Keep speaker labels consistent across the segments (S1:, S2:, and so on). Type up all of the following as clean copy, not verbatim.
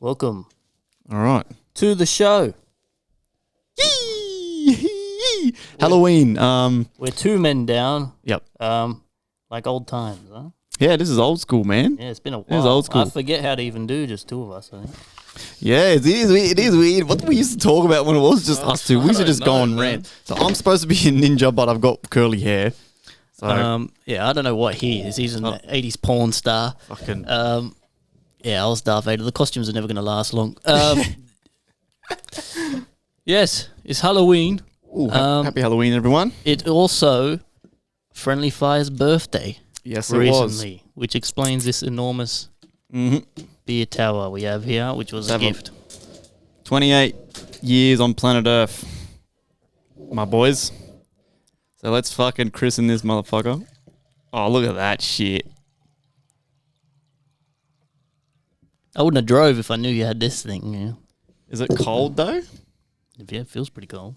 S1: Welcome.
S2: All right.
S1: To the show.
S2: Halloween.
S1: We're two men down.
S2: Yep.
S1: Like old times, huh?
S2: Yeah, this is old school, man.
S1: Yeah, it's been a while.
S2: This is old school.
S1: I forget how to even do just two of us, I think.
S2: Yeah, it is weird. What we used to talk about when it was just us two. We used to just go on rant. So I'm supposed to be a ninja, but I've got curly hair. So
S1: yeah, I don't know what he is. He's an 80s porn star.
S2: fucking
S1: Yeah, I was Darth Vader. The costumes are never going to last long. Yes, it's Halloween.
S2: Ooh, happy Halloween, everyone.
S1: It's also FriendlyFire's birthday.
S2: Yes,
S1: recently, which explains this enormous beer tower we have here, which was a gift.
S2: 28 years on planet Earth, my boys. So let's fucking christen this motherfucker. Oh, look at that shit.
S1: I wouldn't have drove if I knew you had this thing. Yeah.
S2: Is it cold though?
S1: Yeah, it feels pretty cold.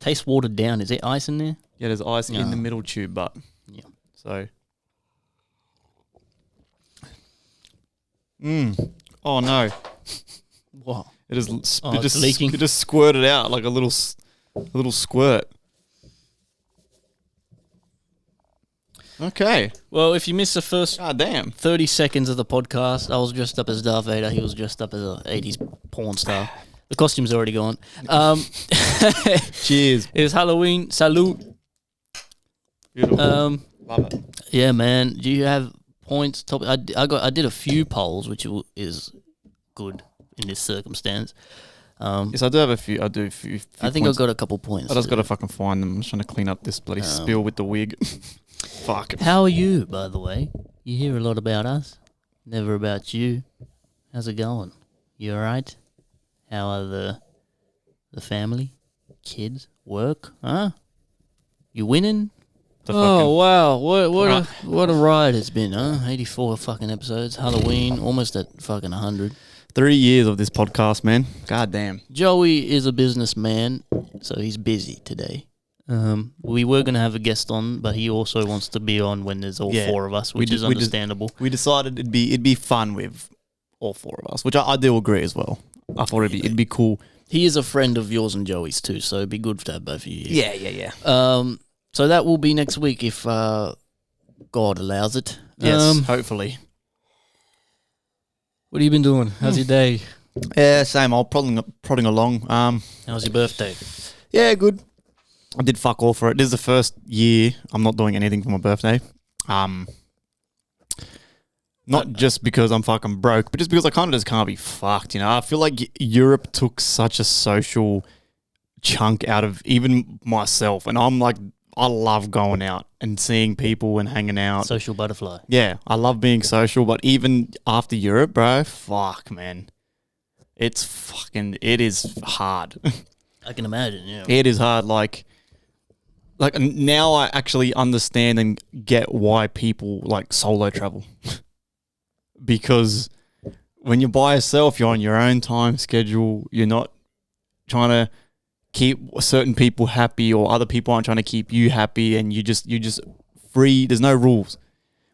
S1: Tastes watered down. Is there ice in there?
S2: Yeah, there's ice in the middle tube, but
S1: yeah.
S2: So. Oh no!
S1: What?
S2: It
S1: It's leaking.
S2: It just squirted out like a little squirt. Okay.
S1: Well, if you missed the first 30 seconds of the podcast, I was dressed up as Darth Vader. He was dressed up as an 80s porn star. The costume's already gone.
S2: Cheers.
S1: It was Halloween. Salute.
S2: Beautiful. Love it.
S1: Yeah, man. Do you have points? I did a few polls, which is good in this circumstance.
S2: Yes, I do have a few. I do a few
S1: I think
S2: points.
S1: I've got a couple points.
S2: I just got to fucking find them. I'm just trying to clean up this bloody spill with the wig. Fuck.
S1: How are you, by the way? You hear a lot about us, never about you. How's it going? You all right? How are the family, kids, work? Huh? You winning? Oh wow! What a ride it's been, huh? 84 fucking episodes, Halloween, almost at fucking 100.
S2: 3 years of this podcast, man. God damn.
S1: Joey is a businessman, so he's busy today. We were going to have a guest on, but he also wants to be on when there's all four of us, which is understandable.
S2: We decided it'd be fun with all four of us, which I do agree as well. I thought it'd be cool.
S1: He is a friend of yours and Joey's too, so it'd be good to have both of you here.
S2: Yeah.
S1: So that will be next week if God allows it.
S2: Yes, hopefully.
S1: What have you been doing? How's your day?
S2: Yeah, same old, prodding along.
S1: How's your birthday?
S2: Yeah, good. I did fuck all for it. This is the first year I'm not doing anything for my birthday. Not just because I'm fucking broke, but just because I kind of just can't be fucked, you know? I feel like Europe took such a social chunk out of even myself, and I'm like, I love going out and seeing people and hanging out.
S1: Social butterfly.
S2: Yeah, I love being social, but even after Europe, bro, fuck, man. It is hard.
S1: I can imagine, yeah.
S2: It is hard, like now I actually understand and get why people like solo travel. Because when you're by yourself, you're on your own time schedule. You're not trying to keep certain people happy, or other people aren't trying to keep you happy, and you're just free. There's no rules.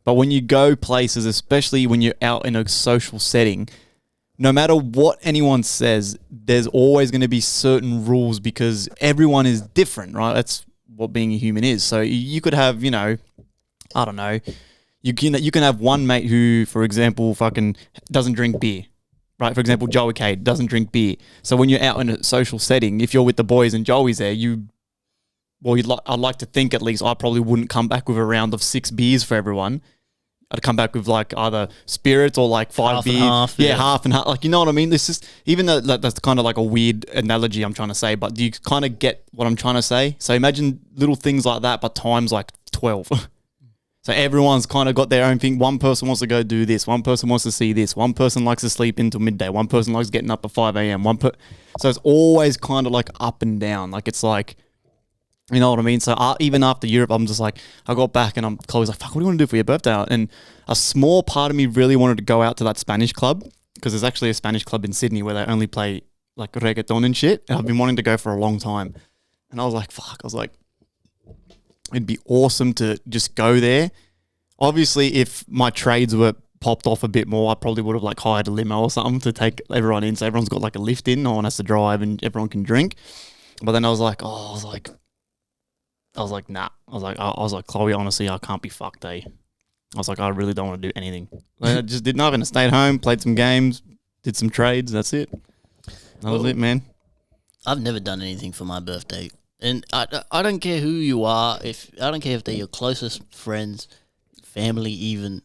S2: But when you go places, especially when you're out in a social setting, no matter what anyone says, there's always going to be certain rules because everyone is different, right? That's what being a human is. So you could have, I don't know, you can have one mate who, for example, fucking doesn't drink beer, right? For example, Joey K doesn't drink beer. So when you're out in a social setting, if you're with the boys and Joey's there, I'd like to think at least I probably wouldn't come back with a round of 6 beers for everyone. I'd come back with like either spirits or like 5 beers. Half and half. Like, you know what I mean? This is, even though that's kind of like a weird analogy I'm trying to say, but do you kind of get what I'm trying to say? So imagine little things like that, but times like 12. So everyone's kind of got their own thing. One person wants to go do this. One person wants to see this. One person likes to sleep until midday. One person likes getting up at 5 a.m. So it's always kind of like up and down. Like it's like, you know what I mean? So even after Europe, I'm just like, I got back and Chloe's like, fuck, what do you want to do for your birthday? And a small part of me really wanted to go out to that Spanish club, because there's actually a Spanish club in Sydney where they only play like reggaeton and shit. And I've been wanting to go for a long time. And I was like, fuck. I was like, It'd be awesome to just go there. Obviously, if my trades were popped off a bit more, I probably would have like hired a limo or something to take everyone in. So everyone's got like a lift in, no one has to drive and everyone can drink. But then I was like, nah. I was like, Chloe, honestly, I can't be fucked, eh? I was like, I really don't want to do anything. I just did nothing. I stayed home, played some games, did some trades. That's it. That was it, man.
S1: I've never done anything for my birthday. And I don't care who you are. I don't care if they're your closest friends, family even.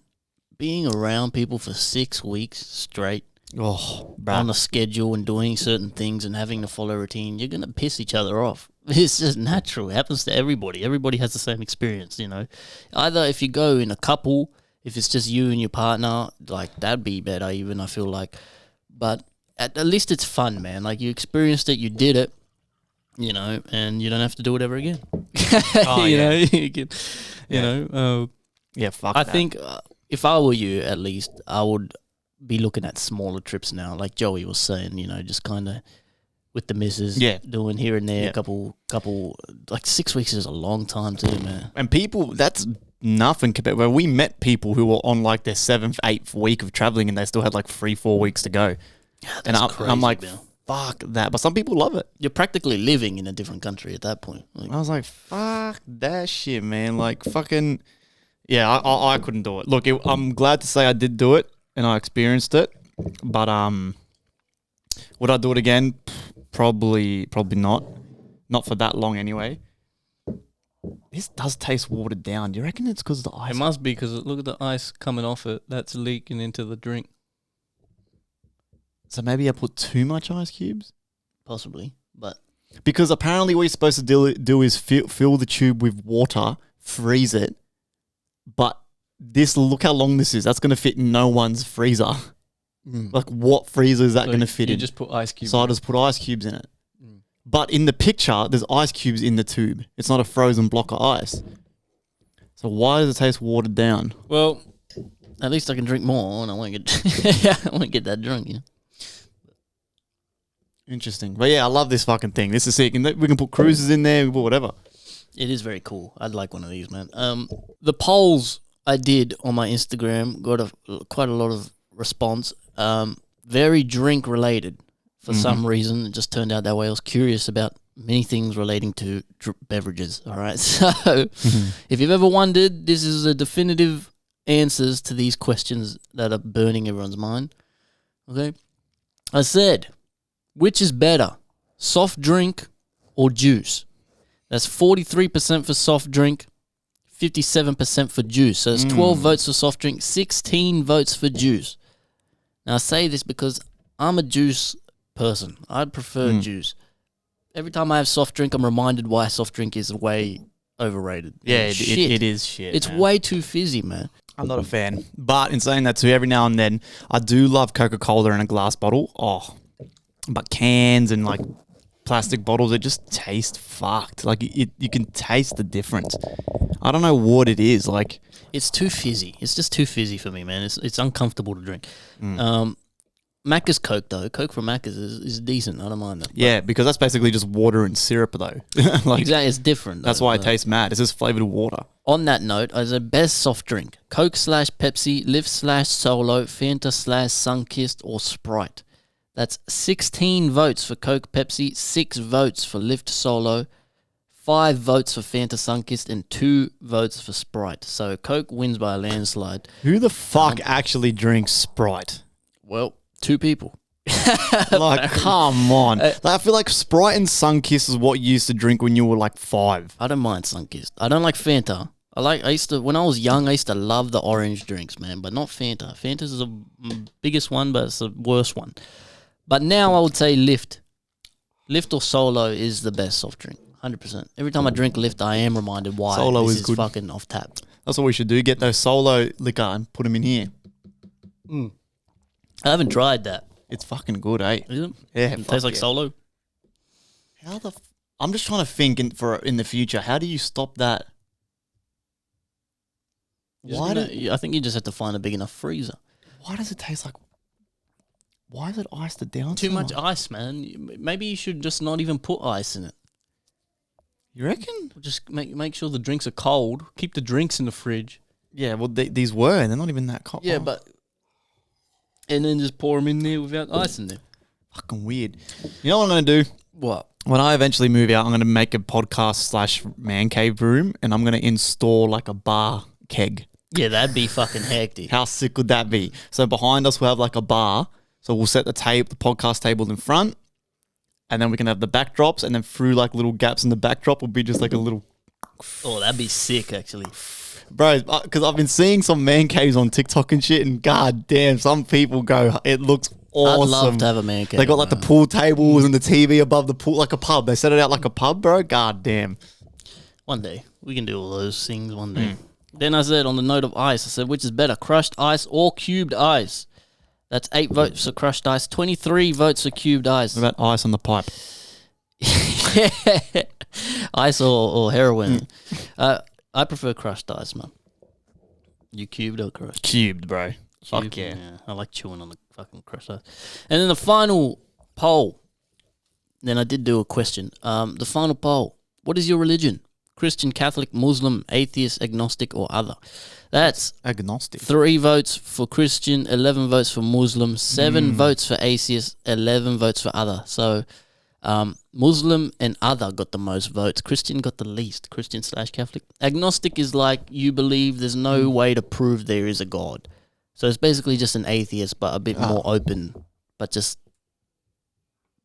S1: Being around people for 6 weeks straight on a schedule and doing certain things and having to follow a routine, you're going to piss each other off. It's just natural. It happens to everybody. Everybody has the same experience, you know. Either if you go in a couple, if it's just you and your partner, like that'd be better even, I feel like. But at least it's fun, man. Like you experienced it, you did it, you know, and you don't have to do it ever again. You know, you can, you know.
S2: Fuck
S1: I
S2: that.
S1: think if I were you, at least, I would be looking at smaller trips now, like Joey was saying, you know, just kind of with the missus, doing here and there, couple, like 6 weeks is a long time too, man.
S2: And people, that's nothing compared. Where we met people who were on like their 7th, 8th week of traveling and they still had like 3-4 weeks to go. And I'm like, man. Fuck that. But some people love it.
S1: You're practically living in a different country at that point. Like,
S2: I was like, fuck that shit, man. Like fucking... Yeah, I couldn't do it. Look, I'm glad to say I did do it and I experienced it, but would I do it again? Probably not. Not for that long anyway. This does taste watered down. Do you reckon it's because of the ice?
S3: It must be because look at the ice coming off it. That's leaking into the drink.
S2: So maybe I put too much ice cubes?
S1: possibly, but
S2: because apparently what you're supposed to do is fill the tube with water, freeze it, but look how long this is. That's going to fit in no one's freezer. Like, what freezer is that going to fit in?
S3: You just put ice cubes.
S2: So I just put ice cubes in it. But in the picture, there's ice cubes in the tube. It's not a frozen block of ice. So why does it taste watered down?
S3: Well,
S1: at least I can drink more, and I won't get I won't get that drunk. Yeah.
S2: Interesting. But yeah, I love this fucking thing. This is sick. And we can put cruises in there, we can put whatever.
S1: It is very cool. I'd like one of these, man. The polls I did on my Instagram got quite a lot of response. Very drink related for some reason. It just turned out that way. I was curious about many things relating to beverages. All right. So if you've ever wondered, this is the definitive answers to these questions that are burning everyone's mind. Okay. I said, which is better, soft drink or juice? That's 43% for soft drink, 57% for juice. So it's 12 votes for soft drink, 16 votes for juice. Now I say this because I'm a juice person. I'd prefer juice. Every time I have soft drink, I'm reminded why soft drink is way overrated.
S2: Yeah, it is shit.
S1: It's
S2: man.
S1: way too fizzy, man.
S2: I'm not a fan. But in saying that too, every now and then, I do love Coca-Cola in a glass bottle. Oh, but cans and like plastic bottles, it just taste fucked. Like you can taste the difference. I don't know what it is. Like
S1: it's too fizzy. It's just too fizzy for me, man. It's uncomfortable to drink. Macca's Coke though, Coke from Macca's is decent. I don't mind that.
S2: Yeah, because that's basically just water and syrup though. Like,
S1: exactly, it's different.
S2: That's why it tastes mad. It's just flavored water.
S1: On that note, as a best soft drink, Coke / Pepsi, Lift / Solo, Fanta / Sunkist, or Sprite. That's 16 votes for Coke Pepsi, 6 votes for Lift Solo, 5 votes for Fanta Sunkist, and 2 votes for Sprite. So Coke wins by a landslide.
S2: Who the fuck actually drinks Sprite?
S1: Well, 2 people.
S2: Like, come on. Like, I feel like Sprite and Sunkist is what you used to drink when you were like 5.
S1: I don't mind Sunkist. I don't like Fanta. When I was young, I used to love the orange drinks, man, but not Fanta. Fanta's the biggest one, but it's the worst one. But now I would say Lift. Lift or Solo is the best soft drink, 100%. Every time I drink Lift, I am reminded why
S2: Solo
S1: this
S2: is
S1: is
S2: good.
S1: fucking off tap.
S2: That's what we should do. Get those Solo liquor and put them in here.
S1: I haven't tried that.
S2: It's fucking good, eh?
S1: Is it?
S2: Yeah.
S1: It tastes like Solo.
S2: How the... I'm just trying to think in the future. How do you stop that?
S1: I think you just have to find a big enough freezer.
S2: Why does it taste like... Why is it iced down
S1: Too
S2: so
S1: much ice, man. Maybe you should just not even put ice in it.
S2: You reckon?
S3: Just make sure the drinks are cold. Keep the drinks in the fridge.
S2: Yeah, well, these were, and they're not even that cold.
S3: Yeah, but and then just pour them in there without ice in there.
S2: Fucking weird. You know what I'm going to do?
S3: What?
S2: When I eventually move out, I'm going to make a podcast / man cave room, and I'm going to install like a bar keg.
S1: Yeah, that'd be fucking hectic.
S2: How sick would that be? So behind us, we'll have like a bar. So we'll set the podcast table in front, and then we can have the backdrops, and then through like little gaps in the backdrop will be just like a little...
S1: Oh, that'd be sick, actually.
S2: Bro, because I've been seeing some man caves on TikTok and shit, and god damn, some people go, it looks awesome.
S1: I'd love to have a man cave.
S2: They got like the pool tables and the TV above the pool, like a pub. They set it out like a pub, bro. God damn.
S1: One day. We can do all those things one day. Then I said, on the note of ice, I said, which is better, crushed ice or cubed ice? That's 8 votes for crushed ice, 23 votes for cubed ice.
S2: What about ice on the pipe?
S1: Ice or heroin. I prefer crushed ice, man. You cubed or crushed?
S2: Cubed, bro. Fuck
S1: Cubed,
S2: yeah.
S1: I like chewing on the fucking crushed ice. And then the final poll. Then I did do a question. The final poll. What is your religion? Christian, Catholic, Muslim, atheist, agnostic, or other? That's
S2: Agnostic.
S1: 3 votes for Christian, 11 votes for Muslim, 7 votes for atheist, 11 votes for other. So Muslim and other got the most votes. Christian got the least. Christian / Catholic. Agnostic is like you believe there's no way to prove there is a God. So it's basically just an atheist, but a bit more open. But just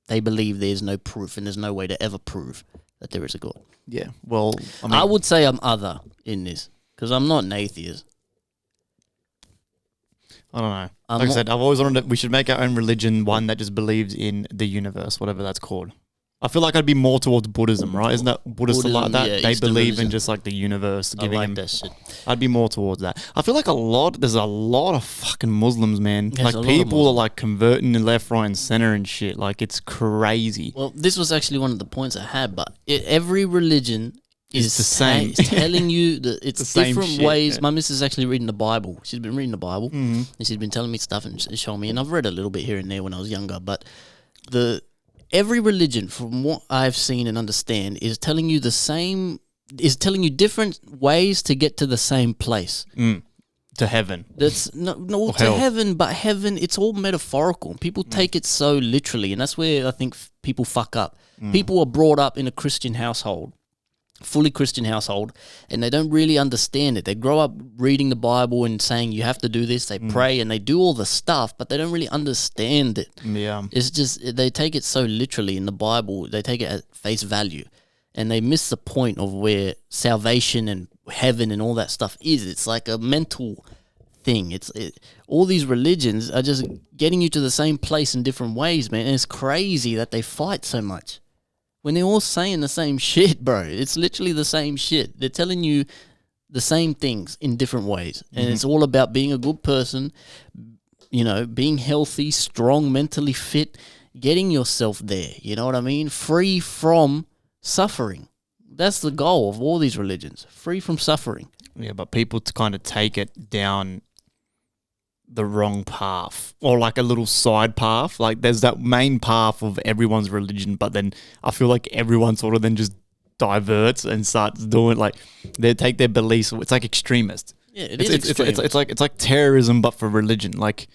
S1: they believe there's no proof and there's no way to ever prove that there is a God.
S2: Yeah. Well, I mean,
S1: I would say I'm other in this because I'm not an atheist.
S2: I don't know. Like I said, I've always wanted we should make our own religion, one that just believes in the universe, whatever that's called. I feel like I'd be more towards Buddhism, right? Isn't that Buddhists are like that?
S1: yeah,
S2: they
S1: Eastern
S2: believe
S1: religion.
S2: in just like the universe
S1: I
S2: giving
S1: like
S2: them.
S1: that shit.
S2: I'd be more towards that. I feel like there's a lot of fucking Muslims, man.
S1: There's a lot
S2: like
S1: of
S2: people are
S1: Muslims.
S2: like converting to left, right, and center and shit. Like it's crazy.
S1: Well, this was actually one of the points I had, but every religion is
S2: the same.
S1: It's telling you that it's
S2: the same
S1: different
S2: shit,
S1: ways.
S2: yeah.
S1: My missus is actually reading the Bible. She's been reading the Bible, and she's been telling me stuff and showing me. And I've read a little bit here and there when I was younger, but every religion, from what I've seen and understand, is telling you the same. Is telling you different ways to get to the same place.
S2: To heaven.
S1: That's no to
S2: hell.
S1: heaven, but heaven, it's all metaphorical. People take it so literally, and that's where I think people fuck up. People are brought up in a Christian household, fully Christian household, and they don't really understand it. They grow up reading the Bible and saying you have to do this. They pray and they do all the stuff, but they don't really understand it.
S2: Yeah.
S1: It's just they take it so literally in the Bible. They take it at face value, and they miss the point of where salvation and heaven and all that stuff is. It's like a mental thing. All these religions are just getting you to the same place in different ways, man. And it's crazy that they fight so much when they're all saying the same shit, bro. It's literally the same shit. They're telling you the same things in different ways, and it's all about being a good person, being healthy, strong, mentally fit, getting yourself there. You know what I mean? Free from suffering. That's the goal of all these religions. Free from suffering.
S2: Yeah, but people to kind of take it down the wrong path or like a little side path. Like there's that main path of everyone's religion, but then I feel like everyone sort of then just diverts and starts doing like they take their beliefs. It's like extremist.
S1: Yeah,
S2: It's like terrorism, but for religion. Like,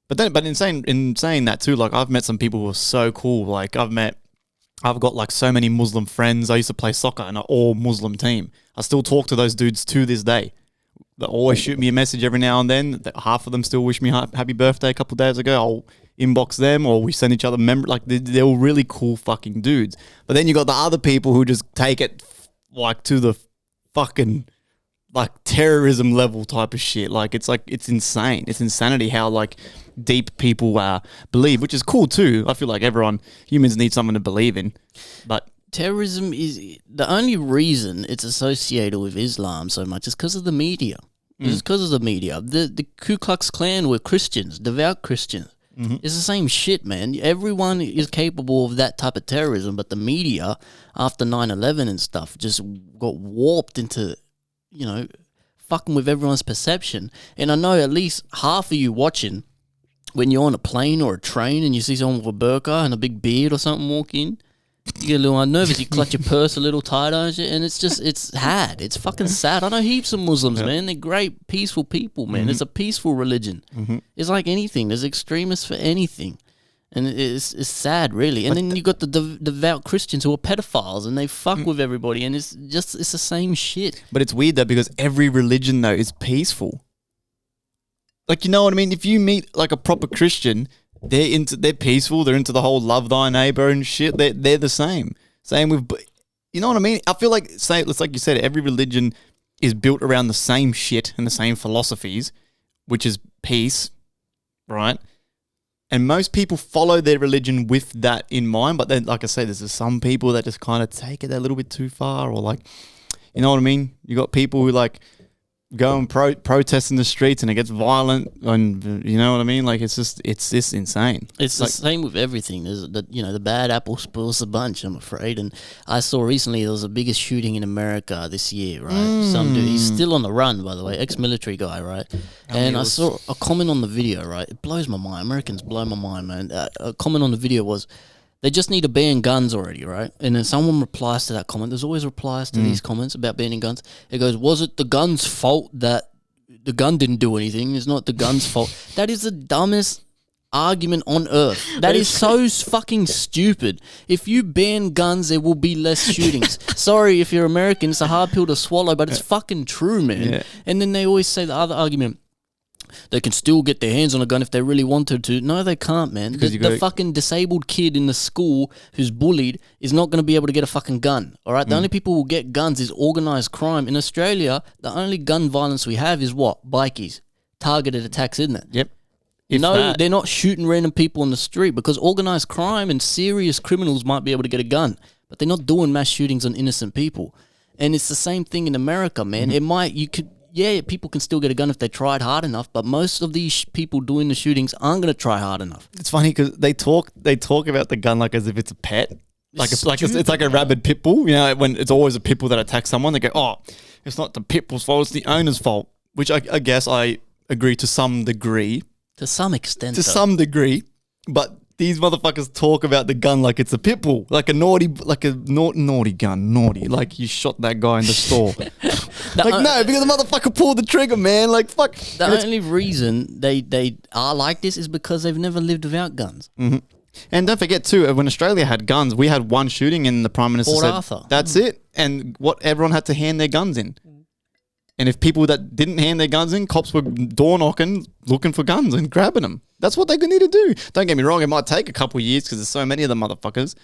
S2: but in saying that too, like I've met some people who are so cool. Like I've got like so many Muslim friends. I used to play soccer in an all Muslim team. I still talk to those dudes to this day. They always shoot me a message every now and then. Half of them still wish me happy birthday a couple of days ago. I'll inbox them or we send each other like they're all really cool fucking dudes. But then you got the other people who just take it like to the fucking like terrorism level type of shit. Like it's insane. It's insanity how like deep people believe, which is cool too. I feel like humans need something to believe in. But
S1: terrorism is the only reason it's associated with Islam so much is because of the media. It's because of the media. The Ku Klux Klan were Christians, devout Christians. It's the same shit, man. Everyone is capable of that type of terrorism, but the media, after 9/11 and stuff, just got warped into, fucking with everyone's perception. And I know at least half of you watching, when you're on a plane or a train and you see someone with a burqa and a big beard or something walk in, You get a little unnervous. You clutch your purse a little tighter and shit, and it's sad. It's fucking sad. I know heaps of Muslims, man. They're great, peaceful people, man. It's a peaceful religion. It's like anything. There's extremists for anything. And it's sad, really. And then you got the devout Christians who are pedophiles and they fuck with everybody, and it's the same shit.
S2: But it's weird though, because every religion though is peaceful. Like, you know what I mean? If you meet like a proper Christian, they're peaceful. They're into the whole love thy neighbor and shit. They're the same. Same with, you know what I mean? I feel like it's like you said, every religion is built around the same shit and the same philosophies, which is peace, right? And most people follow their religion with that in mind. But then, like I say, there's some people that just kind of take it a little bit too far, or like, you know what I mean? You got people who like go and protest in the streets and it gets violent, and you know what I mean? Like, it's just insane.
S1: It's like, the same with everything. There's the bad apple spoils the bunch, I'm afraid. And I saw recently there was the biggest shooting in America this year, right? Some dude, he's still on the run, by the way, ex-military guy, right? And I saw a comment on the video, right? It blows my mind. Americans blow my mind, man. A comment on the video was, they just need to ban guns already, right? And then someone replies to that comment. There's always replies to these comments about banning guns. It goes, was it the gun's fault that the gun didn't do anything? It's not the gun's fault. That is the dumbest argument on earth. That is so fucking stupid. If you ban guns, there will be less shootings. Sorry if you're American, it's a hard pill to swallow, but it's fucking true, man. Yeah. And then they always say the other argument, they can still get their hands on a gun if they really wanted to. No, they can't, man. The fucking disabled kid in the school who's bullied is not going to be able to get a fucking gun, all right? The only people who get guns is organised crime. In Australia, the only gun violence we have is what? Bikies. Targeted attacks, isn't it?
S2: Yep.
S1: They're not shooting random people on the street, because organised crime and serious criminals might be able to get a gun, but they're not doing mass shootings on innocent people. And it's the same thing in America, man. People can still get a gun if they tried hard enough, but most of these people doing the shootings aren't going to try hard enough.
S2: It's funny because they talk about the gun like as if it's a pet, it's like a rabid pit bull. You know, when it's always a pit bull that attacks someone, they go, "Oh, it's not the pit bull's fault; it's the owner's fault." Which I guess I agree to some degree.
S1: To some extent,
S2: some degree, but these motherfuckers talk about the gun like it's a pit bull, like a naughty gun, like you shot that guy in the store. No, because the motherfucker pulled the trigger, man. Like, fuck.
S1: The only reason they are like this is because they've never lived without guns.
S2: Mm-hmm. And don't forget too, when Australia had guns, we had one shooting and the Prime Minister said,
S1: Arthur.
S2: That's it. And everyone had to hand their guns in. And if people that didn't hand their guns in, cops were door knocking, looking for guns and grabbing them. That's what they need to do. Don't get me wrong, it might take a couple of years because there's so many of them motherfuckers.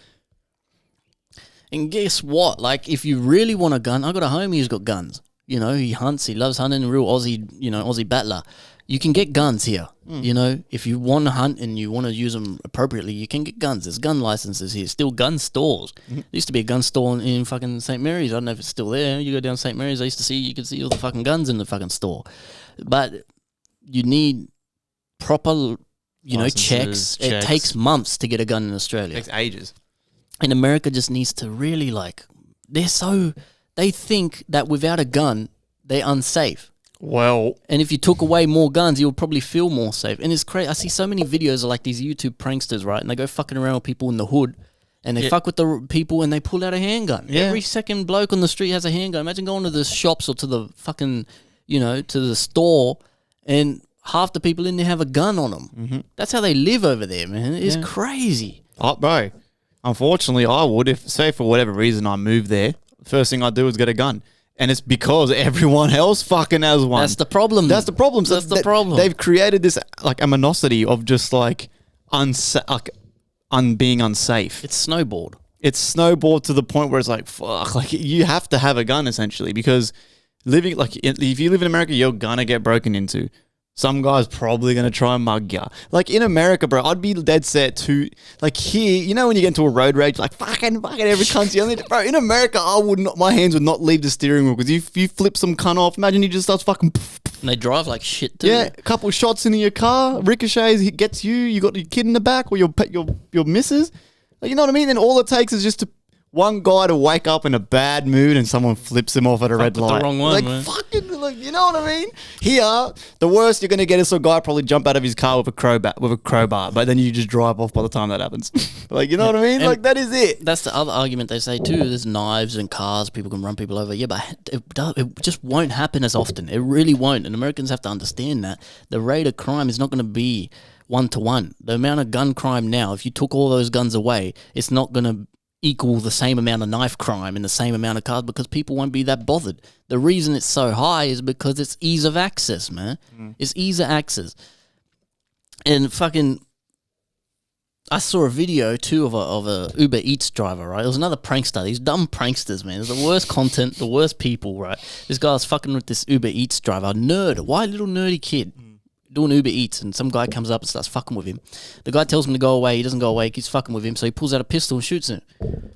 S1: And guess what? Like, if you really want a gun, I got a homie who's got guns. You know, he hunts, he loves hunting, a real Aussie battler. You can get guns here. You know, if you want to hunt and you want to use them appropriately, you can get guns. There's gun licenses here. Still gun stores. There used to be a gun store in fucking St. Mary's. I don't know if it's still there. You go down St. Mary's, you could see all the fucking guns in the fucking store. But you need proper, checks. It takes months to get a gun in Australia.
S2: It takes ages.
S1: And America just needs to really, they think that without a gun, they're unsafe.
S2: Well,
S1: and if you took away more guns, you would probably feel more safe. And it's crazy. I see so many videos of like these YouTube pranksters, right? And they go fucking around with people in the hood, and they fuck with the people, and they pull out a handgun. Yeah. Every second bloke on the street has a handgun. Imagine going to the shops or to the fucking, to the store, and half the people in there have a gun on them. Mm-hmm. That's how they live over there, man. It's crazy.
S2: Oh, bro. Unfortunately, I would, say for whatever reason I moved there, first thing I'd do is get a gun. And it's because everyone else fucking has one.
S1: That's the problem.
S2: That's the problem.
S1: So that's the problem.
S2: They've created this aminosity of just being unsafe.
S1: It's snowballed.
S2: It's snowballed to the point where it's like, fuck, like you have to have a gun essentially, because if you live in America, you're gonna get broken into. Some guy's probably going to try and mug ya. Like in America, bro, I'd be dead set to, like here, when you get into a road rage, like fucking every cunt you only, bro, in America, my hands would not leave the steering wheel, because if you flip some cunt off, imagine he just starts fucking.
S1: And they drive like shit too.
S2: Yeah, a couple shots into your car, ricochets, he gets you got your kid in the back or your missus. Like, you know what I mean? And all it takes is just to one guy to wake up in a bad mood and someone flips him off at a red
S3: with the
S2: light.
S3: wrong one,
S2: like
S3: man.
S2: fucking, like, you know what I mean? Here, the worst you're gonna get is a guy probably jump out of his car with a crowbar, but then you just drive off by the time that happens. Like, you know what I mean?
S1: And
S2: Like, that is it.
S1: That's the other argument they say too. There's knives and cars. People can run people over. Yeah, but it just won't happen as often. It really won't. And Americans have to understand that the rate of crime is not going to be 1-to-1. The amount of gun crime now, if you took all those guns away, it's not going to equal the same amount of knife crime and the same amount of cars because people won't be that bothered. The reason it's so high is because it's ease of access, man. It's ease of access. And fucking, I saw a video too of a Uber Eats driver, right? It was another prankster. These dumb pranksters, man. It's the worst content, the worst people, right? This guy was fucking with this Uber Eats driver, a nerd, a white little nerdy kid. Doing Uber Eats, and some guy comes up and starts fucking with him. The guy tells him to go away. He doesn't go away. He keeps fucking with him, so he pulls out a pistol and shoots him.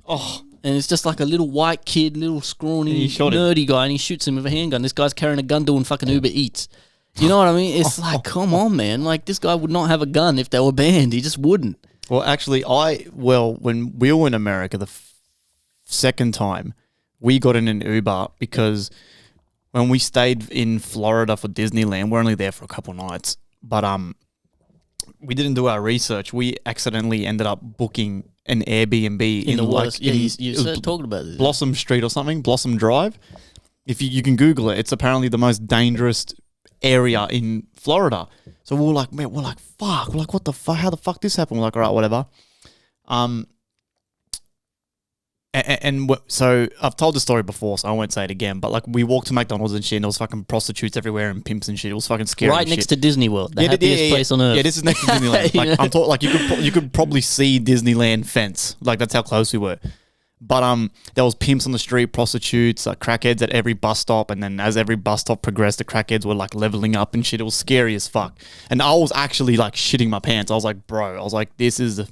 S1: Oh, and it's just like a little white kid, little scrawny, nerdy guy, and he shoots him with a handgun. This guy's carrying a gun doing fucking Uber Eats. You know what I mean? It's like, come on, man. Like, this guy would not have a gun if they were banned. He just wouldn't.
S2: Well, actually, when we were in America the second time, we got in an Uber because when we stayed in Florida for Disneyland, we're only there for a couple nights, but we didn't do our research. We accidentally ended up booking an Airbnb in
S1: the
S2: like
S1: worst. Yeah, you started talking about this.
S2: Blossom Street or something, Blossom Drive. If you can Google it, it's apparently the most dangerous area in Florida. So we're like, fuck. We're like, what the fuck? How the fuck this happened? We're like, all right, whatever. So I've told the story before, so I won't say it again. But like, we walked to McDonald's and shit, and there was fucking prostitutes everywhere and pimps and shit. It was fucking scary.
S1: Right next to Disney World, the happiest place on earth.
S2: Yeah, this is next to Disneyland. Like, I'm talking, like you could probably see Disneyland fence. Like, that's how close we were. But there was pimps on the street, prostitutes, crackheads at every bus stop, and then as every bus stop progressed, the crackheads were like leveling up and shit. It was scary as fuck. And I was actually like shitting my pants. I was like, bro, this is the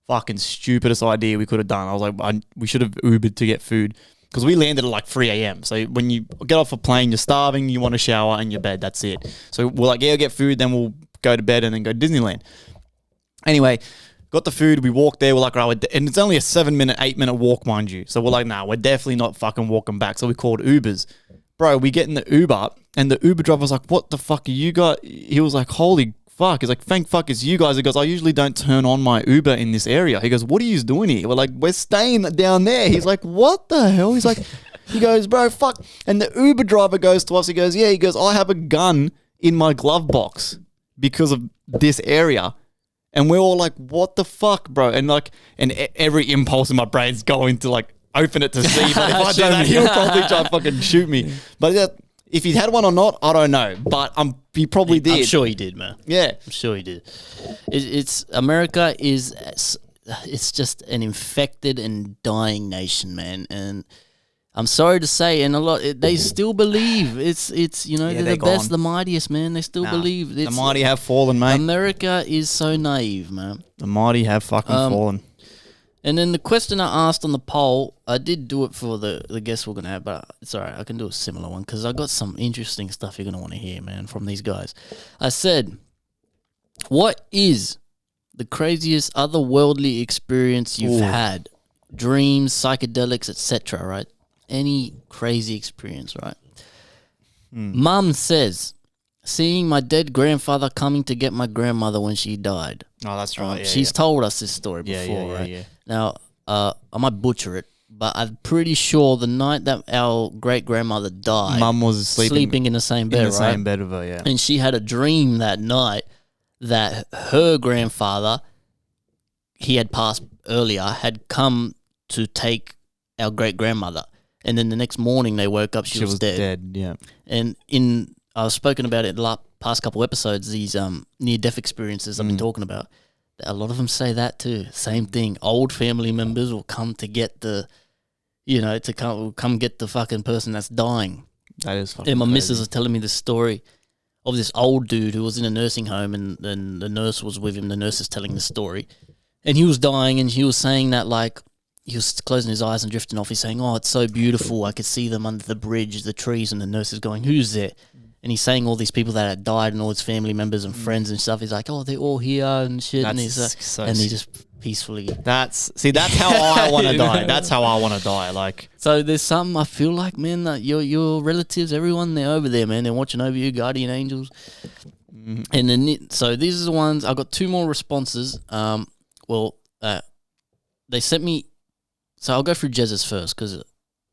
S2: fucking stupidest idea we could have done. I was like, we should have Ubered to get food because we landed at like 3 a.m. So when you get off a plane, you're starving, you want a shower and your bed. That's it. So we're like, yeah, we'll get food, then we'll go to bed and then go to Disneyland. Anyway, got the food, we walked there, we're like, right, and it's only a 8-minute walk, mind you. So we're like, nah, we're definitely not fucking walking back. So we called Ubers. Bro, we get in the Uber, and the Uber driver was like, what the fuck are you guys? He was like, holy fuck. He's like, thank fuck it's you guys. He goes, I usually don't turn on my Uber in this area. He goes, what are you doing here? We're like, we're staying down there. He's like, what the hell? He's like, he goes, bro, fuck. And the Uber driver goes to us, he goes, yeah, he goes, I have a gun in my glove box because of this area. And we're all like, what the fuck, bro? And like, every impulse in my brain's going to like open it to see. But if I do that, he'll probably try to fucking shoot me. But if he had one or not, I don't know. But he probably did.
S1: I'm sure he did, man.
S2: Yeah.
S1: I'm sure he did. It's America is, it's just an infected and dying nation, man. And I'm sorry to say, and they still believe it's they're the best, the mightiest, man. They still believe
S2: the mighty have fallen, mate.
S1: America is so naive, man.
S2: The mighty have fucking fallen.
S1: And then the question I asked on the poll, I did do it for the guests we're gonna have, but it's alright. I can do a similar one because I got some interesting stuff you're gonna want to hear, man, from these guys. I said, "What is the craziest otherworldly experience you've had? Dreams, psychedelics, etc. Right? Any crazy experience, right?" Mum says, seeing my dead grandfather coming to get my grandmother when she died.
S2: Oh, that's right.
S1: She's told us this story before, right? Yeah. Now, I might butcher it, but I'm pretty sure the night that our great-grandmother died,
S2: Mum was
S1: sleeping in the same bed,
S2: in the same bed with her, yeah.
S1: And she had a dream that night that her grandfather, he had passed earlier, had come to take our great-grandmother. And then the next morning they woke up, she was dead.
S2: Yeah.
S1: And I've spoken about it the past couple episodes, these near-death experiences I've been talking about. A lot of them say that too. Same thing. Old family members will come to get come get the fucking person that's dying.
S2: That is fucking
S1: And my
S2: crazy.
S1: missus was telling me this story of this old dude who was in a nursing home and the nurse was with him. The nurse is telling the story. And he was dying and he was saying that like, he was closing his eyes and drifting off. He's saying, oh, it's so beautiful. I could see them under the bridge, the trees, and the nurse is going, who's there? and he's saying all these people that had died and all his family members and friends and stuff. He's like, oh, they're all here and shit. And he's and he just peacefully.
S2: That's how I want to die. That's how I want to die. Like,
S1: so there's some, I feel like, man, that your relatives, everyone, they're over there, man. They're watching over you, guardian angels. And then, so these are the ones. I got 2 more responses. They sent me. So I'll go through Jez's first, because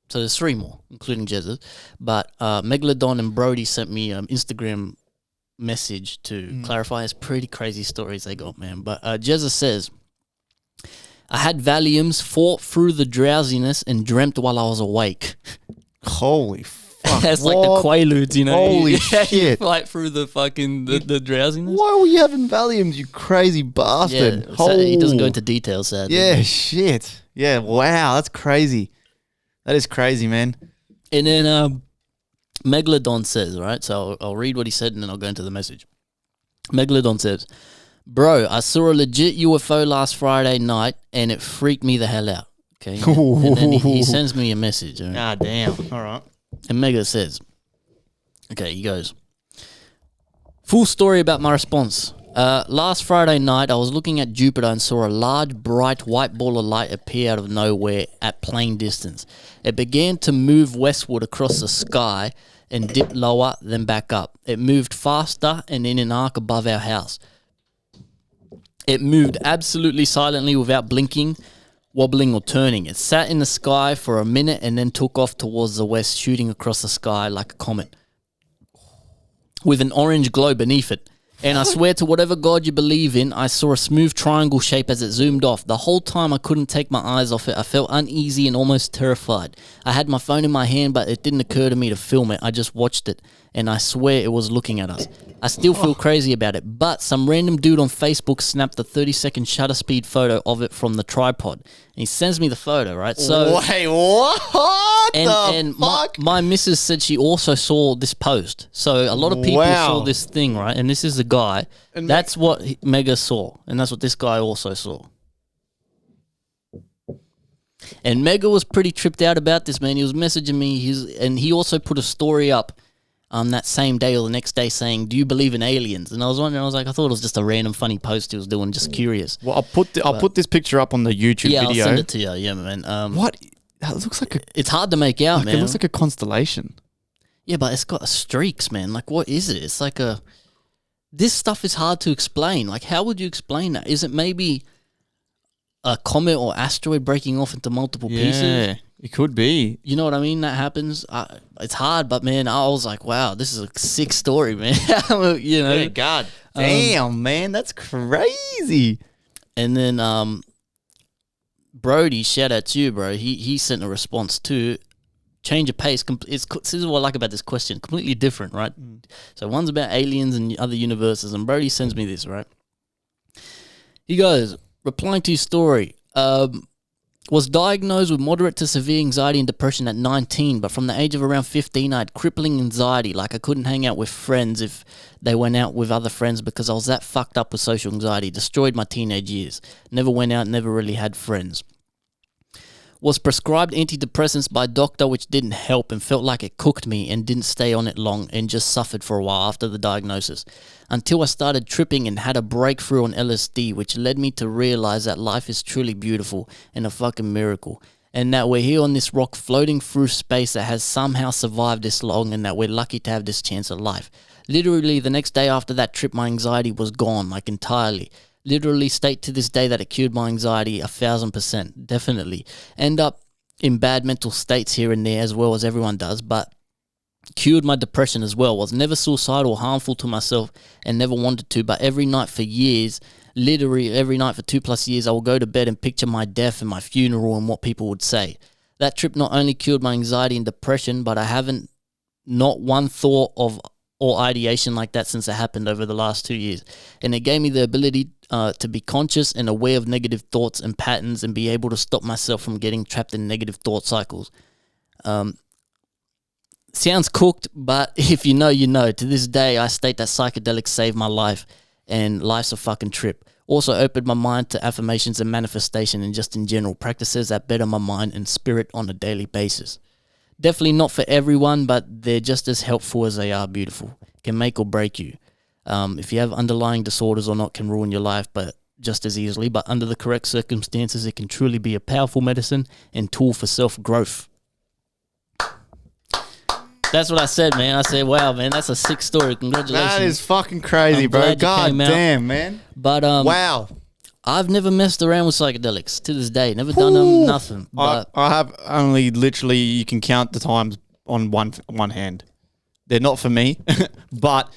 S1: so there's 3 more, including Jez's. But Megalodon and Brody sent me an Instagram message to clarify. It's pretty crazy stories they got, man. But Jezza says, I had Valiums, fought through the drowsiness, and dreamt while I was awake.
S2: holy fuck.
S1: That's like the Quaaludes, you know.
S2: Holy
S1: you
S2: shit.
S1: fight through the fucking the drowsiness.
S2: Why were you having Valiums, you crazy bastard?
S1: Yeah, so he doesn't go into details, sadly.
S2: Yeah, shit. Yeah, wow, that's crazy. That is crazy, man.
S1: And then Megalodon says, right? So I'll read what he said and then I'll go into the message. Megalodon says, bro, I saw a legit UFO last Friday night and it freaked me the hell out. Okay. And then he sends me a message. Right?
S2: Ah, damn. All right.
S1: And Mega says, okay, he goes, full story about my response. Last Friday night, I was looking at Jupiter and saw a large, bright white ball of light appear out of nowhere at plane distance. It began to move westward across the sky and dip lower, then back up. It moved faster and in an arc above our house. It moved absolutely silently without blinking, wobbling or turning. It sat in the sky for a minute and then took off towards the west, shooting across the sky like a comet, with an orange glow beneath it. And I swear to whatever God you believe in, I saw a smooth triangle shape as it zoomed off. The whole time I couldn't take my eyes off it. I felt uneasy and almost terrified. I had my phone in my hand, but it didn't occur to me to film it. I just watched it, and I swear it was looking at us. I still feel crazy about it, but some random dude on Facebook snapped a 30-second shutter speed photo of it from the tripod. And he sends me the photo, right? So
S2: wait, what?
S1: And my missus said she also saw this post. So a lot of people saw this thing, right? And this is the guy. And that's what Mega saw. And that's what this guy also saw. And Mega was pretty tripped out about this, man. He was messaging me. And he also put a story up that same day or the next day saying, do you believe in aliens? And I was wondering, I thought it was just a random funny post he was doing, just curious.
S2: Well, I'll put this picture up on the YouTube video.
S1: Yeah, I'll send it to you. Yeah, man.
S2: What? That looks like
S1: it's hard to make out, man.
S2: It looks like a constellation.
S1: Yeah, but it's got streaks, man. Like, what is it? It's like this stuff is hard to explain. Like, how would you explain that? Is it maybe a comet or asteroid breaking off into multiple pieces?
S2: Yeah, it could be.
S1: You know what I mean? That happens. It's hard, but man, I was like, wow, this is a sick story, man. You know?
S2: Yeah, God damn, man, that's crazy.
S1: And then Brody, shout out to you, bro. He sent a response to change of pace. This is what I like about this question. Completely different, right? So one's about aliens and other universes, and Brody sends me this, right? He goes, replying to your story, was diagnosed with moderate to severe anxiety and depression at 19, but from the age of around 15, I had crippling anxiety, like I couldn't hang out with friends if they went out with other friends because I was that fucked up with social anxiety, destroyed my teenage years, never went out, never really had friends. Was prescribed antidepressants by a doctor which didn't help and felt like it cooked me and didn't stay on it long and just suffered for a while after the diagnosis. Until I started tripping and had a breakthrough on LSD which led me to realize that life is truly beautiful and a fucking miracle. And that we're here on this rock floating through space that has somehow survived this long and that we're lucky to have this chance at life. Literally the next day after that trip my anxiety was gone, like entirely. Literally state to this day that it cured my anxiety 1,000%, definitely. End up in bad mental states here and there as well as everyone does, but cured my depression as well. Was never suicidal or harmful to myself and never wanted to, but every night for years, literally every night for 2+ years, I will go to bed and picture my death and my funeral and what people would say. That trip not only cured my anxiety and depression, but I haven't not one thought of or ideation like that since it happened over the last 2 years. And it gave me the ability to be conscious and aware of negative thoughts and patterns and be able to stop myself from getting trapped in negative thought cycles. Sounds cooked, but if you know, you know. To this day, I state that psychedelics saved my life and life's a fucking trip. Also opened my mind to affirmations and manifestation and just in general practices that better my mind and spirit on a daily basis. definitely not for everyone, but they're just as helpful as they are beautiful. Can make or break you. If you have underlying disorders or not, can ruin your life, but just as easily. But under the correct circumstances, it can truly be a powerful medicine and tool for self-growth. That's what I said, man. I said, wow, man, that's a sick story. Congratulations.
S2: That is fucking crazy, bro. God damn, man.
S1: But
S2: wow.
S1: I've never messed around with psychedelics to this day. Never done them, nothing. But
S2: I have only literally, you can count the times on one hand. They're not for me. but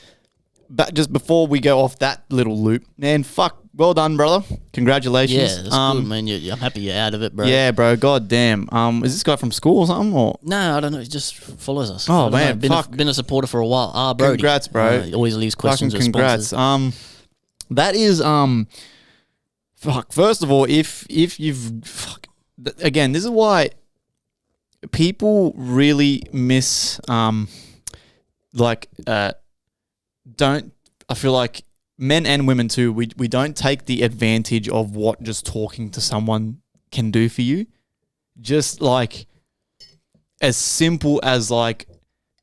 S2: just before we go off that little loop, man, fuck, well done, brother. Congratulations.
S1: Yeah, that's good, man. I'm happy you're out of it, bro.
S2: Yeah, bro. God damn. Is this guy from school or something? Or?
S1: No, I don't know. He just follows us.
S2: Oh, man.
S1: Been a supporter for a while. Brody.
S2: Congrats, bro.
S1: He always leaves questions.
S2: Fucking congrats. That is, fuck. First of all, if you've, fuck, again, this is why people really miss, don't, I feel like men and women too, we don't take the advantage of what just talking to someone can do for you. Just like as simple as like,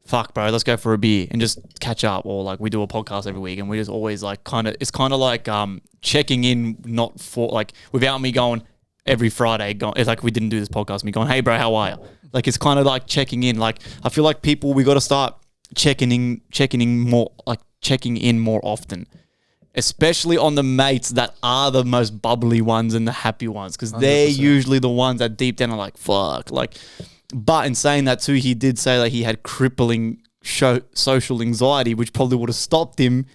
S2: fuck bro, let's go for a beer and just catch up, or like we do a podcast every week and we just always like it's kind of like checking in, not for like without me going every Friday, it's like we didn't do this podcast, me going, hey bro, how are you? Like it's kind of like checking in. Like I feel like people, we got to start checking in more often, especially on the mates that are the most bubbly ones and the happy ones, because they're usually the ones that deep down are like, fuck. Like, but in saying that too, he did say that he had crippling social anxiety, which probably would have stopped him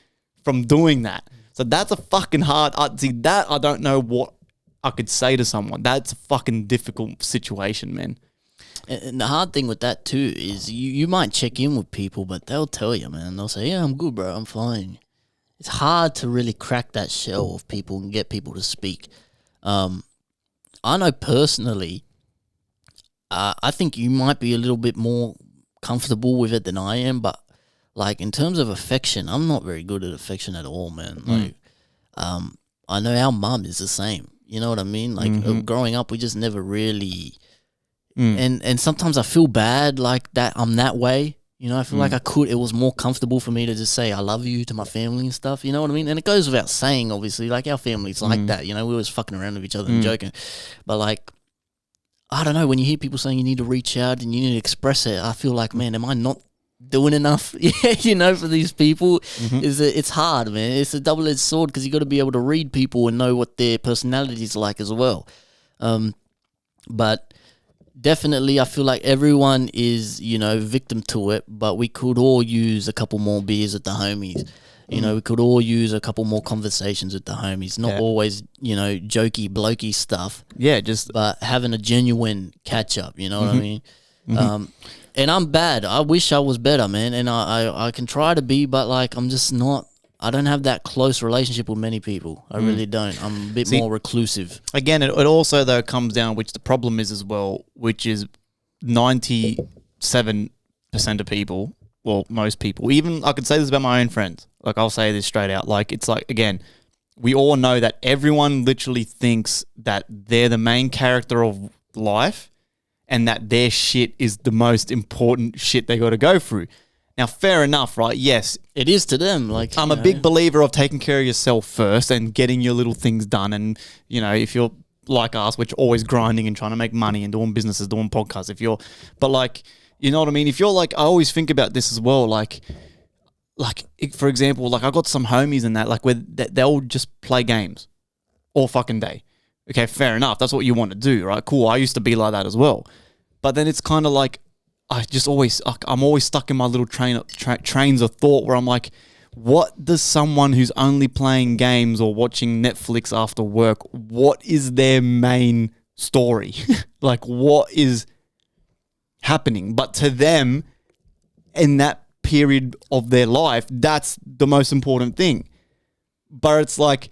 S2: from doing that. So that's a fucking hard, see that I don't know what I could say to someone. That's a fucking difficult situation, man.
S1: And the hard thing with that too is you might check in with people, but they'll tell you, man. They'll say, yeah, I'm good, bro. I'm fine. It's hard to really crack that shell of people and get people to speak. I know personally, I think you might be a little bit more comfortable with it than I am, but like in terms of affection, I'm not very good at affection at all, man. Like, I know our mum is the same. You know what I mean? Like growing up, we just never really... And sometimes I feel bad like that I'm that way. You know, I feel like it was more comfortable for me to just say I love you to my family and stuff. You know what I mean? And it goes without saying, obviously, like our family's like that. You know, we always fucking around with each other and joking. But like, I don't know, when you hear people saying you need to reach out and you need to express it, I feel like, man, am I not doing enough? You know, for these people, it's hard, man. It's a double-edged sword because you got to be able to read people and know what their personality's like as well. But definitely, I feel like everyone is, you know, victim to it, but we could all use a couple more beers at the homies. You know, we could all use a couple more conversations with the homies. Not always, you know, jokey, blokey stuff. Yeah, but having a genuine catch up, you know what I mean? And I'm bad. I wish I was better, man. And I can try to be, but like I'm just not. I don't have that close relationship with many people. I really don't. I'm a bit more reclusive.
S2: Again, it also, though, comes down, which the problem is as well, which is 97% of people, well, most people, even I could say this about my own friends. Like, I'll say this straight out. Like, it's like, again, we all know that everyone literally thinks that they're the main character of life and that their shit is the most important shit they got to go through. Now, fair enough, right? Yes.
S1: It is to them. Like,
S2: I'm a big believer of taking care of yourself first and getting your little things done. And, you know, if you're like us, which are always grinding and trying to make money and doing businesses, doing podcasts, but like, you know what I mean? If you're like, I always think about this as well. Like, for example, like I got some homies in that, like where they'll just play games all fucking day. Okay, fair enough. That's what you want to do, right? Cool. I used to be like that as well. But then it's kind of like, I'm always stuck in my little trains of thought where I'm like, what does someone who's only playing games or watching Netflix after work, what is their main story? Like, what is happening? But to them, in that period of their life, that's the most important thing. But it's like,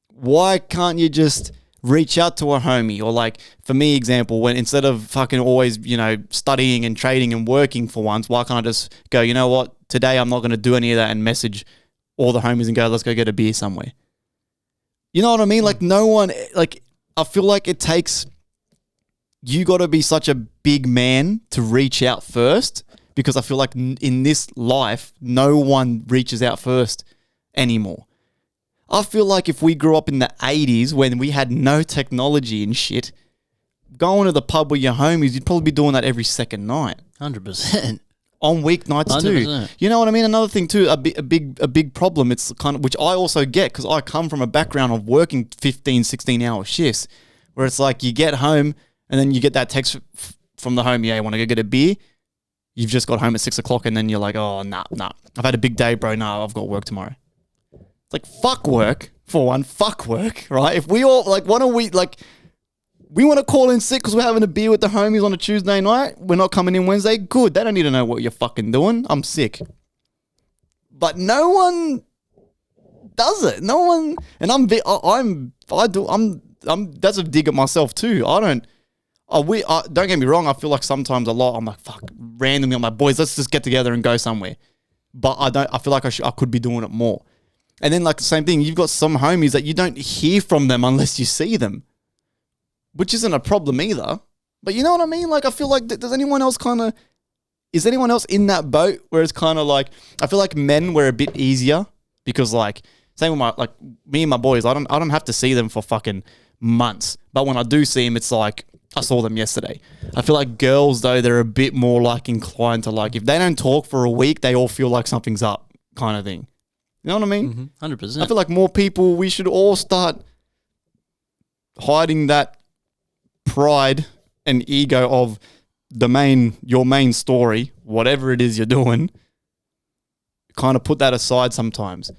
S2: why can't you just reach out to a homie? Or like, for me, example, when instead of fucking always, you know, studying and trading and working for once, why can't I just go, you know what, today I'm not going to do any of that and message all the homies and go, let's go get a beer somewhere. You know what I mean? Like no one, like I feel like it takes you got to be such a big man to reach out first, because I feel like in this life, no one reaches out first anymore. I feel like if we grew up in the 80s when we had no technology and shit, going to the pub with your homies, you'd probably be doing that every second night.
S1: 100%.
S2: On weeknights too.
S1: 100%.
S2: You know what I mean? Another thing too, a big problem, it's kind of, which I also get because I come from a background of working 15, 16-hour shifts, where it's like you get home and then you get that text from the home, yeah, you want to go get a beer? You've just got home at 6 o'clock and then you're like, oh, nah. I've had a big day, bro. Nah, I've got work tomorrow. It's like, fuck work, for one. Fuck work, right? If we all, like, we want to call in sick because we're having a beer with the homies on a Tuesday night, we're not coming in Wednesday, good. They don't need to know what you're fucking doing. I'm sick. But no one does it. No one, and that's a dig at myself too. Don't get me wrong, I feel like sometimes I'm like, fuck, randomly I'm like, boys, let's just get together and go somewhere. But I feel like I could be doing it more. And then like the same thing, you've got some homies that you don't hear from them unless you see them, which isn't a problem either. But you know what I mean? Like, I feel like, is anyone else in that boat where it's kind of like, I feel like men were a bit easier because like, same with me and my boys, I don't have to see them for fucking months. But when I do see them, it's like, I saw them yesterday. I feel like girls though, they're a bit more like inclined to like, if they don't talk for a week, they all feel like something's up kind of thing. You know what I mean?
S1: 100%.
S2: I feel like more people, we should all start hiding that pride and ego of your main story, whatever it is you're doing, kind of put that aside sometimes.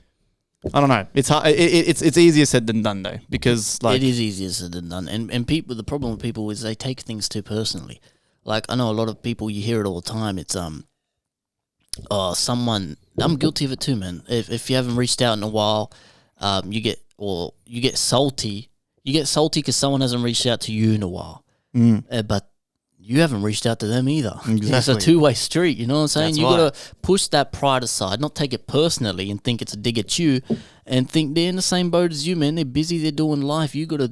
S2: I don't know. It's hard. It's easier said than done though, because like,
S1: it is easier said than done. And people, the problem with people is they take things too personally. Like, I know a lot of people, you hear it all the time. It's I'm guilty of it too, man. If you haven't reached out in a while, you get salty. You get salty because someone hasn't reached out to you in a while. But you haven't reached out to them either.
S2: Exactly.
S1: It's a two-way street, you know what I'm saying?
S2: That's
S1: You
S2: right.
S1: got to push that pride aside, not take it personally and think it's a dig at you, and think they're in the same boat as you, man. They're busy, they're doing life. You gotta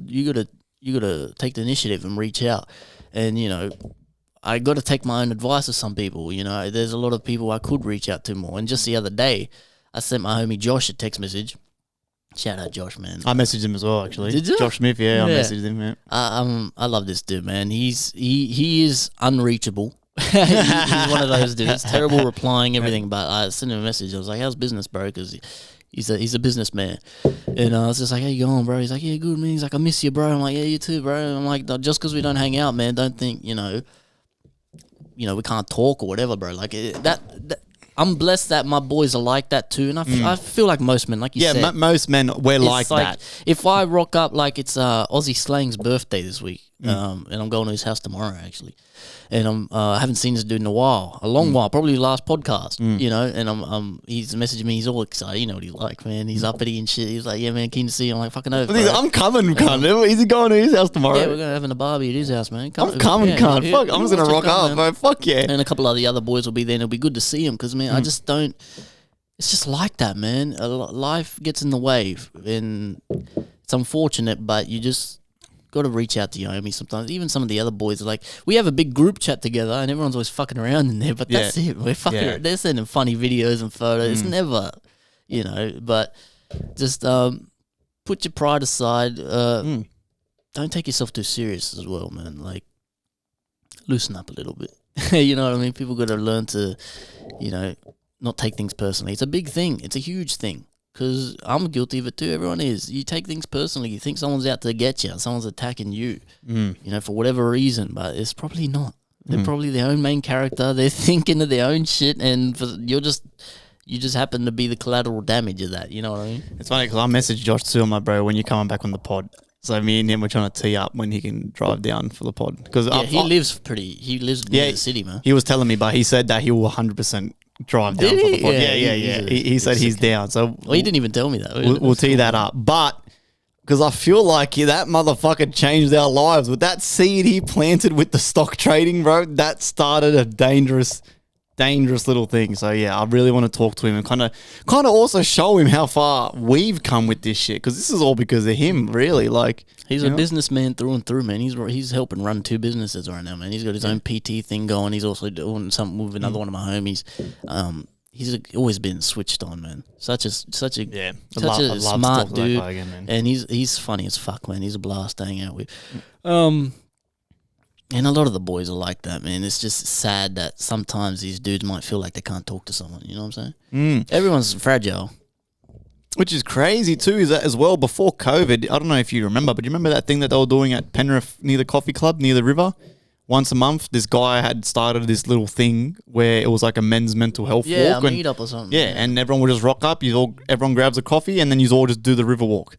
S1: take the initiative and reach out. And, you know, I got to take my own advice of some people. You know, there's a lot of people I could reach out to more. And just the other day, I sent my homie Josh a text message. Shout out Josh, man.
S2: I messaged him as well, actually.
S1: Did you?
S2: Josh Smith, yeah. I messaged him, man.
S1: I love this dude, man. He is unreachable. He's one of those dudes. Terrible replying everything, but I sent him a message. I was like, "How's business, bro?" Because he's a businessman, and I was just like, "How you going, bro?" He's like, "Yeah, good, man." He's like, "I miss you, bro." I'm like, "Yeah, you too, bro." I'm like, just because we don't hang out, man, don't think we can't talk or whatever, bro. Like that I'm blessed that my boys are like that too, and I feel like most men, like you said.
S2: Yeah, most men, we're like that.
S1: If I rock up, like it's Aussie Slang's birthday this week, and I'm going to his house tomorrow, actually. And I haven't seen this dude in a while, a long while, probably the last podcast, you know. And he's messaging me, he's all excited, you know what he's like, man. He's uppity and shit. He's like, "Yeah, man, keen to see you." I'm like, "Fucking over."
S2: I'm coming, cunt. Is he going to his house tomorrow?
S1: Yeah, we're gonna having a barbie at his house, man.
S2: I'm coming, cunt. Fuck, I'm just gonna rock up, bro. Fuck yeah.
S1: And a couple of the other boys will be there, and it'll be good to see him because, man, I just don't. It's just like that, man. Life gets in the way, and it's unfortunate, but you just got to reach out to your homies sometimes. Even some of the other boys are like, we have a big group chat together, and everyone's always fucking around in there. But that's it. We're fucking. They're sending funny videos and photos. It's never, But just put your pride aside. Don't take yourself too serious as well, man. Like, loosen up a little bit. You know what I mean? People got to learn to, not take things personally. It's a big thing. It's a huge thing. Because I'm guilty of it too. Everyone is. You take things personally. You think someone's out to get you. Someone's attacking you, for whatever reason. But it's probably not. They're probably their own main character. They're thinking of their own shit. And you just happen to be the collateral damage of that. You know what I mean?
S2: It's funny because I messaged Josh too. I'm like, bro, when you're coming back on the pod. So me and him were trying to tee up when he can drive down for the pod. Because
S1: he lives near the city, man.
S2: He was telling me, but he said that he will 100% drive down for the pod. Yeah. He said he's down. So
S1: he didn't even tell me that.
S2: We'll tee that up. But because I feel like that motherfucker changed our lives with that seed he planted with the stock trading, bro. That started a dangerous dangerous little thing. So yeah, I really want to talk to him and kind of also show him how far we've come with this shit, because this is all because of him, really. Like,
S1: he's a businessman through and through, man. He's helping run 2 businesses right now, man. He's got his own PT thing going. He's also doing something with another one of my homies. He's always been switched on, man. Such a smart dude, again, man. And he's funny as fuck, man. He's a blast to hang out with. And a lot of the boys are like that, man. It's just sad that sometimes these dudes might feel like they can't talk to someone. You know what I'm saying? Everyone's fragile.
S2: Which is crazy too, is that as well, before COVID, I don't know if you remember, but you remember that thing that they were doing at Penrith near the coffee club, near the river? Once a month, this guy had started this little thing where it was like a men's mental health walk.
S1: Yeah, a meetup or something.
S2: Yeah, and everyone would just rock up, everyone grabs a coffee, and then you all just do the river walk.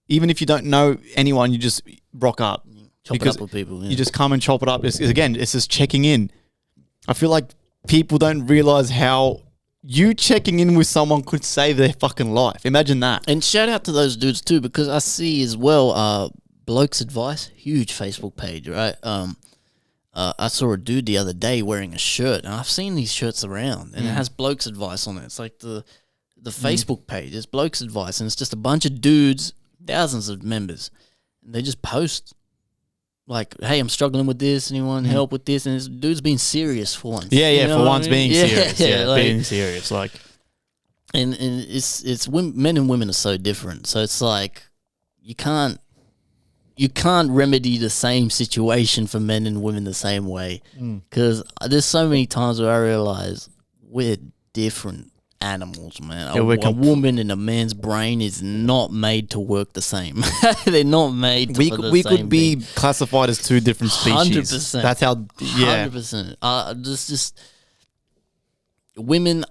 S2: Even if you don't know anyone, you just rock up.
S1: Chop it up with people. Yeah.
S2: You just come and chop it up. It's just checking in. I feel like people don't realize how you checking in with someone could save their fucking life. Imagine that.
S1: And shout out to those dudes too, because I see as well, Blokes Advice, huge Facebook page, right? I saw a dude the other day wearing a shirt, and I've seen these shirts around, and it has Blokes Advice on it. It's like the Facebook page. It's Blokes Advice, and it's just a bunch of dudes, thousands of members, and they just post like, hey, I'm struggling with this. Anyone help with this? And this dude's being serious for once.
S2: Yeah,
S1: you know
S2: for once being serious.
S1: Yeah, like,
S2: being serious. Like,
S1: and it's men and women are so different. So it's like you can't remedy the same situation for men and women the same way, because there's so many times where I realize we're different animals, man. A woman and a man's brain is not made to work the same. They're not made to
S2: we could be classified as 2 different species.
S1: 100%.
S2: That's how
S1: 100%. Just women,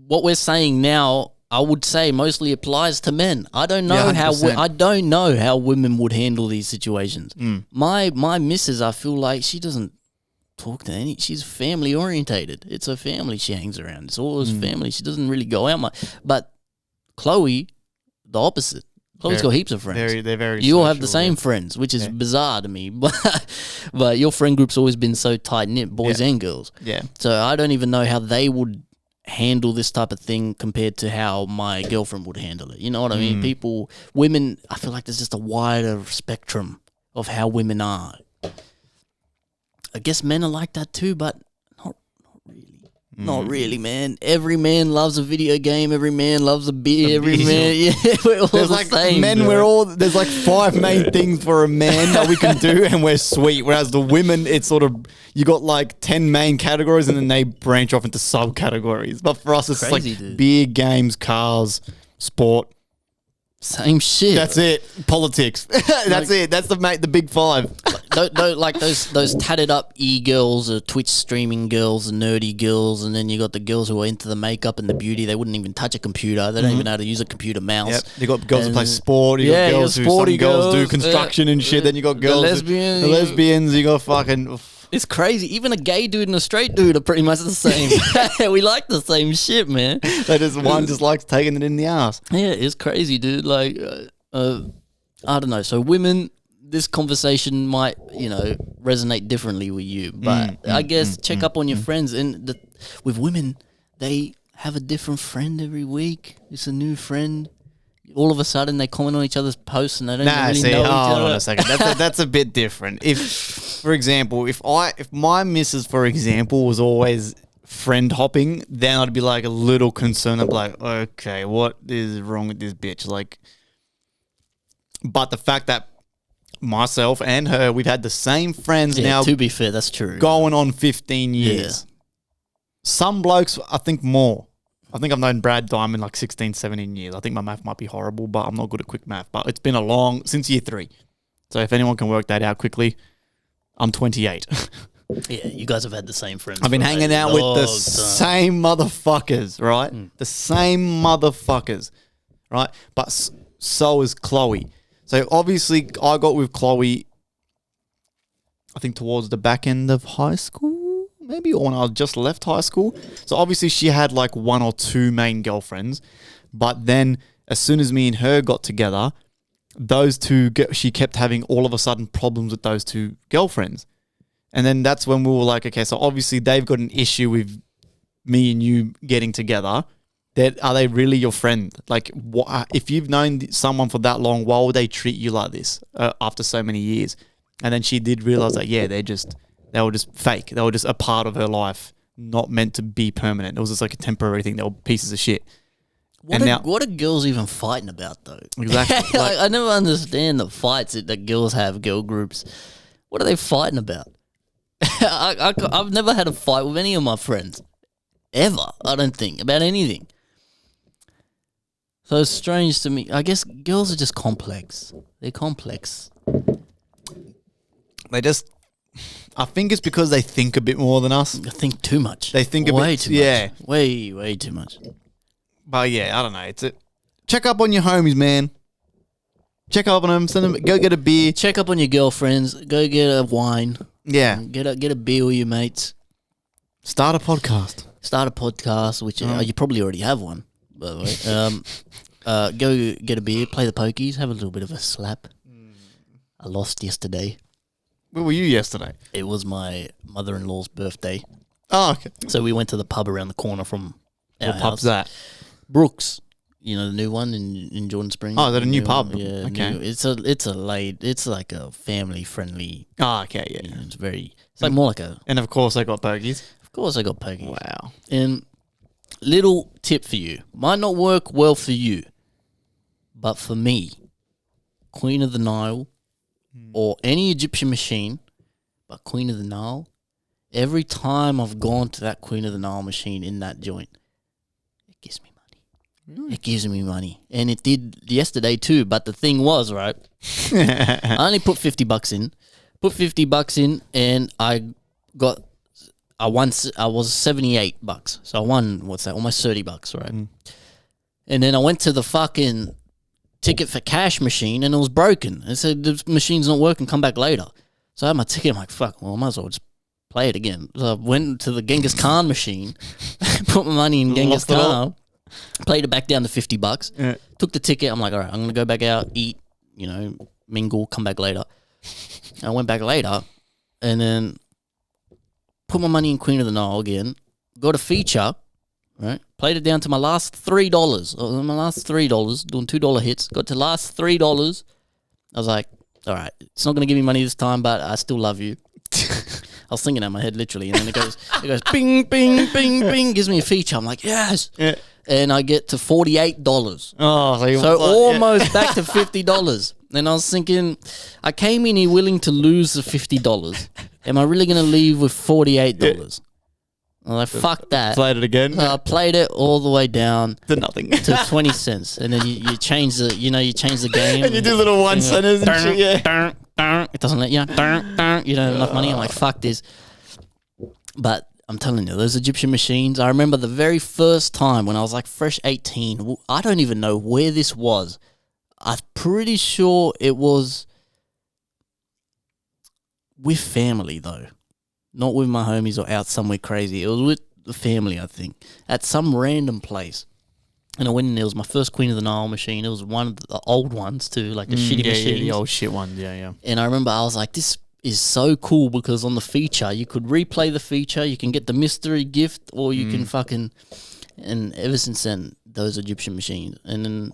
S1: what we're saying now, I would say mostly applies to men. I don't know how women would handle these situations. My missus, I feel like she doesn't talk to any. She's family orientated. It's her family she hangs around. It's all his family. She doesn't really go out much. But Chloe, the opposite. Chloe's got heaps of friends.
S2: They're very.
S1: You all have the same friends, which is bizarre to me. But your friend group's always been so tight knit, boys and girls.
S2: Yeah.
S1: So I don't even know how they would handle this type of thing compared to how my girlfriend would handle it. You know what I mean? Women, I feel like there's just a wider spectrum of how women are. I guess men are like that too, but not really. Not really, man. Every man loves a video game. Every man loves a beer. Man, we're all
S2: there's
S1: the
S2: like
S1: same.
S2: Men,
S1: bro.
S2: There's like 5 main things for a man that we can do, and we're sweet. Whereas the women, it's sort of, you got like 10 main categories, and then they branch off into subcategories. But for us, it's
S1: Crazy,
S2: like
S1: dude.
S2: beer, games, cars, sport.
S1: Same shit.
S2: That's it. Politics. That's it. That's the big 5.
S1: Like those tatted up e-girls or Twitch streaming girls and nerdy girls, and then you got the girls who are into the makeup and the beauty. They wouldn't even touch a computer. They don't even know how to use a computer mouse.
S2: Yep. You got girls who play sport. You got girls who some girls do construction and shit. Then you got girls
S1: the
S2: lesbians. You got fucking.
S1: It's crazy. Even a gay dude and a straight dude are pretty much the same. We like the same shit, man.
S2: That is one just likes taking it in the ass.
S1: Yeah, it's crazy, dude. Like, I don't know. So women, this conversation might, resonate differently with you. But I guess check up on your friends. And with women, they have a different friend every week. It's a new friend. All of a sudden, they comment on each other's posts and they don't really know each other.
S2: Hold on a second. That's a bit different. If, for example, if my missus, for example, was always friend hopping, then I'd be like a little concerned. I'd be like, okay, what is wrong with this bitch? Like, but the fact that myself and her, we've had the same friends now.
S1: To be fair, that's true.
S2: Going on 15 years. Yeah. Some blokes, I think more. I think I've known Brad Diamond like 16, 17 years. I think my math might be horrible, but I'm not good at quick math. But it's been since year 3. So if anyone can work that out quickly, I'm 28.
S1: Yeah, you guys have had the same friends.
S2: I've been hanging out with the same motherfuckers, right? The same motherfuckers, right? But so is Chloe. So obviously I got with Chloe, I think towards the back end of high school. Maybe, or when I just left high school. So obviously she had like 1 or 2 main girlfriends. But then as soon as me and her got together, those 2, she kept having all of a sudden problems with those 2 girlfriends. And then that's when we were like, okay, so obviously they've got an issue with me and you getting together. Are they really your friend? Like, if you've known someone for that long, why would they treat you like this after so many years? And then she did realize that, yeah, they were just fake. They were just a part of her life, not meant to be permanent. It was just like a temporary thing. They were pieces of shit.
S1: What are girls even fighting about, though?
S2: Exactly.
S1: Like, I never understand the fights that girls have, girl groups. What are they fighting about? I've never had a fight with any of my friends. Ever, I don't think, about anything. So it's strange to me. I guess girls are just complex. They're complex.
S2: I think it's because they think a bit more than us.
S1: I think too much.
S2: They think
S1: way
S2: a bit,
S1: too
S2: yeah.
S1: much. Way too much.
S2: But yeah, I don't know. Check up on your homies, man. Check up on them. Send them. Go get a beer.
S1: Check up on your girlfriends. Go get a wine.
S2: Yeah.
S1: Get a beer with your mates.
S2: Start a podcast.
S1: Which you probably already have one, by the way. Go get a beer, play the pokies, have a little bit of a slap. I lost yesterday.
S2: Where were you yesterday?
S1: It was my mother-in-law's birthday.
S2: Oh, okay.
S1: So we went to the pub around the corner from our
S2: What
S1: house.
S2: pub's that?
S1: Brooks. You know, the new one in Jordan Springs.
S2: Oh, is that a new pub?
S1: One? Yeah.
S2: Okay.
S1: New. It's like a family-friendly.
S2: Oh, okay, yeah.
S1: You know, it's like more like a...
S2: And of course I got pokies.
S1: Of course I got pokies.
S2: Wow.
S1: And little tip for you. Might not work well for you, but for me, Queen of the Nile or any Egyptian machine, but Queen of the Nile, every time I've gone to that Queen of the Nile machine in that joint, it gives me money. It gives me money. And it did yesterday too, but the thing was, right, I only put $50 in. Put $50 in and I was $78. So I won, what's that, almost $30, right? And then I went to the fucking ticket for cash machine and it was broken. It said the machine's not working, come back later. So I had my ticket, I'm like, fuck, well, I might as well just play it again. So I went to the Genghis Khan machine, put my money in Genghis Khan, played it back down to $50, took the ticket, I'm like, all right, I'm going to go back out, eat, mingle, come back later. And I went back later and then put my money in Queen of the Nile again, got a feature, right? Played it down to my last $3. My last $3, doing $2 hits, got to last $3. I was like, all right, it's not going to give me money this time, but I still love you. I was thinking in my head literally, and then it goes bing, bing, bing, bing, gives me a feature. I'm like, yes. Yeah. And I get to $48.
S2: Oh,
S1: so almost back to $50. And I was thinking, I came in here willing to lose the $50. Am I really going to leave with $48? I'm like, fuck that.
S2: Played it again.
S1: I played it all the way down
S2: to nothing,
S1: to 20 cents, and then you change the game,
S2: and you do little one centers and shit. Yeah,
S1: it doesn't let you. You don't have enough money. I'm like, fuck this. But I'm telling you, those Egyptian machines. I remember the very first time when I was like fresh 18. I don't even know where this was. I'm pretty sure it was with family though. Not with my homies or out somewhere crazy. It was with the family, I think, at some random place. And I went in there. It was my first Queen of the Nile machine. It was one of the old ones too, like the shitty machines.
S2: Yeah, the old shit ones, yeah.
S1: And I remember I was like, this is so cool because on the feature, you could replay the feature, you can get the mystery gift, or you can fucking... And ever since then, those Egyptian machines. And then...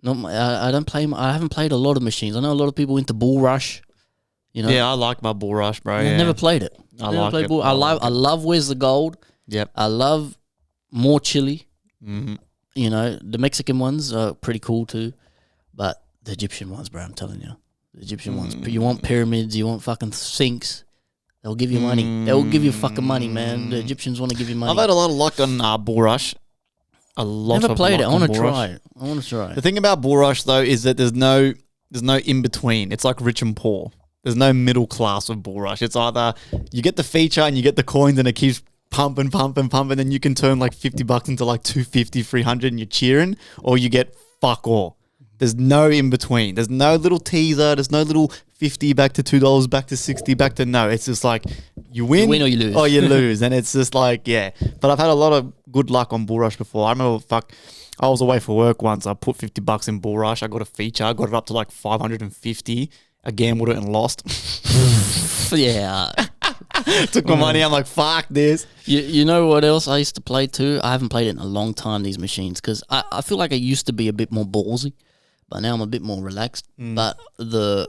S1: I haven't played a lot of machines. I know a lot of people into Bull Rush.
S2: Yeah, I like my Bull Rush, bro.
S1: I never played it.
S2: I like it.
S1: I love Where's the Gold.
S2: Yep.
S1: I love More Chili.
S2: Mm-hmm.
S1: The Mexican ones are pretty cool too, but the Egyptian ones, bro, I'm telling you, the Egyptian ones. You want pyramids, you want fucking sphinx. They'll give you money. They'll give you fucking money, man. The Egyptians want to give you money.
S2: I've had a lot of luck on Bull Rush.
S1: Never played it. I want to try it.
S2: The thing about Bull Rush though is that there's no in between. It's like rich and poor. There's no middle class with Bull Rush. It's either you get the feature and you get the coins and it keeps pumping, then you can turn like $50 into like $250, $300 and you're cheering, or you get fuck all. There's no in between. There's no little teaser. There's no little 50 back to $2, back to 60, back to no. It's just like you win
S1: or you lose.
S2: Or you lose. And it's just like, yeah. But I've had a lot of good luck on Bull Rush before. I remember, I was away for work once. I put $50 in Bull Rush. I got a feature. I got it up to like 550. I gambled it and lost.
S1: Yeah.
S2: Took my money. I'm like, fuck this.
S1: You know what else I used to play too? I haven't played it in a long time, these machines, because I feel like I used to be a bit more ballsy, but now I'm a bit more relaxed. But the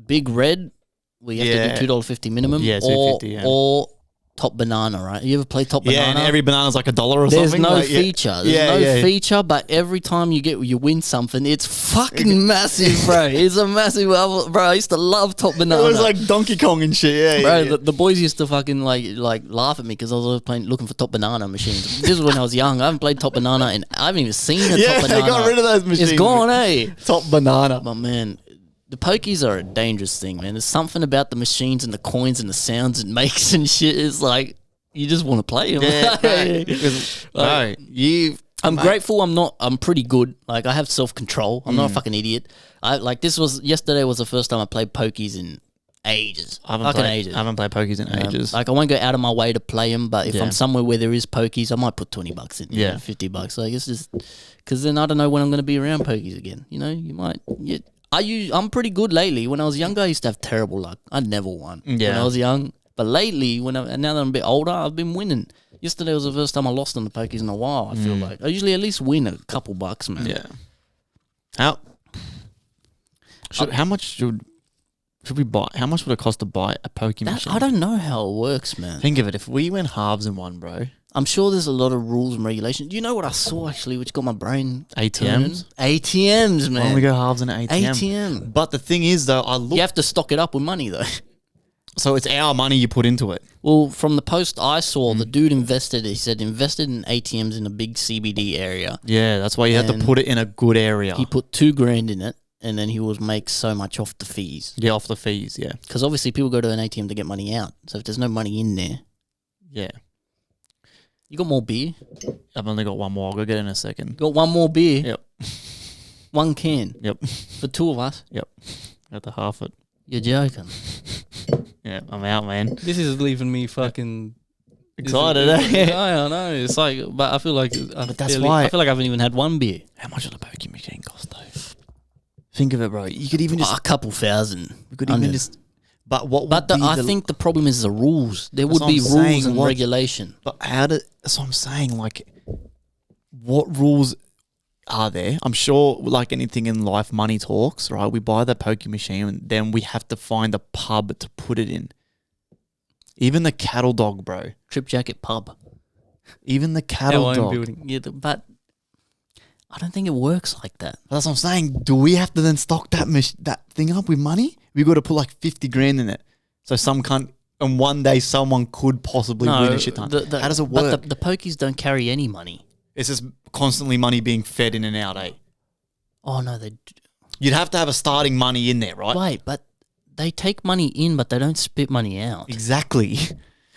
S1: Big Red, we have to do $2.50 minimum.
S2: Yeah, $2.50,
S1: or Top Banana, right? You ever play Top Banana?
S2: Yeah, and every banana's like $1 or
S1: There's
S2: something.
S1: no
S2: like,
S1: feature. There's no feature, but every time you win something, it's fucking massive, bro. It's a massive level, bro. I used to love Top Banana.
S2: It was like Donkey Kong and shit,
S1: bro. The boys used to fucking like laugh at me because I was always looking for Top Banana machines. This is when I was young. I haven't played Top Banana and I haven't even seen a Top Banana.
S2: They got rid of those machines.
S1: It's gone, eh?
S2: Top Banana.
S1: But man, the pokies are a dangerous thing, man. There's something about the machines and the coins and the sounds it makes and shit. It's like you just want to play them.
S2: Yeah,
S1: I'm grateful. I'm pretty good. Like I have self-control. I'm not a fucking idiot. Yesterday was the first time I played pokies in ages.
S2: I haven't played pokies in ages.
S1: Like I won't go out of my way to play them, but if I'm somewhere where there is pokies, I might put $20 in. Yeah, $50. Like it's just because then I don't know when I'm going to be around pokies again. You know, you might. I'm pretty good lately. When I was younger, I used to have terrible luck. I never won. Yeah. When I was young. But lately, now that I'm a bit older, I've been winning. Yesterday was the first time I lost on the pokies in a while, I feel like. I usually at least win a couple bucks, man.
S2: Yeah. How much should we buy? How much would it cost to buy a pokie machine?
S1: I don't know how it works, man.
S2: Think of it. If we went halves in one, bro.
S1: I'm sure there's a lot of rules and regulations. Do you know what I saw, actually, which got my brain
S2: ATMs?
S1: turning? ATMs, man.
S2: Why don't we go halves in an ATM?
S1: ATM.
S2: But the thing is, though,
S1: you have to stock it up with money, though.
S2: So it's our money you put into it.
S1: Well, from the post I saw, the dude invested in ATMs in a big CBD area.
S2: Yeah, that's why you have to put it in a good area.
S1: He put $2,000 in it, and then he would make so much off the fees.
S2: Yeah, off the fees, yeah.
S1: Because obviously people go to an ATM to get money out. So if there's no money in there.
S2: Yeah.
S1: You got more beer?
S2: I've only got one more. I'll go get it in a second.
S1: Got one more beer?
S2: Yep.
S1: One can?
S2: Yep.
S1: For two of us?
S2: Yep. Got to half it.
S1: You're joking.
S2: Yeah, I'm out, man.
S3: This is leaving me fucking
S2: excited,
S3: I don't know. It's like, but I feel like, I feel like I haven't even had one beer.
S2: How much does a pokie machine cost, though? Think of it, bro. You could even just
S1: a couple thousand.
S2: You could even just. But what? But
S1: I think the problem is the rules. There would be rules and regulation.
S2: But that's what I'm saying. Like, what rules are there? I'm sure, like anything in life, money talks, right? We buy the pokie machine, and then we have to find a pub to put it in. Even the cattle dog, bro.
S1: Trip Jacket Pub.
S2: Even the cattle dog.
S1: Building. Yeah, but I don't think it works like that.
S2: That's what I'm saying. Do we have to then stock that thing up with money? We got to put like $50,000 in it. So and one day someone could possibly win a shit ton. How does it work?
S1: But the pokies don't carry any money.
S2: It's just constantly money being fed in and out, eh?
S1: Oh, no,
S2: you'd have to have a starting money in there, right?
S1: Wait, but they take money in, but they don't spit money out.
S2: Exactly.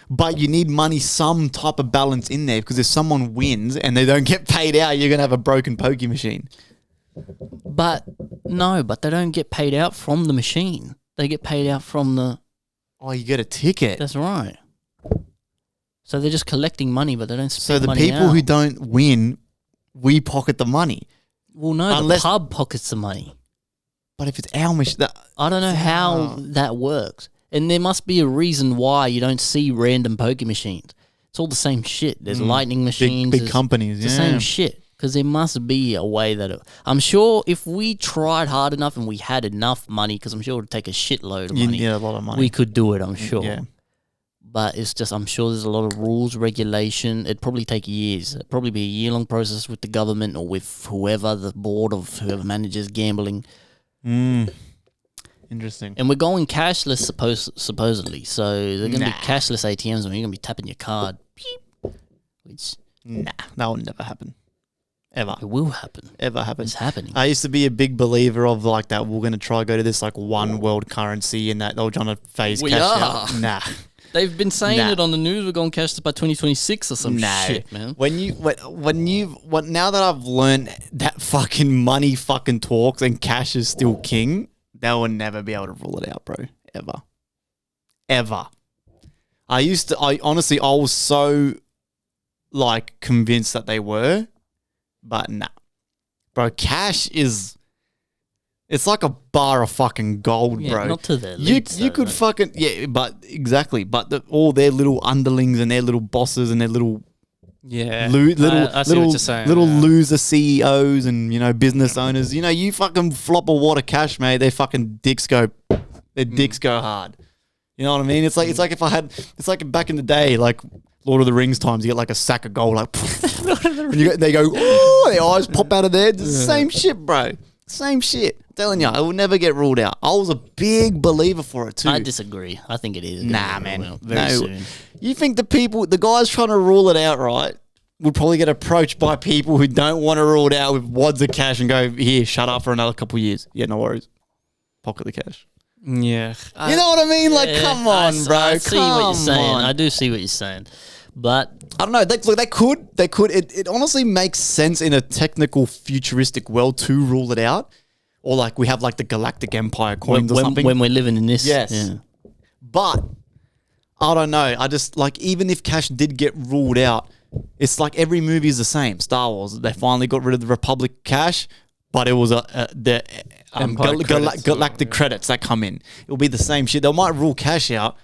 S2: But you need money, some type of balance in there, because if someone wins and they don't get paid out, you're going to have a broken pokie machine.
S1: But they don't get paid out from the machine. They get paid out from the...
S2: Oh, you get a ticket.
S1: That's right. So they're just collecting money, but they don't spend money out.
S2: So the people who don't win, we pocket the money.
S1: Well, no, the pub pockets the money.
S2: But if it's our machine...
S1: I don't know how that works. And there must be a reason why you don't see random pokie machines. It's all the same shit. There's lightning machines.
S2: Big companies,
S1: It's the same shit. Because there must be a way that... I'm sure if we tried hard enough and we had enough money, because I'm sure it would take a shitload of money.
S2: Yeah, a lot of money.
S1: We could do it, I'm sure.
S2: Yeah.
S1: But it's just, I'm sure there's a lot of rules, regulation. It'd probably take years. It'd probably be a year-long process with the government or with whoever, the board of whoever manages gambling.
S2: Interesting.
S1: And we're going cashless, supposedly. So they're going to be cashless ATMs and you're going to be tapping your card. Beep. Which...
S2: that will never happen. Ever.
S1: It will happen.
S2: Ever happen.
S1: It's happening.
S2: I used to be a big believer of like that. We're going to try to go to this like one world currency and that they were trying to phase cash out. Nah.
S1: They've been saying it on the news. We're going cashless by 2026 or some shit, man.
S2: Now that I've learned that fucking money fucking talks and cash is still king, they will never be able to rule it out, bro. Ever. I honestly, I was so like convinced that they were, but nah. Bro, cash is It's like a bar of fucking gold,
S1: Yeah,
S2: bro.
S1: not to their
S2: You
S1: leads,
S2: you
S1: though,
S2: could
S1: right?
S2: fucking but exactly. But all their little underlings and their little bosses and their little
S3: Yeah.
S2: little
S3: I see what you're saying.
S2: little
S3: yeah.
S2: loser CEOs and business owners. You fucking flop a wad of cash, mate. Their fucking dicks go hard. You know what I mean? It's like it's like back in the day, like Lord of the Rings times. You get like a sack of gold, like and they go, oh, their eyes pop out of there. It's the same shit, bro. Same shit. I'm telling you, it will never get ruled out. I was a big believer for it too.
S1: I disagree. I think it is. gonna
S2: Nah,
S1: get
S2: man.
S1: ruled out very
S2: No.
S1: soon.
S2: You think the guys trying to rule it out, right, would probably get approached by people who don't want to rule it out with wads of cash and go, here, shut up for another couple of years. Yeah, no worries. Pocket the cash.
S3: Yeah.
S2: You know what I mean? Like,
S1: Yeah,
S2: come on, bro.
S1: I see what you're saying.
S2: on.
S1: I do see what you're saying. But
S2: I don't know. They could. It honestly makes sense in a technical, futuristic world to rule it out. Or like we have like the Galactic Empire coins or something.
S1: when we're living in this,
S2: Yes.
S1: yeah.
S2: But I don't know. I just like, even if cash did get ruled out, it's like every movie is the same. Star Wars, they finally got rid of the Republic cash, but it was the
S3: Empire credits
S2: galactic credits that come in. It'll be the same shit. They might rule cash out,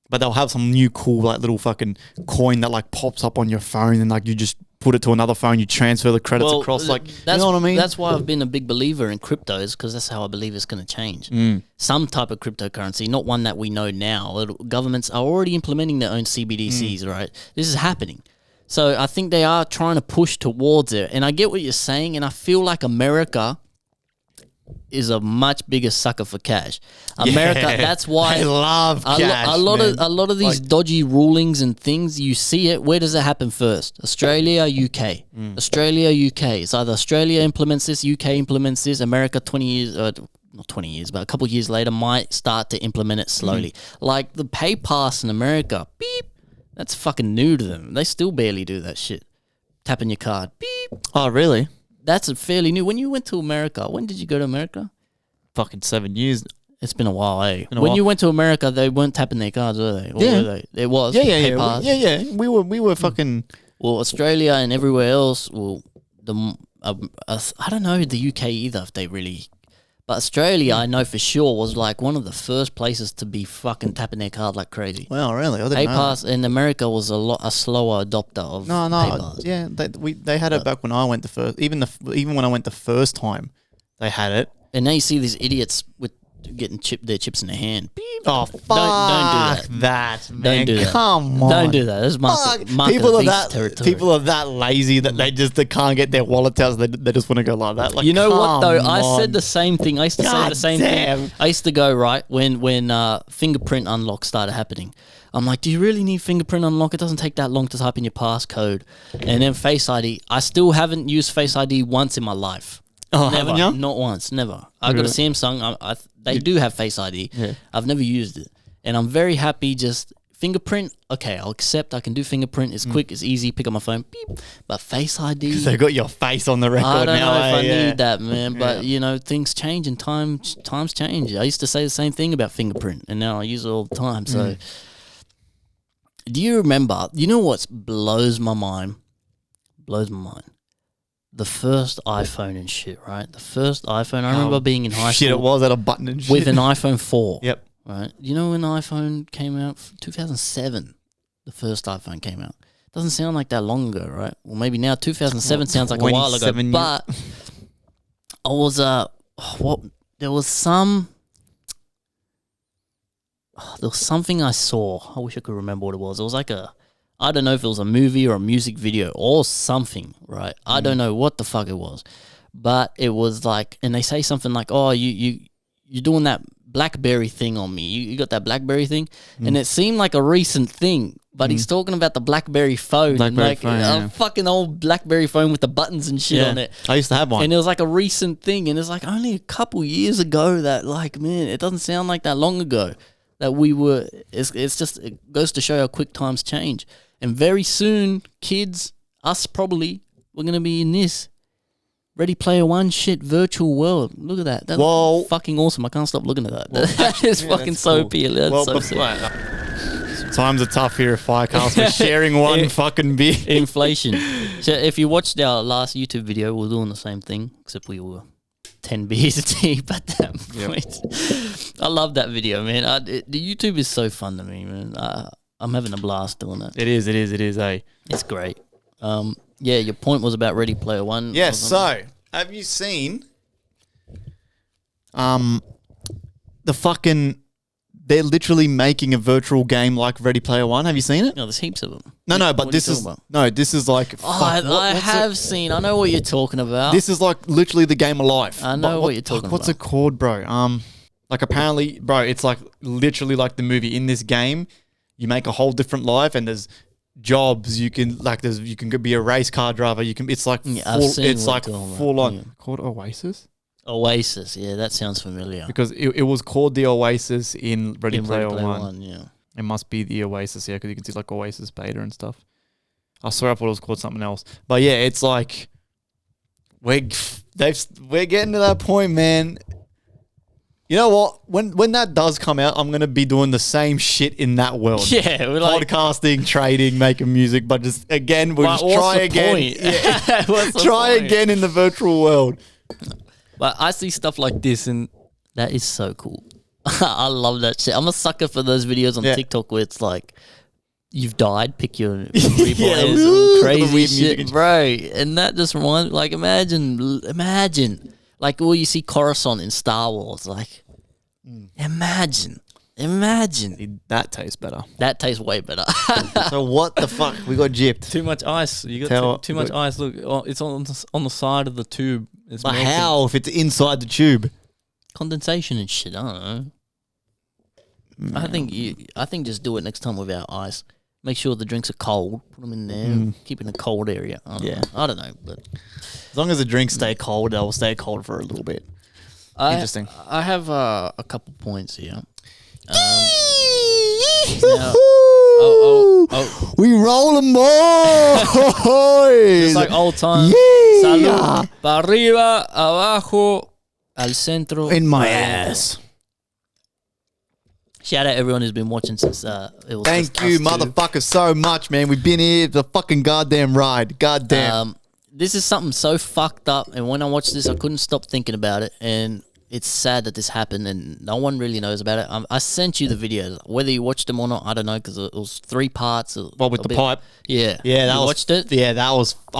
S2: but they'll have some new cool like little fucking coin that like pops up on your phone and like you just put it to another phone, you transfer the credits across. Like, you know what I mean?
S1: That's why I've been a big believer in cryptos, because that's how I believe it's going to change. Some type of cryptocurrency, not one that we know now. Governments are already implementing their own CBDCs, right? This is happening. So I think they are trying to push towards it. And I get what you're saying, and I feel like America is a much bigger sucker for cash. America, that's why
S2: I love cash.
S1: a lot of these dodgy rulings and things, you see it. Where does it happen first? Australia, UK. Australia, UK. It's either Australia implements this, UK implements this. America 20 years, not 20 years, but a couple of years later might start to implement it slowly. Like the pay pass in America, beep, that's fucking new to them. They still barely do that shit. Tapping your card, beep.
S2: Oh, really?
S1: That's a fairly new. When you went to America, when did you go to America?
S2: Fucking 7 years.
S1: It's been a while, eh?
S2: Been a
S1: When
S2: while.
S1: you went to America, they weren't tapping their cards, were they? Or
S2: Yeah.
S1: were they? It was.
S2: Yeah.
S1: pay pass.
S2: Yeah. We were fucking.
S1: Well, Australia and everywhere else, well, I don't know the UK either if they really. But Australia, I know for sure, was like one of the first places to be fucking tapping their card like crazy.
S2: Well, really? I didn't
S1: Pay
S2: know.
S1: pass in America was a slower adopter of
S2: No.
S1: pay pass.
S2: Yeah, they had it back when I went the first. Even when I went the first time, they had it.
S1: And now you see these idiots with getting their chips in their hand. Beep.
S2: Oh, fuck
S1: Don't do that.
S2: man.
S1: Don't do that.
S2: Come on.
S1: Don't do that. That's market
S2: People are
S1: beast
S2: that
S1: territory.
S2: people are that lazy that they can't get their wallet out. So they just want to go like that. Like,
S1: You know what though?
S2: come
S1: I
S2: on.
S1: said the same thing. I used to say
S2: God
S1: the same
S2: damn.
S1: thing. I used to go right when fingerprint unlock started happening. I'm like, do you really need fingerprint unlock? It doesn't take that long to type in your passcode. And then Face ID. I still haven't used Face ID once in my life.
S2: Oh,
S1: Never,
S2: haven't you?
S1: not once, never. I got a Samsung. They do have Face ID.
S2: Yeah.
S1: I've never used it, and I'm very happy. Just fingerprint, okay, I'll accept. I can do fingerprint. It's quick, it's easy. Pick up my phone, beep. But Face ID,
S2: They got your face on the record
S1: I don't
S2: now.
S1: know if I
S2: yeah.
S1: need that, man. But things change and times change. I used to say the same thing about fingerprint, and now I use it all the time. So, do you remember? You know what blows my mind? Blows my mind. The first iPhone and shit, right? The first iPhone. I remember being in high
S2: Shit, it
S1: school
S2: was at a button and shit.
S1: with an iPhone 4.
S2: Yep.
S1: Right. You know when the iPhone came out? 2007. The first iPhone came out. Doesn't sound like that long ago, right? Well, maybe now 2007 sounds like a while ago.
S2: 27 years.
S1: But I was there was something I saw. I wish I could remember what it was. It was like I don't know if it was a movie or a music video or something, right? I don't know what the fuck it was. But it was like, and they say something like, oh, you're doing that BlackBerry thing on me. You got that BlackBerry thing? And it seemed like a recent thing, but he's talking about the BlackBerry phone.
S2: BlackBerry
S1: like
S2: phone,
S1: a
S2: yeah.
S1: fucking old BlackBerry phone with the buttons and shit on it.
S2: I used to have one.
S1: And it was like a recent thing. And it's like only a couple years ago that, like, man, it doesn't sound like that long ago that we were. It's just, it goes to show how quick times change. And very soon, kids, us probably, we're going to be in this Ready Player One shit virtual world. Look at that. That's
S2: Whoa.
S1: fucking awesome. I can't stop looking at that. That is fucking so
S2: cool.
S1: appealing. That's so sick.
S2: Times are tough here at FireCast. We're sharing one fucking beer.
S1: Inflation. So if you watched our last YouTube video, we were doing the same thing, except we were 10 beers deep at that point. I love that video, man. The YouTube is so fun to me, man. I'm having a blast doing it.
S2: It is, eh?
S1: It's great. Yeah, your point was about Ready Player One.
S2: Yeah, so have you seen the fucking... They're literally making a virtual game like Ready Player One. Have you seen it?
S1: No, there's heaps of them.
S2: No, but this is like...
S1: I have seen. I know what you're talking about.
S2: This is like literally the game of life.
S1: I know what you're talking about.
S2: What's it called, bro? Like apparently, bro, it's like literally like the movie. In this game, you make a whole different life, and there's jobs. You can be a race car driver. It's like full on.
S1: Yeah.
S2: Called Oasis.
S1: Oasis, yeah, that sounds familiar.
S2: Because it was called the Oasis in Ready Player One.
S1: Yeah.
S2: It must be the Oasis, yeah, because you can see like Oasis beta and stuff. I swear I thought it was called something else. But yeah, it's like we're getting to that point, man. You know what? When that does come out, I'm gonna be doing the same shit in that world.
S1: Yeah, we're like
S2: podcasting, trading, making music, but just again, we'll just try again. Yeah. Try again in the virtual world.
S1: But I see stuff like this, and that is so cool. I love that shit. I'm a sucker for those videos on TikTok where it's like, you've died, pick your replays, crazy shit, bro. And that just reminds me, like, imagine, like, well, you see Coruscant in Star Wars, like, imagine.
S2: That tastes better.
S1: That tastes way better.
S2: So what the fuck? We got gypped.
S3: Too much ice. You got too much ice. Look, it's on the side of the tube. It's
S2: but how if it's inside the tube?
S1: Condensation and shit. I don't know. I think just do it next time without ice. Make sure the drinks are cold. Put them in there. Keep it in a cold area. I don't know. But
S2: as long as the drinks stay cold, they'll stay cold for a little bit. Interesting.
S1: I have a couple points here.
S2: We roll them boys.
S1: Just like old time.
S2: Yeah.
S1: Salud. Pa arriba, abajo, al centro.
S2: In my ass.
S1: Shout out everyone who's been watching since it was.
S2: Thank you, motherfuckers, so much, man. We've been here the fucking goddamn ride. Goddamn.
S1: This is something so fucked up, and when I watched this, I couldn't stop thinking about it, and it's sad that this happened, and no one really knows about it. I sent you the videos. Whether you watched them or not, I don't know, because it was 3 parts.
S2: Well, with the pipe?
S1: Yeah.
S2: Yeah,
S1: watched it?
S2: Yeah, I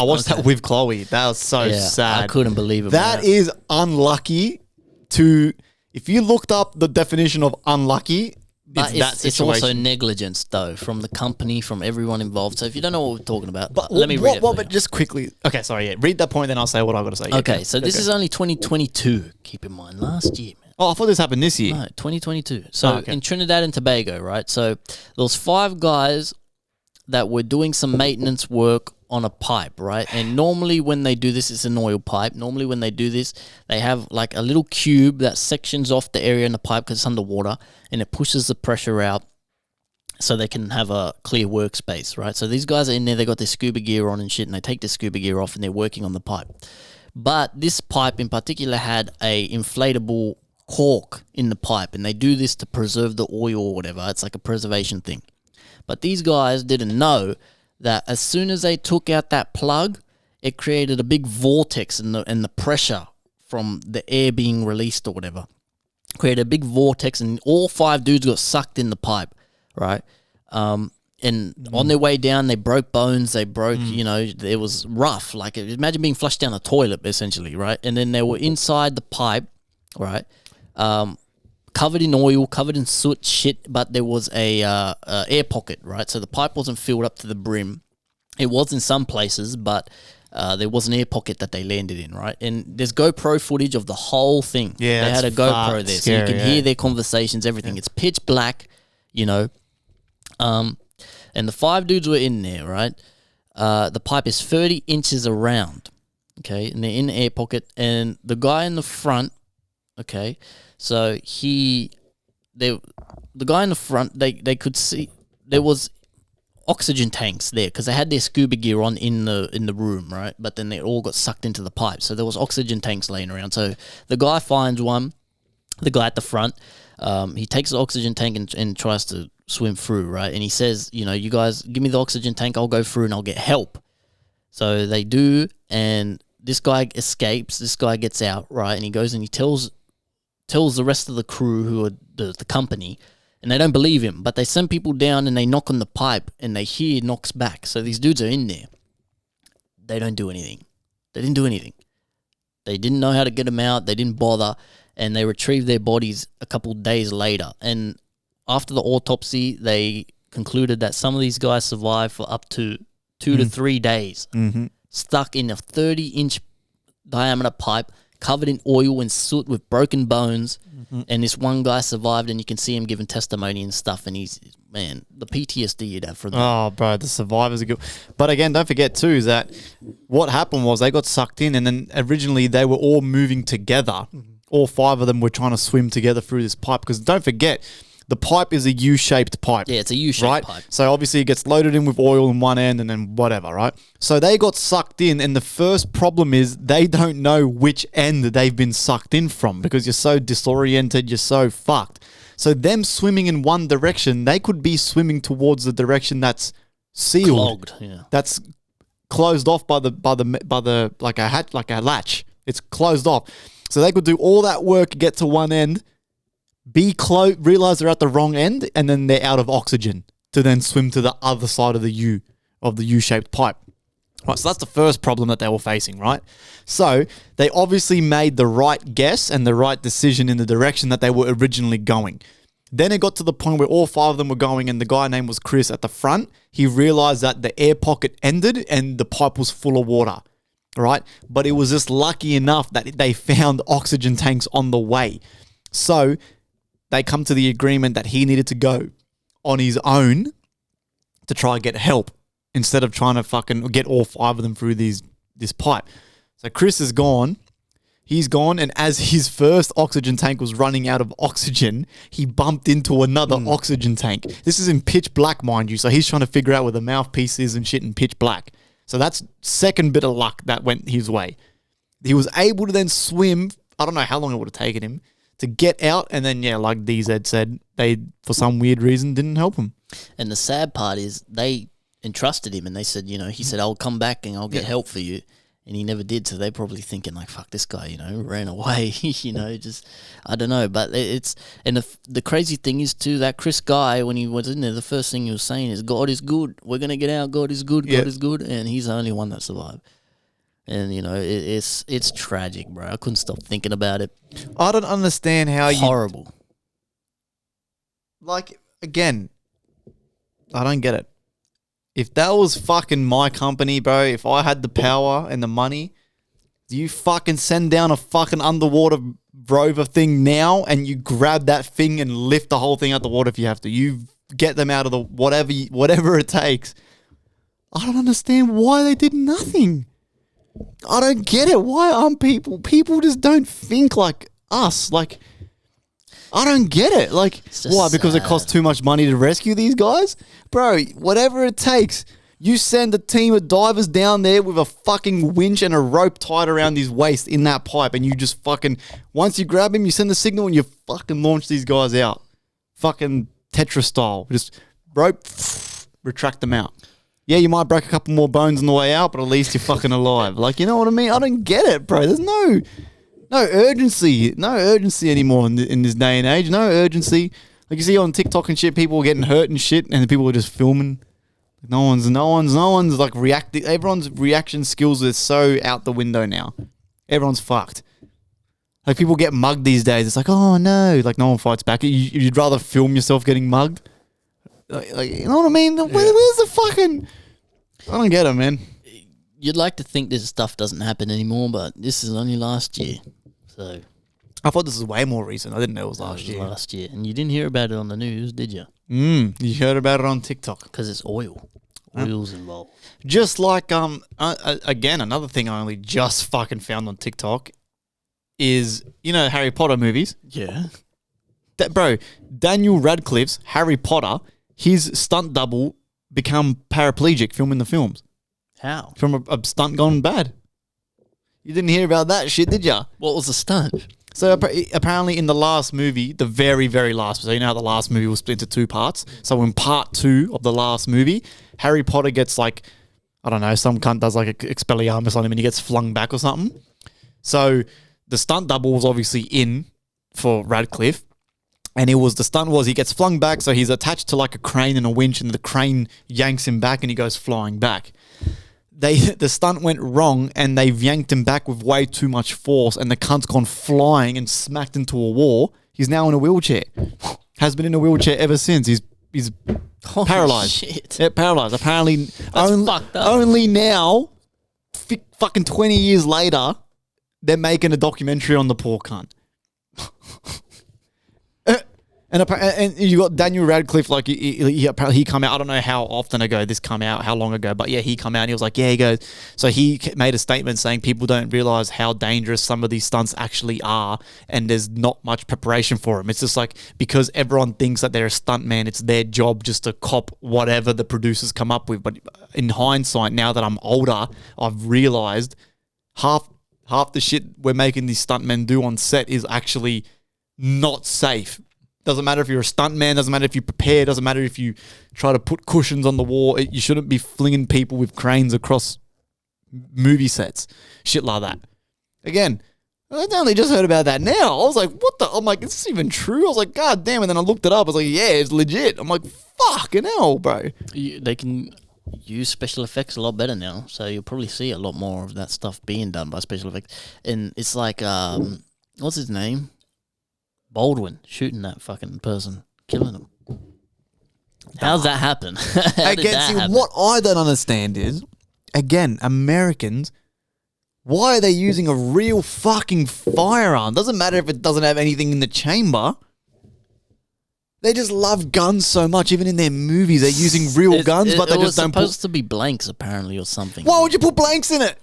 S2: watched that with Chloe. That was so sad.
S1: I couldn't believe it.
S2: That is unlucky to... If you looked up the definition of unlucky...
S1: It's also negligence, though, from the company, from everyone involved. So if you don't know what we're talking about, let me read it.
S2: But just quickly. Okay, sorry, yeah. Read that point, then I'll say what I've got to say.
S1: Okay, so this is only 2022. Keep in mind, last year, man.
S2: Oh, I thought this happened this year.
S1: No, 2022. So in Trinidad and Tobago, right? So there was 5 guys that were doing some maintenance work on a pipe, right? And normally when they do this, it's an oil pipe. Normally when they do this, they have like a little cube that sections off the area in the pipe because it's underwater, and it pushes the pressure out so they can have a clear workspace, right? So these guys are in there, they got their scuba gear on and shit, and they take their scuba gear off and they're working on the pipe. But this pipe in particular had a inflatable cork in the pipe, and they do this to preserve the oil or whatever. It's like a preservation thing. But these guys didn't know that as soon as they took out that plug, it created a big vortex, and the pressure from the air being released or whatever created a big vortex, and all 5 dudes got sucked in the pipe, right? And on their way down, they broke bones. They broke, it was rough. Like, imagine being flushed down a toilet, essentially, right? And then they were inside the pipe, right? Covered in oil, covered in soot, shit, but there was a air pocket, right? So the pipe wasn't filled up to the brim. It was in some places, but there was an air pocket that they landed in, right? And there's GoPro footage of the whole thing.
S2: Yeah,
S1: they had a GoPro there,
S2: scary,
S1: so you can hear their conversations, everything. It's pitch black, and the 5 dudes were in there, right? The pipe is 30 inches around, okay? And they're in the air pocket, and the guy in the front, okay, so the guy in the front, they could see there was oxygen tanks there because they had their scuba gear on in the room, right? But then they all got sucked into the pipe, so there was oxygen tanks laying around. So the guy finds one, the guy at the front, he takes the oxygen tank and tries to swim through, right? And he says, you guys give me the oxygen tank, I'll go through and I'll get help. So they do, and this guy escapes. This guy gets out, right, and he goes and he tells the rest of the crew who are the company, and they don't believe him. But they send people down and they knock on the pipe, and they hear knocks back. So these dudes are in there. They don't do anything. They didn't do anything. They didn't know how to get them out. They didn't bother, and they retrieved their bodies a couple days later. And after the autopsy, they concluded that some of these guys survived for up to 2 to 3 days, stuck in a 30-inch diameter pipe, covered in oil and soot with broken bones. And this one guy survived, and you can see him giving testimony and stuff. And he's, man, the PTSD you'd have from that.
S2: Oh, bro, the survivors are good. But again, don't forget too is that what happened was they got sucked in, and then originally they were all moving together. All 5 of them were trying to swim together through this pipe, because don't forget, the pipe is a U-shaped pipe.
S1: Yeah, it's a U-shaped pipe.
S2: So obviously it gets loaded in with oil in one end and then whatever, right? So they got sucked in, and the first problem is they don't know which end they've been sucked in from, because you're so disoriented, you're so fucked. So them swimming in one direction, they could be swimming towards the direction that's sealed.
S1: Clogged, yeah.
S2: That's closed off by the like a latch. It's closed off. So they could do all that work, get to one end, realize they're at the wrong end, and then they're out of oxygen to then swim to the other side of the U-shaped pipe. Right, so that's the first problem that they were facing, right? So they obviously made the right guess and the right decision in the direction that they were originally going. Then it got to the point where all 5 of them were going, and the guy named was Chris at the front. He realized that the air pocket ended and the pipe was full of water, right? But it was just lucky enough that they found oxygen tanks on the way. So they come to the agreement that he needed to go on his own to try and get help instead of trying to fucking get all 5 of them through this pipe. So Chris is gone. He's gone, and as his first oxygen tank was running out of oxygen, he bumped into another oxygen tank. This is in pitch black, mind you. So he's trying to figure out where the mouthpiece is and shit in pitch black. So that's second bit of luck that went his way. He was able to then swim. I don't know how long it would have taken him to get out, and then, yeah, like DZ said, they, for some weird reason, didn't help him.
S1: And the sad part is they entrusted him, and they said, he said, I'll come back and I'll get help for you. And he never did, so they're probably thinking, like, fuck, this guy, ran away, just, I don't know. But it's, and the crazy thing is, too, that Chris guy, when he was in there, the first thing he was saying is, God is good, we're going to get out, God is good, God is good, and he's the only one that survived. And, it's tragic, bro. I couldn't stop thinking about it.
S2: I don't understand how
S1: Horrible.
S2: Like, again, I don't get it. If that was fucking my company, bro, if I had the power and the money, do you fucking send down a fucking underwater rover thing now and you grab that thing and lift the whole thing out the water if you have to? You get them out of the whatever it takes. I don't understand why they did nothing. I don't get it. Why aren't people just don't think like us. Like, I don't get it. Like, why? Because it costs too much money to rescue these guys? Bro, whatever it takes. You send a team of divers down there with a fucking winch and a rope tied around his waist in that pipe, and you just fucking, once you grab him, you send the signal and you fucking launch these guys out. Fucking Tetris style. Just rope, retract them out. Yeah, you might break a couple more bones on the way out, but at least you're fucking alive. Like, you know what I mean? I don't get it, bro. There's no urgency. No urgency anymore in this day and age. No urgency. Like, you see on TikTok and shit, people are getting hurt and shit, and people are just filming. No one's like reacting. Everyone's reaction skills are so out the window now. Everyone's fucked. Like, people get mugged these days. It's like, oh no. Like, no one fights back. You'd rather film yourself getting mugged. Like, you know what I mean? Yeah. Where's the fucking... I don't get it, man.
S1: You'd like to think this stuff doesn't happen anymore, but this is only last year. So
S2: I thought this was way more recent. I didn't know it was last year.
S1: Last year. And you didn't hear about it on the news, did you?
S2: You heard about it on TikTok.
S1: Because it's oil. Oil's involved.
S2: Just like, again, another thing I only just fucking found on TikTok is, Harry Potter movies?
S1: Yeah.
S2: Bro, Daniel Radcliffe's Harry Potter, his stunt double become paraplegic filming the films.
S1: How?
S2: From a stunt gone bad. You didn't hear about that shit, did ya?
S1: What was the stunt?
S2: So apparently in the last movie, the very, very last, so you know how the last movie was split into 2 parts? So in part 2 of the last movie, Harry Potter gets like, I don't know, some cunt does like a Expelliarmus on him and he gets flung back or something. So the stunt double was obviously in for Radcliffe. And the stunt was he gets flung back, so he's attached to like a crane and a winch, and the crane yanks him back and he goes flying back. The stunt went wrong and they've yanked him back with way too much force, and the cunt's gone flying and smacked into a wall. He's now in a wheelchair. Has been in a wheelchair ever since. He's
S1: Holy
S2: paralyzed.
S1: shit.
S2: Yeah, paralyzed. Apparently,
S1: fucked up.
S2: only now, fucking 20 years later, they're making a documentary on the poor cunt. And you got Daniel Radcliffe, like he come out. I don't know how often ago this come out, how long ago, but yeah, he come out and he was like, yeah, he goes. So he made a statement saying people don't realize how dangerous some of these stunts actually are, and there's not much preparation for them. It's just like because everyone thinks that they're a stunt man, it's their job just to cop whatever the producers come up with. But in hindsight, now that I'm older, I've realized half the shit we're making these stuntmen do on set is actually not safe. Doesn't matter if you're a stuntman, doesn't matter if you prepare, doesn't matter if you try to put cushions on the wall. You shouldn't be flinging people with cranes across movie sets. Shit like that. Again, I only just heard about that now. I was like, what the? I'm like, is this even true? I was like, God damn. And then I looked it up. I was like, yeah, it's legit. I'm like, fucking hell, bro.
S1: They can use special effects a lot better now, so you'll probably see a lot more of that stuff being done by special effects. And it's like, what's his name? Baldwin shooting that fucking person, killing him. How's that happen?
S2: What I don't understand is, again, Americans, why are they using a real fucking firearm? Doesn't matter if it doesn't have anything in the chamber. They just love guns so much. Even in their movies, they're using real guns, but they just don't put...
S1: It was supposed to be blanks, apparently, or something.
S2: Why would you put blanks in it?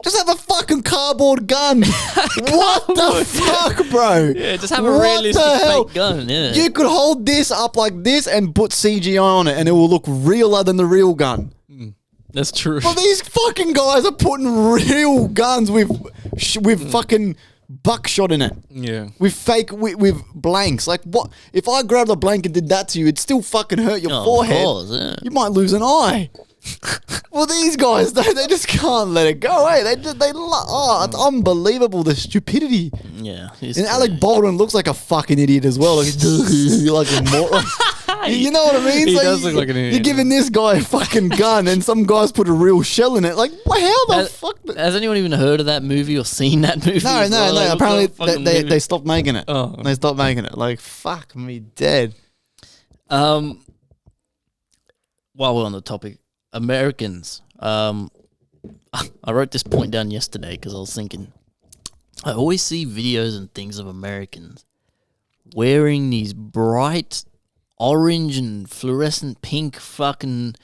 S2: Just have a fucking cardboard gun. What the fuck, bro?
S1: Yeah, just have a realistic fake gun, yeah.
S2: You could hold this up like this and put CGI on it and it will look realer than the real gun.
S3: That's true.
S2: But these fucking guys are putting real guns with fucking buckshot in it.
S3: Yeah.
S2: With blanks. Like, what? If I grabbed a blank and did that to you, it'd still fucking hurt your forehead.
S1: Of course, yeah.
S2: You might lose an eye. Well, these guys, they just can't let it go. It's unbelievable, the stupidity.
S1: Yeah.
S2: And Alec Baldwin looks like a fucking idiot as well. Like a moron. You know what I mean?
S3: He does look like an idiot.
S2: You're giving this guy a fucking gun and some guys put a real shell in it. Like, how the fuck?
S1: Has anyone even heard of that movie or seen that movie?
S2: No.
S1: Like,
S2: apparently, they stopped making it.
S3: Oh.
S2: They stopped making it. Like, fuck me dead.
S1: While we're on the topic, Americans. I wrote this point down yesterday because I was thinking, I always see videos and things of Americans wearing these bright orange and fluorescent pink fucking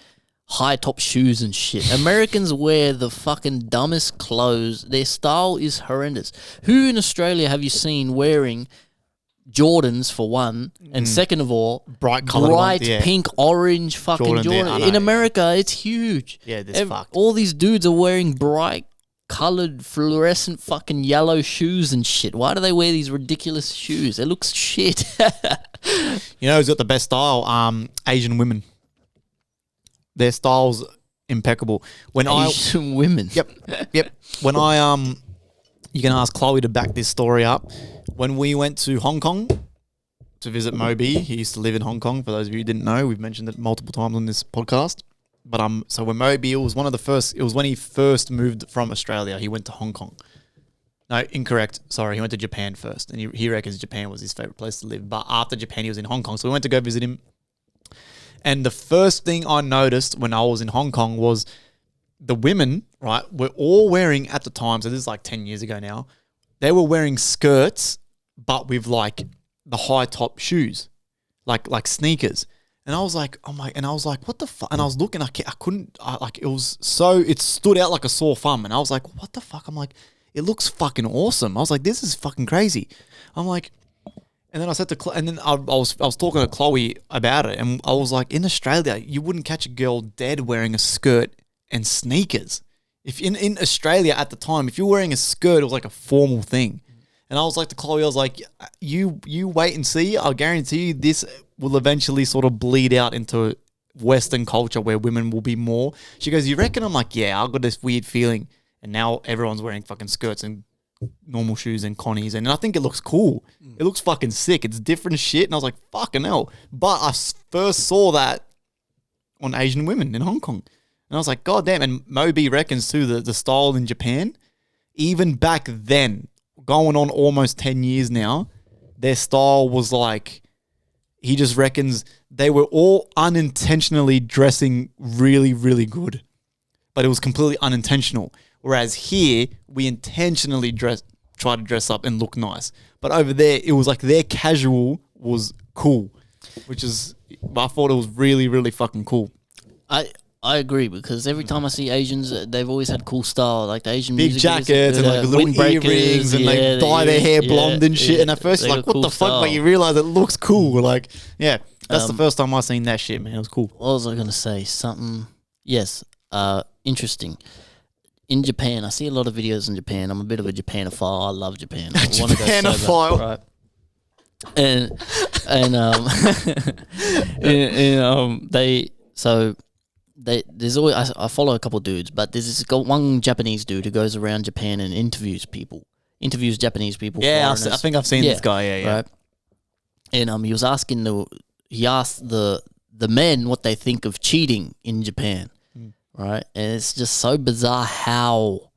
S1: high top shoes and shit. Americans wear the fucking dumbest clothes. Their style is horrendous. Who in Australia have you seen wearing Jordans for one, and second of all,
S2: bright
S1: pink, orange fucking Jordan. In America, it's huge.
S2: Yeah, this fucked.
S1: All these dudes are wearing bright colored fluorescent fucking yellow shoes and shit. Why do they wear these ridiculous shoes? It looks shit.
S2: You know who's got the best style? Asian women. Their style's impeccable.
S1: Asian women.
S2: Yep. When you can ask Chloe to back this story up. When we went to Hong Kong to visit Moby, he used to live in Hong Kong. For those of you who didn't know, we've mentioned it multiple times on this podcast. But so when Moby, it was when he first moved from Australia, he went to Hong Kong. No, incorrect. Sorry, he went to Japan first, and he reckons Japan was his favorite place to live. But after Japan, he was in Hong Kong, so we went to go visit him. And the first thing I noticed when I was in Hong Kong was the women, right, were all wearing at the time. So this is like 10 years ago now. They were wearing skirts, but with like the high top shoes, like sneakers. And I was like, oh my, and I was like, what the fuck? And I was looking, it stood out like a sore thumb. And I was like, what the fuck? I'm like, it looks fucking awesome. I was like, this is fucking crazy. I'm like, and then I said to, and then I was talking to Chloe about it. And I was like, in Australia, you wouldn't catch a girl dead wearing a skirt and sneakers. If in Australia at the time, if you're wearing a skirt, it was like a formal thing. And I was like to Chloe, I was like, you wait and see. I'll guarantee you this will eventually sort of bleed out into Western culture where women will be more. She goes, you reckon? I'm like, yeah, I've got this weird feeling. And now everyone's wearing fucking skirts and normal shoes and connies. And I think it looks cool. It looks fucking sick. It's different shit. And I was like, fucking hell. But I first saw that on Asian women in Hong Kong. And I was like, God damn. And Moby reckons too, the style in Japan, even back then, going on almost 10 years now, their style was like, he just reckons they were all unintentionally dressing really, really good. But it was completely unintentional. Whereas here, we intentionally try to dress up and look nice. But over there, it was like their casual was cool, which is, I thought it was really, really fucking cool.
S1: I agree, because every time I see Asians, they've always had cool style, like the Asian
S2: big
S1: music
S2: jackets and like little earrings, and they dye their hair blonde and shit. And at first, you're like, what the fuck? But you realize it looks cool. Like, yeah, that's the first time I seen that shit, man. It was cool.
S1: What was I gonna say? Something. Yes. Interesting. In Japan, I see a lot of videos in Japan. I'm a bit of a Japanophile. I love Japan. I want to go
S2: Japanophile,
S1: right? There's always, I follow a couple dudes, but there's this one Japanese dude who goes around Japan and interviews Japanese people.
S2: Yeah, I think I've seen this guy. Yeah.
S1: Right. And he was asking he asked the men what they think of cheating in Japan, right? And it's just so bizarre how,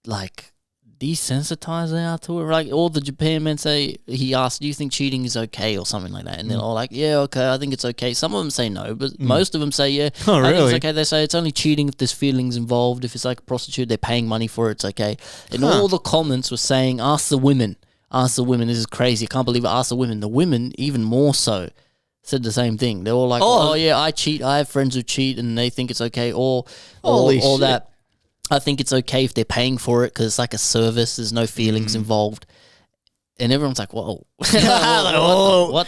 S1: like, desensitized they are to it. Like, all the Japan men say, he asked, do you think cheating is okay or something like that? And they're all like, yeah, okay, I think it's okay. Some of them say no, but most of them say, yeah,
S2: oh, really?
S1: I think it's okay. They say it's only cheating if there's feelings involved. If it's like a prostitute, they're paying money for it, it's okay. And all the comments were saying, ask the women. This is crazy. I can't believe it. Ask the women. The women, even more so, said the same thing. They're all like, oh yeah, I cheat. I have friends who cheat and they think it's okay. Or that. I think it's okay if they're paying for it because it's like a service. There's no feelings involved. And everyone's like, whoa. What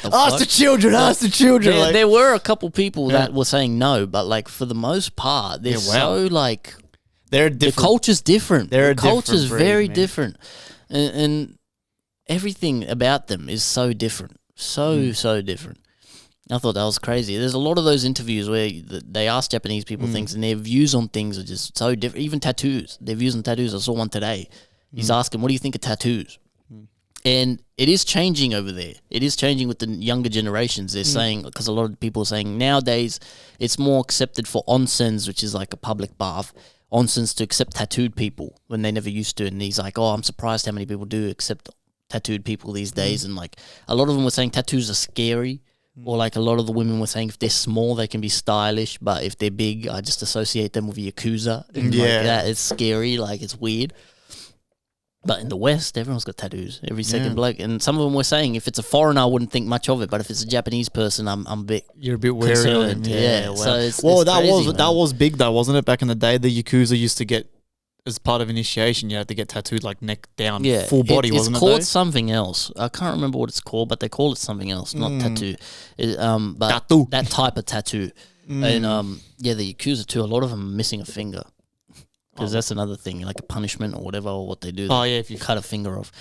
S1: the fuck?
S2: Ask the children, ask the children.
S1: There were a couple people that were saying no, but like for the most part, they're so like...
S2: They're different.
S1: The culture's different.
S2: The
S1: culture's very different. And everything about them is so different. So different. I thought that was crazy. There's a lot of those interviews where they ask Japanese people things and their views on things are just so different. Even tattoos. Their views on tattoos. I saw one today. He's asking, what do you think of tattoos? And it is changing over there. It is changing with the younger generations. They're saying, because a lot of people are saying nowadays it's more accepted for onsens, which is like a public bath, onsens to accept tattooed people when they never used to. And he's like, oh, I'm surprised how many people do accept tattooed people these days. And like a lot of them were saying tattoos are scary. Or like a lot of the women were saying if they're small, they can be stylish, but if they're big, I just associate them with Yakuza. And like that, it's scary, like it's weird. But in the West, everyone's got tattoos, every second bloke. And some of them were saying if it's a foreigner, I wouldn't think much of it, but if it's a Japanese person, I'm a bit...
S2: You're a bit wary of them.
S1: Yeah.
S2: Wow.
S1: So it's
S2: that
S1: crazy,
S2: was big though, wasn't it? Back in the day, the Yakuza used to get, as part of initiation, you had to get tattooed like neck down, full body, wasn't it?
S1: It's called something else. I can't remember what it's called, but they call it something else, not tattoo. But
S2: tattoo.
S1: That type of tattoo. And the Yakuza too, a lot of them are missing a finger. Because that's another thing, like a punishment or whatever, or what they do.
S2: If you
S1: cut a finger off.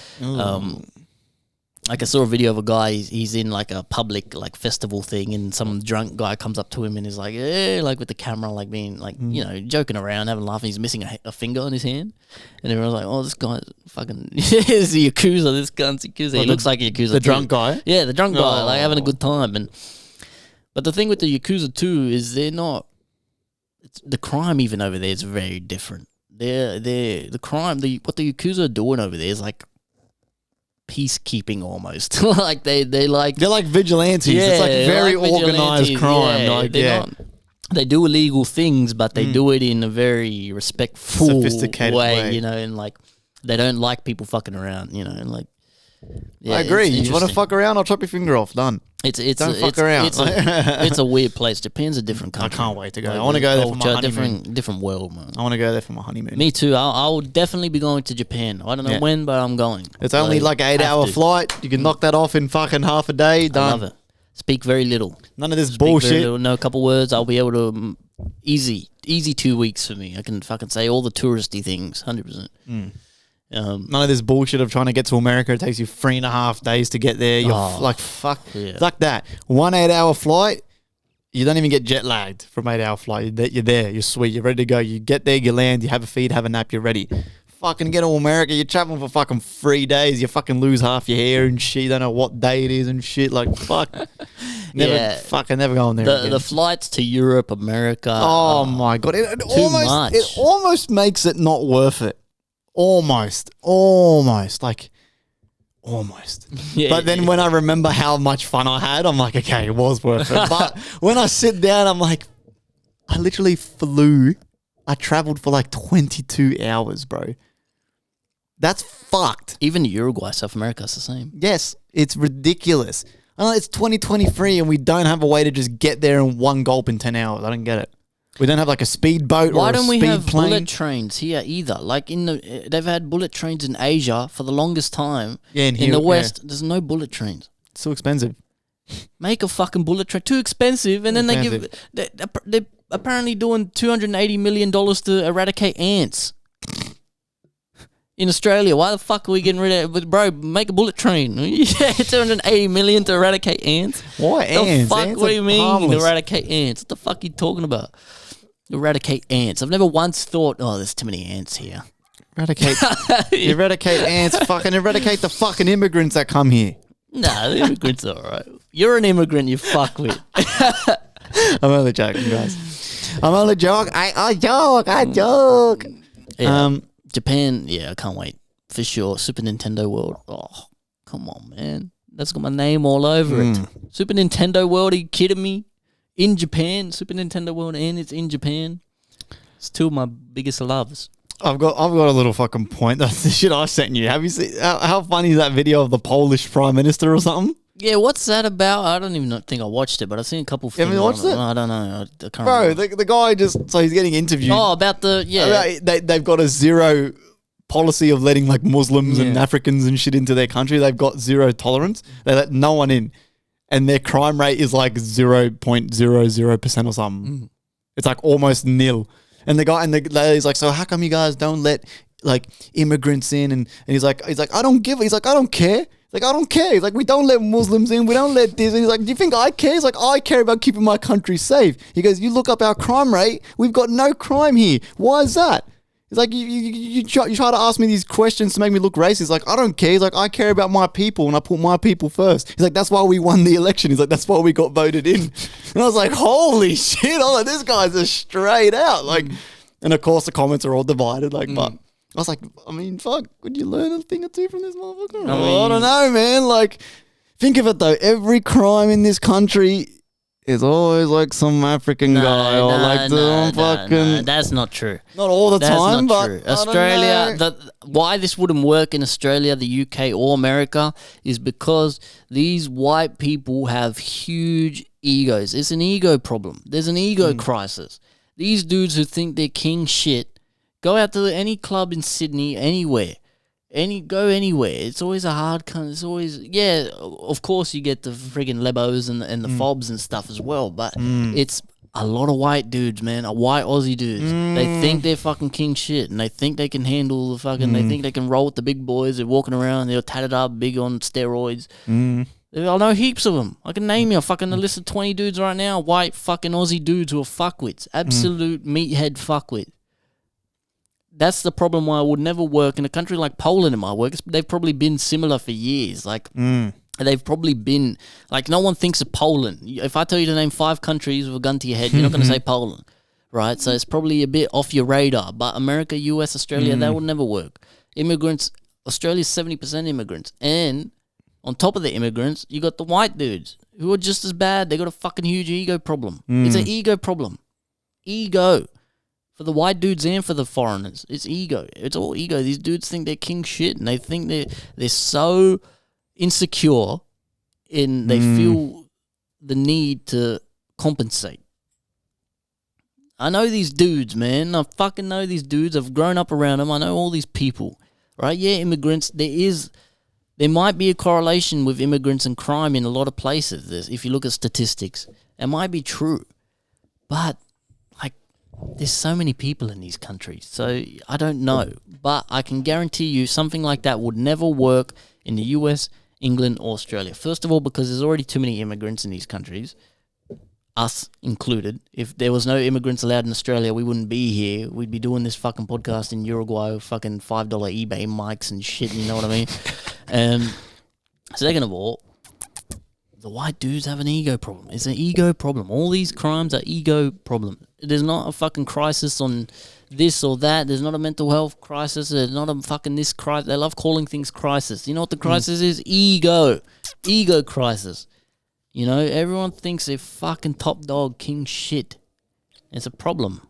S1: Like I saw a video of a guy, he's in like a public like festival thing, and some drunk guy comes up to him and is like, like with the camera, like being like, joking around, having a laugh, and he's missing a finger on his hand. And everyone's like, oh, this guy's fucking, is the Yakuza, this gun's Yakuza. He looks like a Yakuza.
S2: The drunk guy?
S1: Yeah, the drunk guy, like having a good time. But the thing with the Yakuza too is they're not, the crime even over there is very different. The crime, what the Yakuza are doing over there is like peacekeeping almost. Like they're like
S2: vigilantes. It's like very organized crime.
S1: They do illegal things, but they do it in a very respectful,
S2: sophisticated way.
S1: And like they don't like people fucking around, and like.
S2: Yeah, I agree. You want to fuck around? I'll chop your finger off. Done. Don't fuck around.
S1: It's a weird place. Japan's a different country.
S2: I can't wait to go. I want to go there for my honeymoon.
S1: Different world, man.
S2: I want to go there for my honeymoon.
S1: Me too. I will definitely be going to Japan. I don't know when, but I'm going.
S2: It's only like an 8-hour flight. You can knock that off in fucking half a day. Done.
S1: I love it. Speak very little.
S2: None of this bullshit.
S1: Know a couple words. I'll be able to easy 2 weeks for me. I can fucking say all the touristy things. 100%.
S2: None of this bullshit of trying to get to America. It takes you 3.5 days to get there. You're like, fuck that. 1 8-hour flight, You don't even get jet lagged from 8-hour flight. You're there. You're sweet. You're ready to go. You get there. You land. You have a feed. Have a nap. You're ready. Fucking get to America. You're traveling for fucking 3 days. You fucking lose half your hair and shit. You don't know what day it is and shit. Like, fuck. Never go on there again.
S1: The flights to Europe, America.
S2: Oh my God. It almost makes it not worth it. Almost. Yeah, but then when I remember how much fun I had, I'm like, okay, it was worth it. But when I sit down, I'm like, I literally I traveled for like 22 hours, bro. That's fucked.
S1: Even Uruguay, South America, it's the same.
S2: Yes, it's ridiculous. I know it's 2023 and we don't have a way to just get there in one gulp in 10 hours. I don't get it. We don't have like a speedboat or a speed plane.
S1: Why don't we have bullet trains here either? Like they've had bullet trains in Asia for the longest time.
S2: Yeah,
S1: in the West, there's no bullet trains.
S2: It's too expensive.
S1: Make a fucking bullet train. Too expensive. And then they're apparently doing $280 million to eradicate ants. In Australia, why the fuck are we getting rid of it? Bro, make a bullet train. Yeah, $280 million to eradicate ants.
S2: Why ants?
S1: The fuck?
S2: Ants
S1: what do you mean
S2: harmless.
S1: to eradicate ants? What the fuck are you talking about? Eradicate ants. I've never once thought, oh, there's too many ants here.
S2: Eradicate ants. Fucking eradicate the fucking immigrants that come here.
S1: Nah, the immigrants are alright. You're an immigrant, you fuck with.
S2: I'm only joking, guys. I'm only joking. I joke.
S1: Yeah. Japan, yeah, I can't wait. For sure. Super Nintendo World. Oh, come on, man. That's got my name all over it. Super Nintendo World, are you kidding me? In Japan, Super Nintendo World, and it's in Japan. It's two of my biggest loves.
S2: I've got a little fucking point. That's the shit I sent you. Have you seen how funny is that video of the Polish Prime Minister or something?
S1: Yeah, what's that about? I don't even think I watched it, but I've seen a couple of things.
S2: Have you watched it?
S1: I don't know. I can't
S2: Bro, the guy so he's getting interviewed.
S1: Oh, about
S2: they've got a zero policy of letting like Muslims and Africans and shit into their country. They've got zero tolerance. They let no one in. And their crime rate is like 0.00% or something. It's like almost nil. And the lady's like, so how come you guys don't let like immigrants in? And he's like, I don't care. He's like, I don't care. He's like, we don't let Muslims in. We don't let this. And he's like, do you think I care? He's like, I care about keeping my country safe. He goes, you look up our crime rate. We've got no crime here. Why is that? He's like, you try to ask me these questions to make me look racist. He's like, I don't care. He's like, I care about my people and I put my people first. He's like, that's why we won the election. He's like, that's why we got voted in. And I was like, holy shit. I was like, this guy's a straight out. Like, and of course the comments are all divided. Like, but I was like, I mean, fuck, would you learn a thing or two from this motherfucker? I don't know, man. Like, think of it though. Every crime in this country is always like some African guy or like fucking.
S1: That's not true.
S2: Not all the time, but
S1: true. Australia. Why this wouldn't work in Australia, the UK, or America is because these white people have huge egos. It's an ego problem. There's an ego crisis. These dudes who think they're king shit go out to any club in Sydney, anywhere. Go anywhere. It's always a hard it's always, of course you get the friggin' lebos and the fobs and stuff as well, but it's a lot of white dudes, man, white Aussie dudes. They think they're fucking king shit and they think they can handle the fucking, they think they can roll with the big boys. They're walking around, they're tatted up, big on steroids. I know heaps of them. I can name you a fucking list of 20 dudes right now, white fucking Aussie dudes who are fuckwits. Absolute meathead fuckwit. That's the problem why it would never work in a country like Poland. It might work. They've probably been similar for years. Like, they've probably been, like, no one thinks of Poland. If I tell you to name 5 countries with a gun to your head, you're not going to say Poland, right? So it's probably a bit off your radar. But America, US, Australia, that would never work. Immigrants, Australia's 70% immigrants. And on top of the immigrants, you got the white dudes who are just as bad. They got a fucking huge ego problem. It's an ego problem. Ego. For the white dudes and for the foreigners. It's ego. It's all ego. These dudes think they're king shit and they think they're so insecure and they feel the need to compensate. I know these dudes, man. I fucking know these dudes. I've grown up around them. I know all these people. Right? Yeah, immigrants. There might be a correlation with immigrants and crime in a lot of places. If you look at statistics. It might be true. But there's so many people in these countries, so I don't know. But I can guarantee you something like that would never work in the US, England, or Australia. First of all, because there's already too many immigrants in these countries. us included, if there was no immigrants allowed in Australia, we wouldn't be here. We'd be doing this fucking podcast in Uruguay with fucking $5 eBay mics and shit, you know what I mean? And second of all, the white dudes have an ego problem. It's an ego problem. All these crimes are ego problem. There's not a fucking crisis on this or that. There's not a mental health crisis. There's not a fucking this crisis. They love calling things crisis. You know what the crisis is? Ego. Ego crisis. You know, everyone thinks they're fucking top dog, king shit. It's a problem.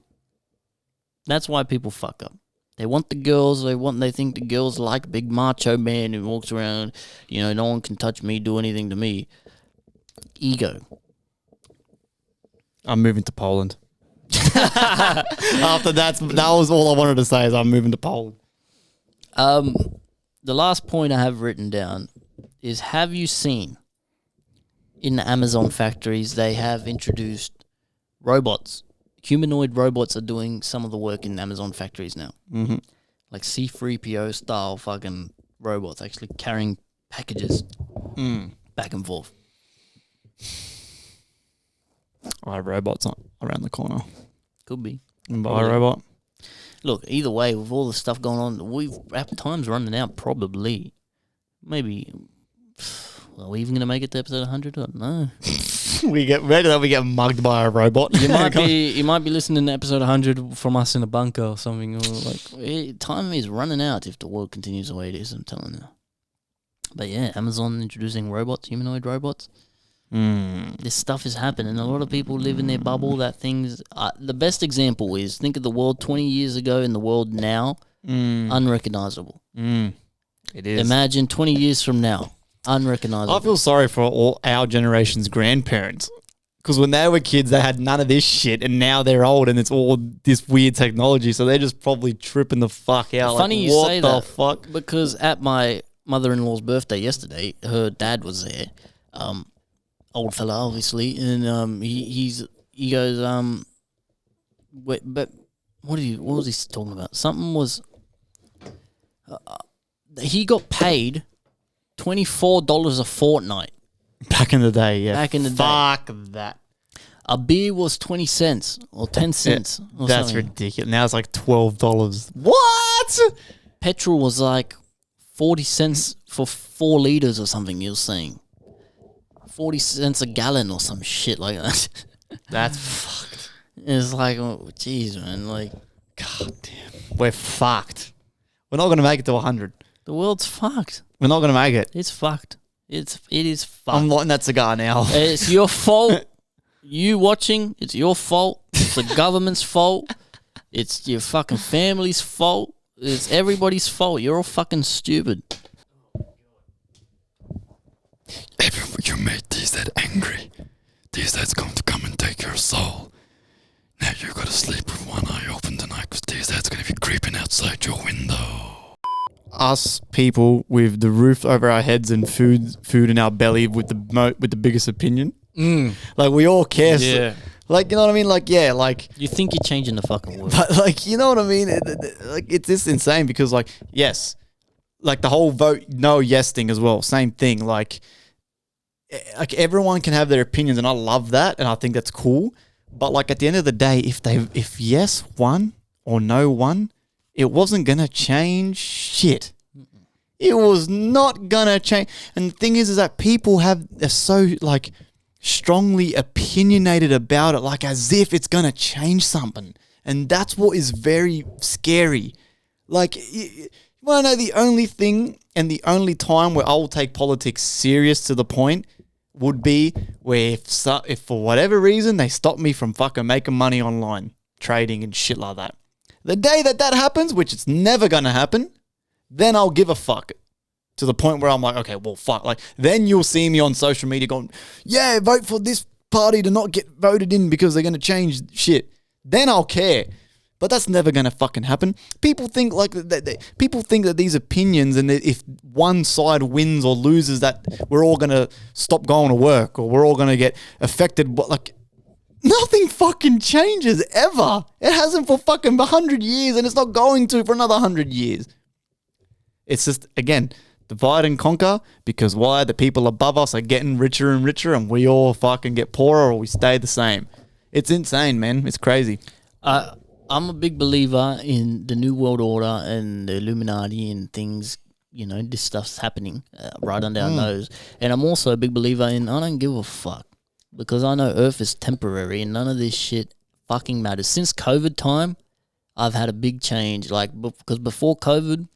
S1: That's why people fuck up. They want the girls, they think the girls like big macho man who walks around, you know, no one can touch me, do anything to me. Ego.
S2: I'm moving to Poland. After that was all I wanted to say is I'm moving to Poland.
S1: The last point I have written down is, have you seen in the Amazon factories they have introduced robots? Humanoid robots are doing some of the work in Amazon factories now.
S2: Mm-hmm.
S1: Like C-3PO style fucking robots actually carrying packages back and forth.
S2: Robot's not around the corner.
S1: Could be.
S2: Buy a robot.
S1: Look, either way, with all the stuff going on, our time's running out probably. Maybe. Are we even going to make it to episode 100? I don't know.
S2: we get mugged by a robot.
S1: You might be listening to episode 100 from us in a bunker or something. Or like, time is running out if the world continues the way it is, I'm telling you. But yeah, Amazon introducing robots, humanoid robots. This stuff is happening. A lot of people live in their bubble that things... the best example is, think of the world 20 years ago and the world now. Unrecognizable.
S2: It is.
S1: Imagine 20 years from now. Unrecognizable.
S2: I feel sorry for all our generation's grandparents. Because when they were kids, they had none of this shit, and now they're old, and it's all this weird technology, so they're just probably tripping the fuck out.
S1: Funny you say that.
S2: What the fuck?
S1: Because at my mother-in-law's birthday yesterday, her dad was there. Old fella, obviously, and he goes, wait, but what was he talking about? Something was, he got paid $24 a fortnight.
S2: Back in the day, yeah.
S1: Back in the day.
S2: Fuck that.
S1: A beer was 20 cents or 10 cents. Or
S2: that's
S1: something.
S2: ridiculous. Now it's like $12. What?
S1: Petrol was like 40 cents for 4 liters or something, you were saying. 40 cents a gallon or some shit like that.
S2: That's fucked.
S1: It's like, oh, jeez, man. Like,
S2: God damn. We're fucked. We're not going to make it to 100.
S1: The world's fucked.
S2: We're not going to make it.
S1: It's fucked. It is fucked.
S2: I'm lighting that cigar now.
S1: It's your fault. You watching, it's your fault. It's the government's fault. It's your fucking family's fault. It's everybody's fault. You're all fucking stupid.
S4: If you made TZ angry, TZ's going to come and take your soul. Now you gotta sleep with one eye open tonight, because TZ's gonna be creeping outside your window.
S2: Us people with the roof over our heads and food in our belly with the biggest opinion. Like, we all care.
S1: Yeah.
S2: Like, you know what I mean? Like, yeah, like...
S1: You think you're changing the fucking world.
S2: But, like, you know what I mean? Like, it's just insane because, like, yes. Like, the whole vote no, yes thing as well. Same thing. Like, everyone can have their opinions, and I love that, and I think that's cool. But, like, at the end of the day, if yes won or no won, it wasn't going to change shit. It was not going to change. And the thing is that people are so, like... strongly opinionated about it, like as if it's going to change something. And that's what is very scary. Like, you want to know the only thing and the only time where I will take politics serious to the point would be where if for whatever reason they stop me from fucking making money online, trading and shit like that. The day that happens, which it's never going to happen, then I'll give a fuck. To the point where I'm like, okay, well, fuck. Like, then you'll see me on social media going, yeah, vote for this party to not get voted in because they're going to change shit. Then I'll care. But that's never going to fucking happen. People think like people think that these opinions and if one side wins or loses that we're all going to stop going to work or we're all going to get affected. But like, nothing fucking changes ever. It hasn't for fucking 100 years and it's not going to for another 100 years. It's just, again... divide and conquer, because why? The people above us are getting richer and richer, and we all fucking get poorer, or we stay the same. It's insane, man. It's crazy.
S1: I'm a big believer in the New World Order and the Illuminati and things. You know, this stuff's happening right under our nose. And I'm also a big believer in I don't give a fuck, because I know Earth is temporary and none of this shit fucking matters. Since COVID time, I've had a big change. Like, because before COVID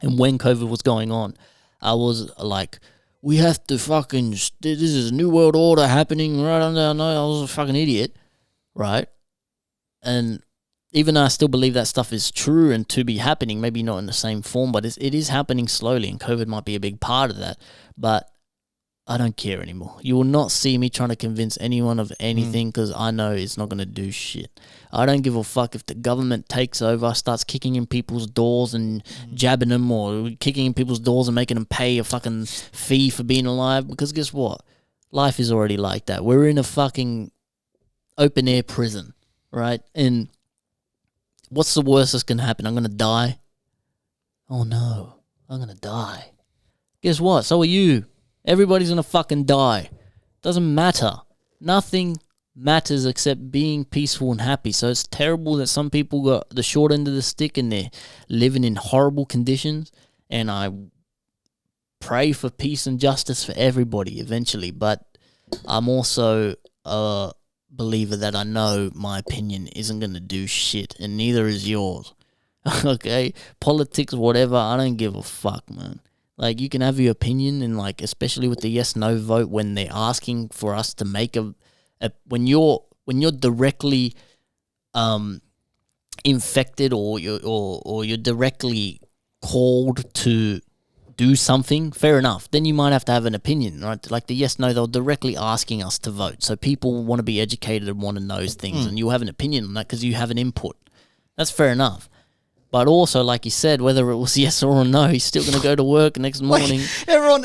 S1: and when COVID was going on, I was like, we have to fucking, this is a New World Order happening right under our nose. I was a fucking idiot, right? And even though I still believe that stuff is true and to be happening, maybe not in the same form, but it is happening slowly, and COVID might be a big part of that. But I don't care anymore. You will not see me trying to convince anyone of anything, because I know it's not going to do shit. I don't give a fuck if the government takes over, starts kicking in people's doors and jabbing them, or kicking in people's doors and making them pay a fucking fee for being alive, because guess what? Life is already like that. We're in a fucking open air prison, right? And what's the worst that's going to happen? I'm going to die? Oh no, I'm going to die. Guess what? So are you. Everybody's going to fucking die. Doesn't matter. Nothing matters except being peaceful and happy. So it's terrible that some people got the short end of the stick and they're living in horrible conditions. And I pray for peace and justice for everybody eventually. But I'm also a believer that I know my opinion isn't going to do shit, and neither is yours. Okay? Politics, whatever, I don't give a fuck, man. Like, you can have your opinion, and like, especially with the yes/no vote, when they're asking for us to make when you're directly infected, or you're directly called to do something, fair enough. Then you might have to have an opinion, right? Like the yes/no, they're directly asking us to vote. So people want to be educated and want to know things, and you have an opinion on that because you have an input. That's fair enough. But also, like you said, whether it was yes or no, he's still going to go to work next morning.
S2: Everyone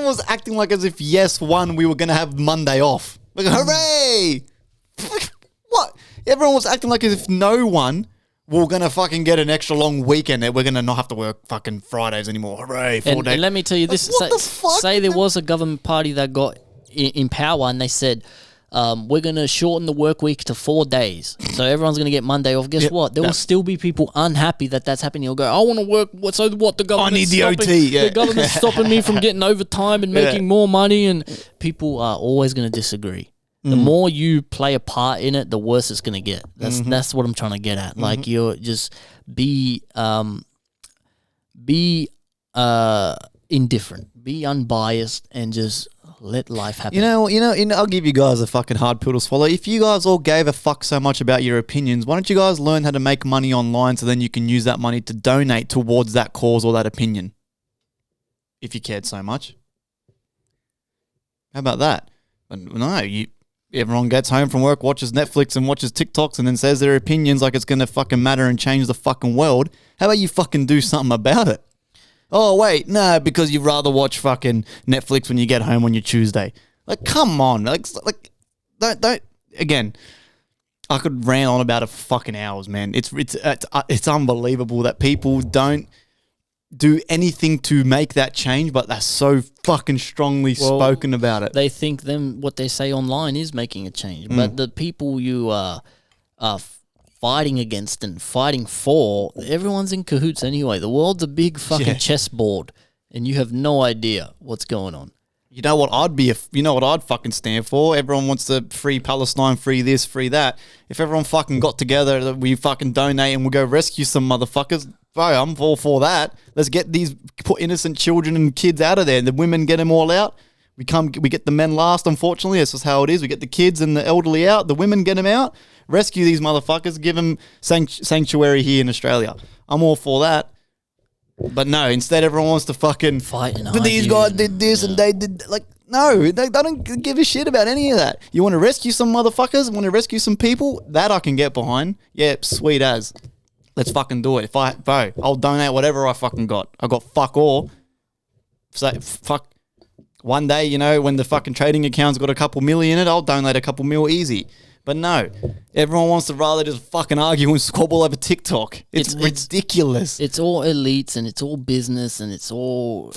S2: was acting like as if yes won, we were going to have Monday off. Like, hooray! What? Everyone was acting like as if no won, we're going to fucking get an extra long weekend that we're going to not have to work fucking Fridays anymore. Hooray, 4 days.
S1: And let me tell you this.
S2: What the fuck?
S1: Say there was a government party that got in power and they said, we're going to shorten the work week to 4 days. So everyone's going to get Monday off. Guess what? There will still be people unhappy that that's happening. You'll go, I want to work. So what? The government.
S2: I need the OT. Yeah.
S1: The government's stopping me from getting overtime and making more money. And people are always going to disagree. The more you play a part in it, the worse it's going to get. That's what I'm trying to get at. Like, you're just be indifferent, be unbiased, and just let life happen.
S2: You know, I'll give you guys a fucking hard pill to swallow. If you guys all gave a fuck so much about your opinions, why don't you guys learn how to make money online so then you can use that money to donate towards that cause or that opinion? If you cared so much. How about that? But no, everyone gets home from work, watches Netflix and watches TikToks and then says their opinions like it's going to fucking matter and change the fucking world. How about you fucking do something about it? Oh, wait, no, because you'd rather watch fucking Netflix when you get home on your Tuesday. Like, come on. Like don't, again, I could rant on about it for fucking hours, man. It's unbelievable that people don't do anything to make that change, but they're so fucking strongly spoken about it.
S1: They think what they say online is making a change, but the people you are fighting against and fighting for, everyone's in cahoots anyway. The world's a big fucking chessboard, and you have no idea what's going on.
S2: You know what I'd fucking stand for? Everyone wants to free Palestine, free this, free that. If everyone fucking got together, we fucking donate and we go rescue some motherfuckers, bro, I'm all for that. Let's get these innocent children and kids out of there. The women, get them all out. We get the men last, unfortunately. That's just how it is. We get the kids and the elderly out. The women, get them out. Rescue these motherfuckers. Give them sanctuary here in Australia. I'm all for that. But no, instead everyone wants to fucking
S1: fight and
S2: but these guys did this and they did, like, no, they don't give a shit about any of that. You want to rescue some motherfuckers? Want to rescue some people? That I can get behind. Yeah, sweet as. Let's fucking do it. I'll donate whatever I fucking got. I got fuck all. So fuck. One day, you know, when the fucking trading account's got a couple million in it, I'll donate a couple mil easy. But no, everyone wants to rather just fucking argue and squabble over TikTok. It's ridiculous.
S1: It's all elites and it's all business and it's all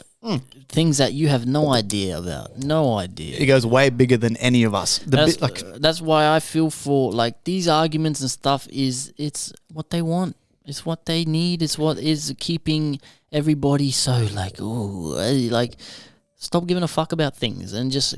S1: things that you have no idea about. No idea.
S2: It goes way bigger than any of us.
S1: That's why I feel for like these arguments and stuff it's what they want. It's what they need. It's what is keeping everybody so like, stop giving a fuck about things and just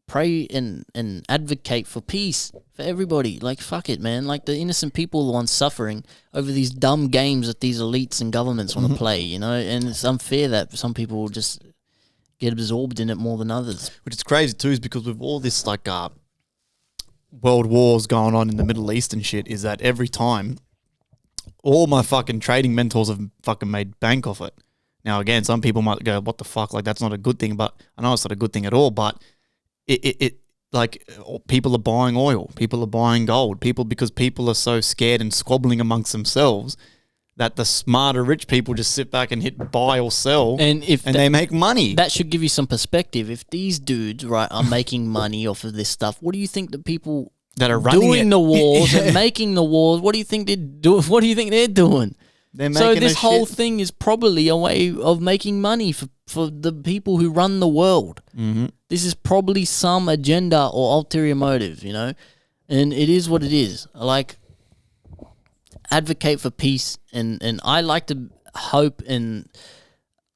S1: pray and advocate for peace for everybody. Like, fuck it, man. Like, the innocent people are the ones suffering over these dumb games that these elites and governments want to play, you know? And it's unfair that some people will just get absorbed in it more than others.
S2: Which is crazy too, is because with all this like world wars going on in the Middle East and shit, is that every time all my fucking trading mentors have fucking made bank off it. Now, again, some people might go, what the fuck? Like, that's not a good thing. But I know it's not a good thing at all. But it like, people are buying oil. People are buying gold. Because people are so scared and squabbling amongst themselves that the smarter rich people just sit back and hit buy or sell, and they make money.
S1: That should give you some perspective. If these dudes, right, are making money off of this stuff, what do you think the people
S2: that are running
S1: doing the wars and making the wars, what do you think they're doing? What do you think they're doing? So this whole thing is probably a way of making money for the people who run the world.
S2: Mm-hmm.
S1: This is probably some agenda or ulterior motive, you know? And it is what it is. Like, advocate for peace, and I like to hope, and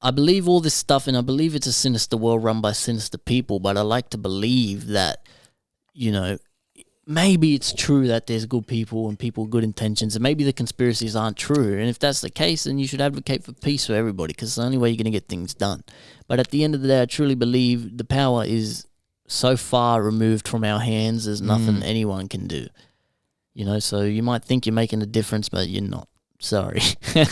S1: I believe all this stuff, and I believe it's a sinister world run by sinister people, but I like to believe that, you know, maybe it's true that there's good people and people with good intentions, and maybe the conspiracies aren't true. And if that's the case, then you should advocate for peace for everybody, because it's the only way you're going to get things done. But at the end of the day, I truly believe the power is so far removed from our hands, there's nothing anyone can do. You know, so you might think you're making a difference, but you're not. Sorry.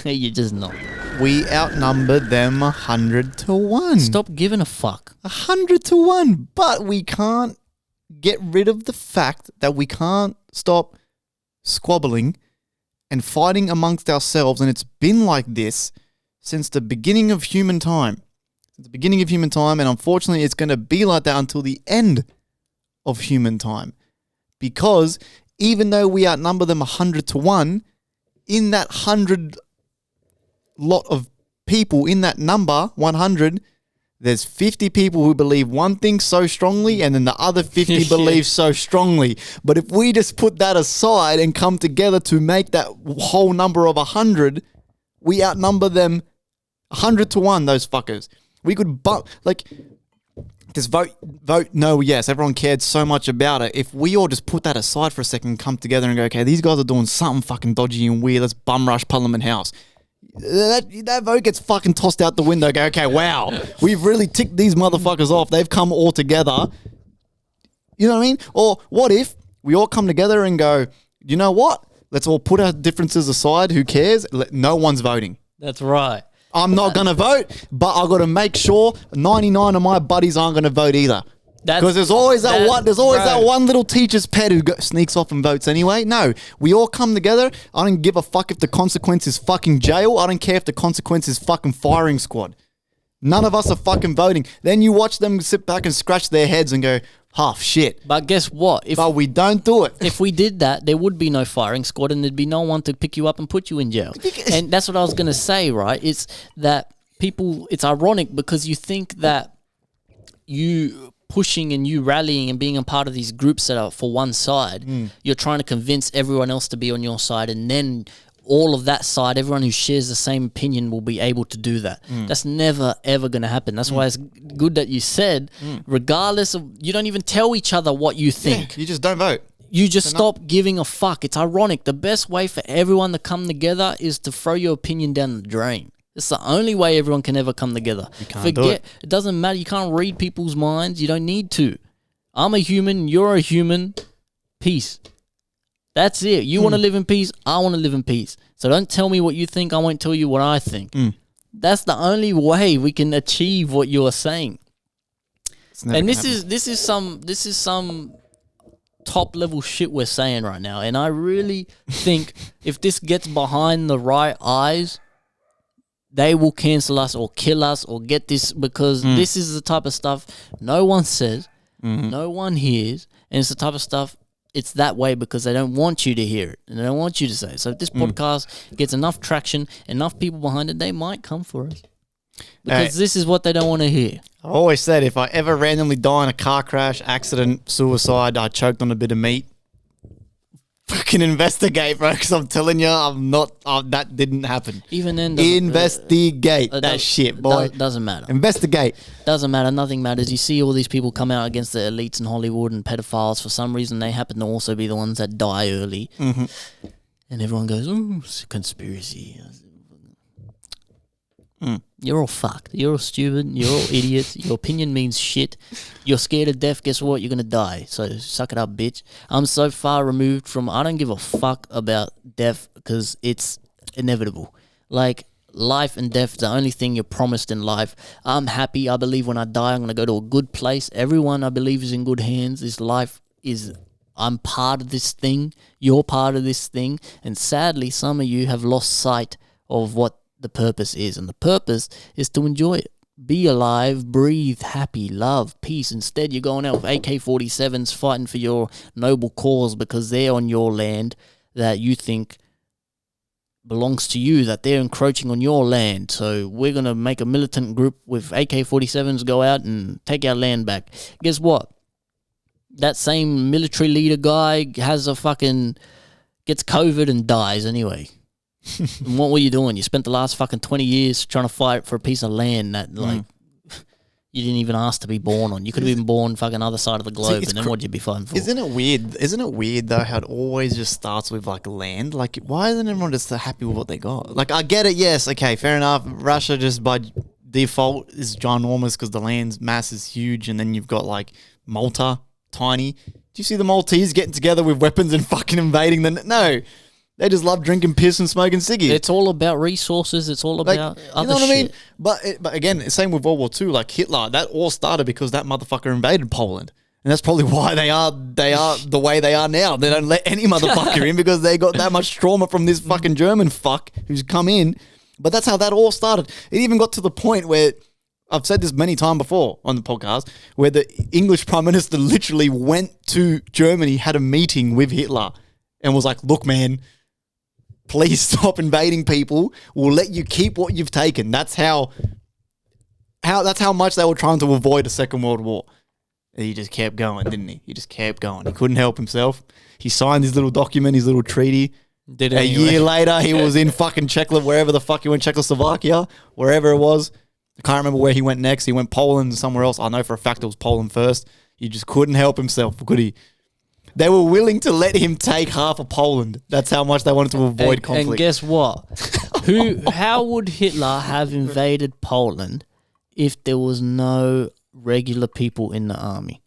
S1: You're just not.
S2: We outnumber them 100 to 1.
S1: Stop giving a fuck.
S2: 100 to 1. But we can't get rid of the fact that we can't stop squabbling and fighting amongst ourselves. And it's been like this since the beginning of human time. And unfortunately, it's going to be like that until the end of human time. Because even though we outnumber them 100 to 1, in that 100 lot of people, in that number, 100, there's 50 people who believe one thing so strongly, and then the other 50 believe so strongly. But if we just put that aside and come together to make that whole number of 100, we outnumber them 100 to 1, those fuckers. We could, just vote no, yes. Everyone cared so much about it. If we all just put that aside for a second and come together and go, okay, these guys are doing something fucking dodgy and weird, let's bum rush Parliament House. That vote gets fucking tossed out the window. Go, okay, wow, we've really ticked these motherfuckers off. They've come all together. You know what I mean? Or what if we all come together and go, you know what? Let's all put our differences aside. Who cares? No one's voting.
S1: That's right.
S2: I'm not going to vote, but I've got to make sure 99 of my buddies aren't going to vote either. Because there's always that one little teacher's pet who sneaks off and votes anyway. No, we all come together. I don't give a fuck if the consequence is fucking jail. I don't care if the consequence is fucking firing squad. None of us are fucking voting. Then you watch them sit back and scratch their heads and go, half shit.
S1: But guess what?
S2: But we don't do it.
S1: If we did that, there would be no firing squad and there'd be no one to pick you up and put you in jail. And that's what I was going to say, right? It's that people, it's ironic because you think that you pushing and you rallying and being a part of these groups that are for one side, you're trying to convince everyone else to be on your side, and then all of that side, everyone who shares the same opinion will be able to do that. That's never, ever going to happen. That's why it's good that you said, regardless of, you don't even tell each other what you think.
S2: Yeah, you just don't vote.
S1: You just stop giving a fuck. It's ironic. The best way for everyone to come together is to throw your opinion down the drain. It's the only way everyone can ever come together.
S2: You can't do it.
S1: It doesn't matter. You can't read people's minds. You don't need to. I'm a human. You're a human. Peace. That's it. You want to live in peace. I want to live in peace. So don't tell me what you think. I won't tell you what I think. That's the only way we can achieve what you're saying. And this is some top level shit we're saying right now. And I really think if this gets behind the right eyes, they will cancel us or kill us or get this, because this is the type of stuff no one says, no one hears, and it's the type of stuff, it's that way because they don't want you to hear it and they don't want you to say it. So if this podcast gets enough traction, enough people behind it, they might come for us. Because this is what they don't want to hear.
S2: I always said if I ever randomly die in a car crash, accident, suicide, I choked on a bit of meat, fucking investigate, bro, because I'm telling you, that didn't happen.
S1: Even then,
S2: investigate that shit, boy.
S1: Doesn't matter.
S2: Investigate.
S1: Doesn't matter. Nothing matters. You see all these people come out against the elites in Hollywood and pedophiles. For some reason, they happen to also be the ones that die early.
S2: Mm-hmm.
S1: And everyone goes, "Oh, it's a conspiracy."
S2: Mm.
S1: You're all fucked. You're all stupid. You're all idiots. Your opinion means shit. You're scared of death. Guess what? You're going to die. So suck it up, bitch. I'm so far removed from... I don't give a fuck about death because it's inevitable. Like, life and death is the only thing you're promised in life. I'm happy. I believe when I die, I'm going to go to a good place. Everyone, I believe, is in good hands. This life is... I'm part of this thing. You're part of this thing. And sadly, some of you have lost sight of what the purpose is, and the purpose is to enjoy it. Be alive, breathe, happy, love, peace. Instead, you're going out with AK-47s fighting for your noble cause because they're on your land that you think belongs to you, that they're encroaching on your land. So we're going to make a militant group with AK-47s go out and take our land back. Guess what? That same military leader guy gets COVID and dies anyway. And what were you doing? You spent the last fucking 20 years trying to fight for a piece of land that, like, you didn't even ask to be born on. You could have been born fucking other side of the globe, and then what'd you be fighting for?
S2: Isn't it weird, though, how it always just starts with, like, land? Like, why isn't everyone just happy with what they got? Like, I get it, yes, okay, fair enough. Russia just by default is ginormous because the land's mass is huge, and then you've got, like, Malta, tiny. Do you see the Maltese getting together with weapons and fucking invading them? No. They just love drinking piss and smoking ciggies.
S1: It's all about resources. It's all about other shit. You know what I mean?
S2: But again, same with World War II. Like Hitler, that all started because that motherfucker invaded Poland. And that's probably why they are the way they are now. They don't let any motherfucker in because they got that much trauma from this fucking German fuck who's come in. But that's how that all started. It even got to the point where, I've said this many times before on the podcast, where the English Prime Minister literally went to Germany, had a meeting with Hitler and was like, look, man, please stop invading people. We'll let you keep what you've taken. That's how much they were trying to avoid a Second World War. And he just kept going, didn't he? He just kept going. He couldn't help himself. He signed his little document, his little treaty. A year later, he was in fucking wherever the fuck he went, Czechoslovakia, wherever it was. I can't remember where he went next. He went Poland and somewhere else. I know for a fact it was Poland first. He just couldn't help himself, could he? They were willing to let him take half of Poland. That's how much they wanted to avoid conflict.
S1: And guess what? How would Hitler have invaded Poland if there was no regular people in the army?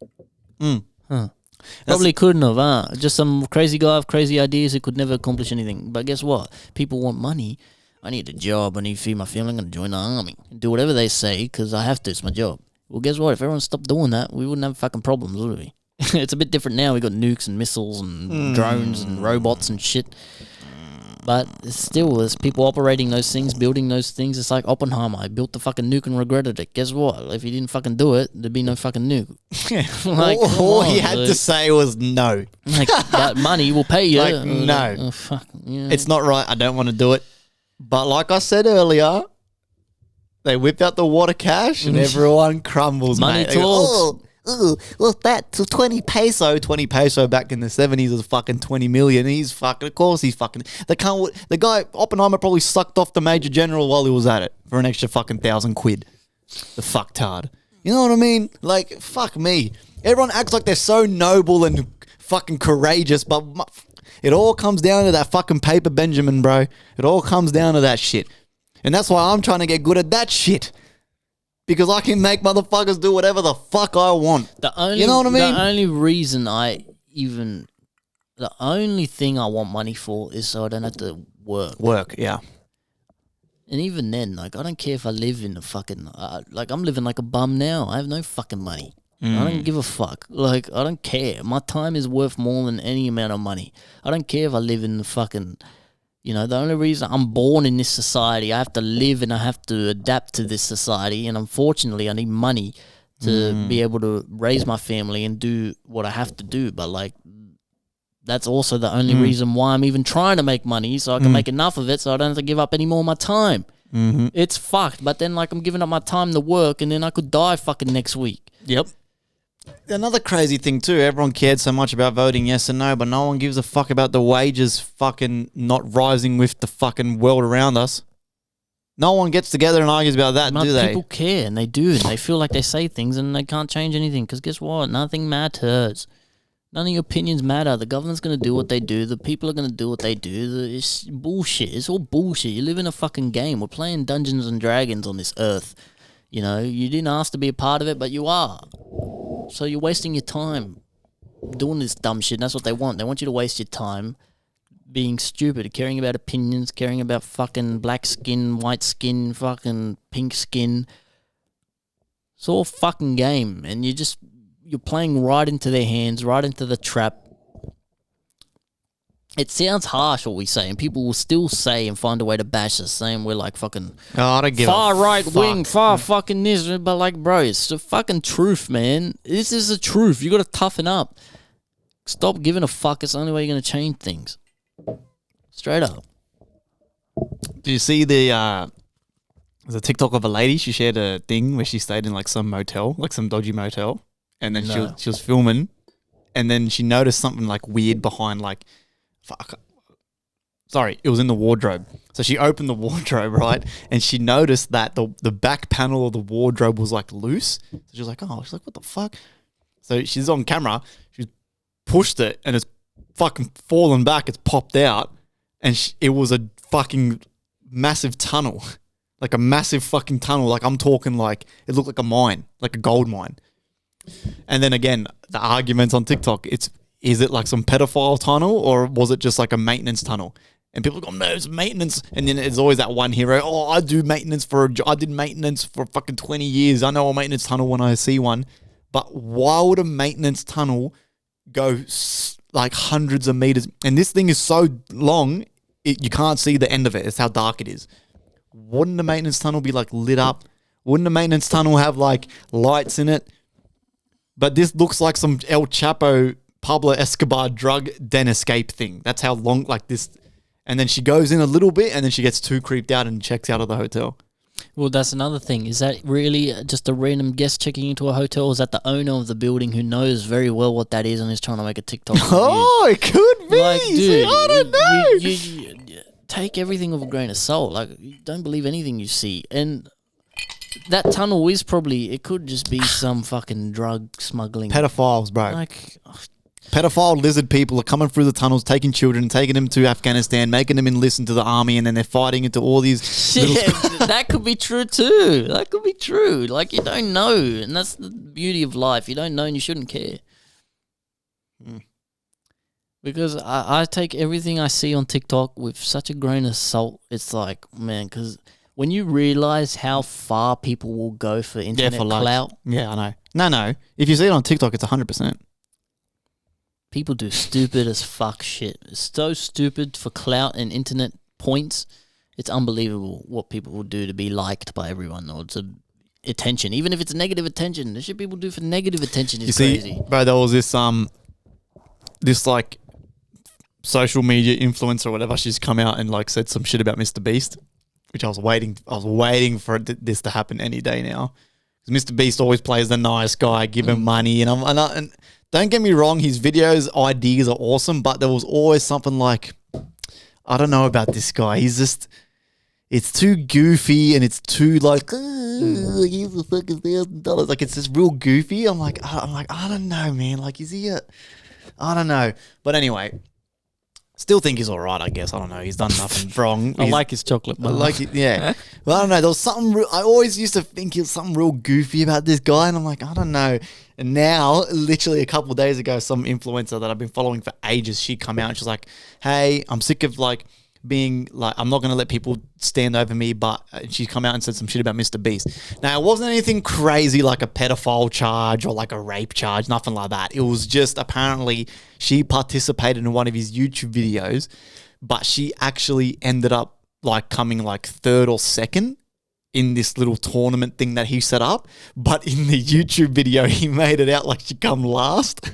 S1: Probably couldn't have, Just some crazy guy with crazy ideas who could never accomplish anything. But guess what? People want money. I need a job. I need to feed my family. I'm going to join the army and do whatever they say because I have to. It's my job. Well, guess what? If everyone stopped doing that, we wouldn't have fucking problems, would we? It's a bit different now. We got nukes and missiles and drones and robots and shit. But still, there's people operating those things, building those things. It's like Oppenheimer. I built the fucking nuke and regretted it. Guess what? If he didn't fucking do it, there'd be no fucking nuke.
S2: Like, all he had to say was no.
S1: Like, that money will pay you.
S2: Like, no.
S1: Like, oh, fuck. Yeah.
S2: It's not right. I don't want to do it. But like I said earlier, they whip out the water cash and everyone crumbles,
S1: money
S2: mate.
S1: talks.
S2: Well, that's 20 peso. 20 peso back in the 70s was fucking 20 million. He's fucking, of course he's fucking. The guy, Oppenheimer, probably sucked off the Major General while he was at it for an extra fucking £1,000. The fucktard. You know what I mean? Like, fuck me. Everyone acts like they're so noble and fucking courageous, but it all comes down to that fucking paper Benjamin, bro. It all comes down to that shit. And that's why I'm trying to get good at that shit. Because I can make motherfuckers do whatever the fuck I want. You know what I mean?
S1: The only thing I want money for is so I don't have to work.
S2: Yeah.
S1: And even then, like, I don't care if I live in the fucking... like, I'm living like a bum now. I have no fucking money. I don't give a fuck. Like, I don't care. My time is worth more than any amount of money. I don't care if I live in the fucking... You know, the only reason I'm born in this society, I have to live and I have to adapt to this society. And unfortunately, I need money to be able to raise my family and do what I have to do. But, like, that's also the only reason why I'm even trying to make money, so I can make enough of it so I don't have to give up any more of my time.
S2: Mm-hmm.
S1: It's fucked. But then, like, I'm giving up my time to work, and then I could die fucking next week.
S2: Yep. Another crazy thing too, everyone cared so much about voting yes and no, but no one gives a fuck about the wages fucking not rising with the fucking world around us. No one gets together and argues about that, do they?
S1: People care, and they do, and they feel like they say things and they can't change anything, because guess what? Nothing matters. None of your opinions matter. The government's going to do what they do. The people are going to do what they do. It's bullshit. It's all bullshit. You live in a fucking game. We're playing Dungeons and Dragons on this earth. You know, you didn't ask to be a part of it, but you are. So you're wasting your time doing this dumb shit. And that's what they want. They want you to waste your time being stupid, caring about opinions, caring about fucking black skin, white skin, fucking pink skin. It's all fucking game. And you're playing right into their hands, right into the trap. It sounds harsh what we say, and people will still say and find a way to bash us, saying we're like fucking
S2: I don't give
S1: far
S2: a
S1: right
S2: fuck.
S1: wing, far fucking this. But like, bro, it's the fucking truth, man. This is the truth. You got to toughen up. Stop giving a fuck. It's the only way you're going to change things. Straight up.
S2: Do you see there's a TikTok of a lady? She shared a thing where she stayed in like some motel, like some dodgy motel, and then she was filming, and then she noticed something like weird behind like. Sorry, it was in the wardrobe. So she opened the wardrobe, right? And she noticed that the back panel of the wardrobe was like loose. So she was like, she's like, what the fuck? So she's on camera. She's pushed it and it's fucking fallen back. It's popped out. And it was a fucking massive tunnel. Like a massive fucking tunnel. Like I'm talking like, it looked like a mine, like a gold mine. And then again, the arguments on TikTok, is it like some pedophile tunnel or was it just like a maintenance tunnel? And people go, no, it's maintenance. And then there's always that one hero. I do maintenance I did maintenance for fucking 20 years. I know a maintenance tunnel when I see one. But why would a maintenance tunnel go like hundreds of meters? And this thing is so long, you can't see the end of it. It's how dark it is. Wouldn't the maintenance tunnel be like lit up? Wouldn't the maintenance tunnel have like lights in it? But this looks like some El Chapo Pablo Escobar drug den escape thing. That's how long, like this. And then she goes in a little bit and then she gets too creeped out and checks out of the hotel.
S1: Well, that's another thing. Is that really just a random guest checking into a hotel? Or is that the owner of the building who knows very well what that is and is trying to make a TikTok?
S2: Oh, it could be.
S1: Like, dude,
S2: I don't know.
S1: You take everything with a grain of salt. Like, don't believe anything you see. And that tunnel is probably, it could just be some fucking drug smuggling.
S2: Pedophiles, bro.
S1: Like,
S2: Pedophile lizard people are coming through the tunnels, taking children, taking them to Afghanistan, making them enlist into the army, and then they're fighting into all these
S1: that could be true too. That could be true. Like, you don't know. And that's the beauty of life. You don't know and you shouldn't care. Because I take everything I see on TikTok with such a grain of salt. It's like, man, because when you realize how far people will go for internet clout.
S2: Yeah, I know. No. If you see it on TikTok, it's 100%.
S1: People do stupid as fuck shit. It's so stupid for clout and internet points. It's unbelievable what people will do to be liked by everyone or to attention. Even if it's negative attention, the shit people do for negative attention is crazy.
S2: Bro, there was this like social media influencer or whatever. She's come out and like said some shit about Mr. Beast, which I was waiting for this to happen any day now. Because Mr. Beast always plays the nice guy, give him money, and don't get me wrong, his videos, ideas are awesome, but there was always something like, I don't know about this guy. He's just, it's too goofy and it's too like, here's the fucking $1,000. Like, it's just real goofy. I'm like, I don't know, man. Like, is he I don't know. But anyway, still think he's all right, I guess. I don't know. He's done nothing wrong.
S1: I like his chocolate bar.
S2: I like it, yeah. Well, I don't know. There was something real, I always used to think he was something real goofy about this guy, and I'm like, I don't know. And now, literally a couple of days ago, some influencer that I've been following for ages, she come out and she's like, hey, I'm sick of like being like, I'm not going to let people stand over me, but she come out and said some shit about Mr. Beast. Now, it wasn't anything crazy like a pedophile charge or like a rape charge, nothing like that. It was just apparently she participated in one of his YouTube videos, but she actually ended up like coming like third or second in this little tournament thing that he set up. But in the YouTube video, he made it out like she come last.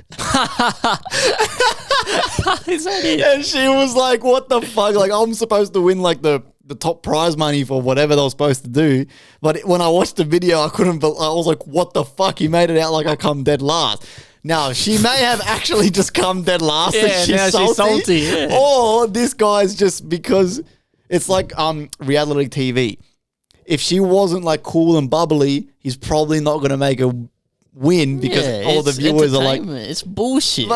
S1: Is that it?
S2: And she was like, what the fuck? Like, I'm supposed to win like the the top prize money for whatever they were supposed to do. But when I watched the video, I was like, what the fuck? He made it out like I come dead last. Now, she may have actually just come dead last and she's salty.
S3: Yeah.
S2: Or this guy's just because it's like reality TV. If she wasn't like cool and bubbly, he's probably not going to make a win because all the viewers are like...
S1: It's bullshit.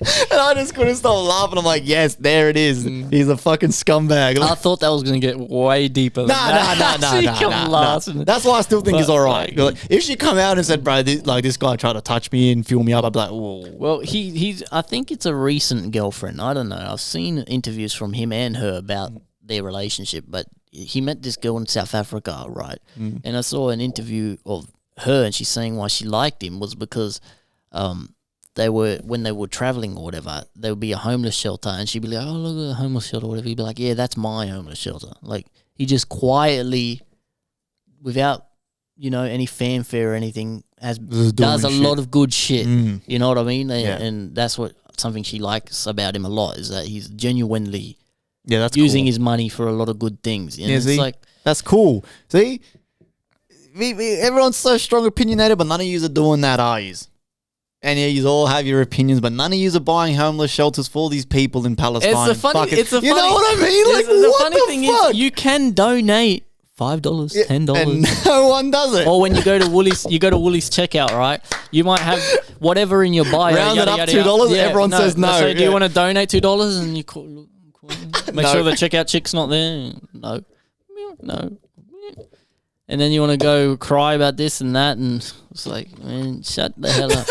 S2: And I just couldn't stop laughing. I'm like, yes, there it is. He's a fucking scumbag.
S3: I thought that was going to get way deeper than that.
S2: Nah. That's why I still think he's all right. Like, if she come out and said, bro, this guy tried to touch me and fill me up, I'd be like, whoa.
S1: Well, I think it's a recent girlfriend. I don't know. I've seen interviews from him and her about their relationship, but he met this girl in South Africa, right? And I saw an interview of her, and she's saying why she liked him was because when they were traveling or whatever, there would be a homeless shelter, and she'd be like, oh, look at the homeless shelter or whatever. He'd be like, yeah, that's my homeless shelter. Like, he just quietly, without, any fanfare or anything, does a lot of good shit. You know what I mean? And that's something she likes about him a lot, is that he's genuinely
S2: that's
S1: using his money for a lot of good things. And it's like,
S2: that's cool. See? Everyone's so strong opinionated, but none of you are doing that, are you? And you all have your opinions, but none of you are buying homeless shelters for these people in Palestine.
S1: You know what I mean? Like,
S2: the
S1: what
S2: funny
S1: the thing
S2: fuck?
S1: is, you can donate $5, $10,
S2: and no one does it.
S1: Or when you go to Woolies, checkout, right? You might have whatever in your bio.
S2: Round it up $2. Everyone says no.
S1: So do you want to donate $2? And you make sure the checkout chick's not there. No. And then you want to go cry about this and that, and it's like, man, shut the hell up.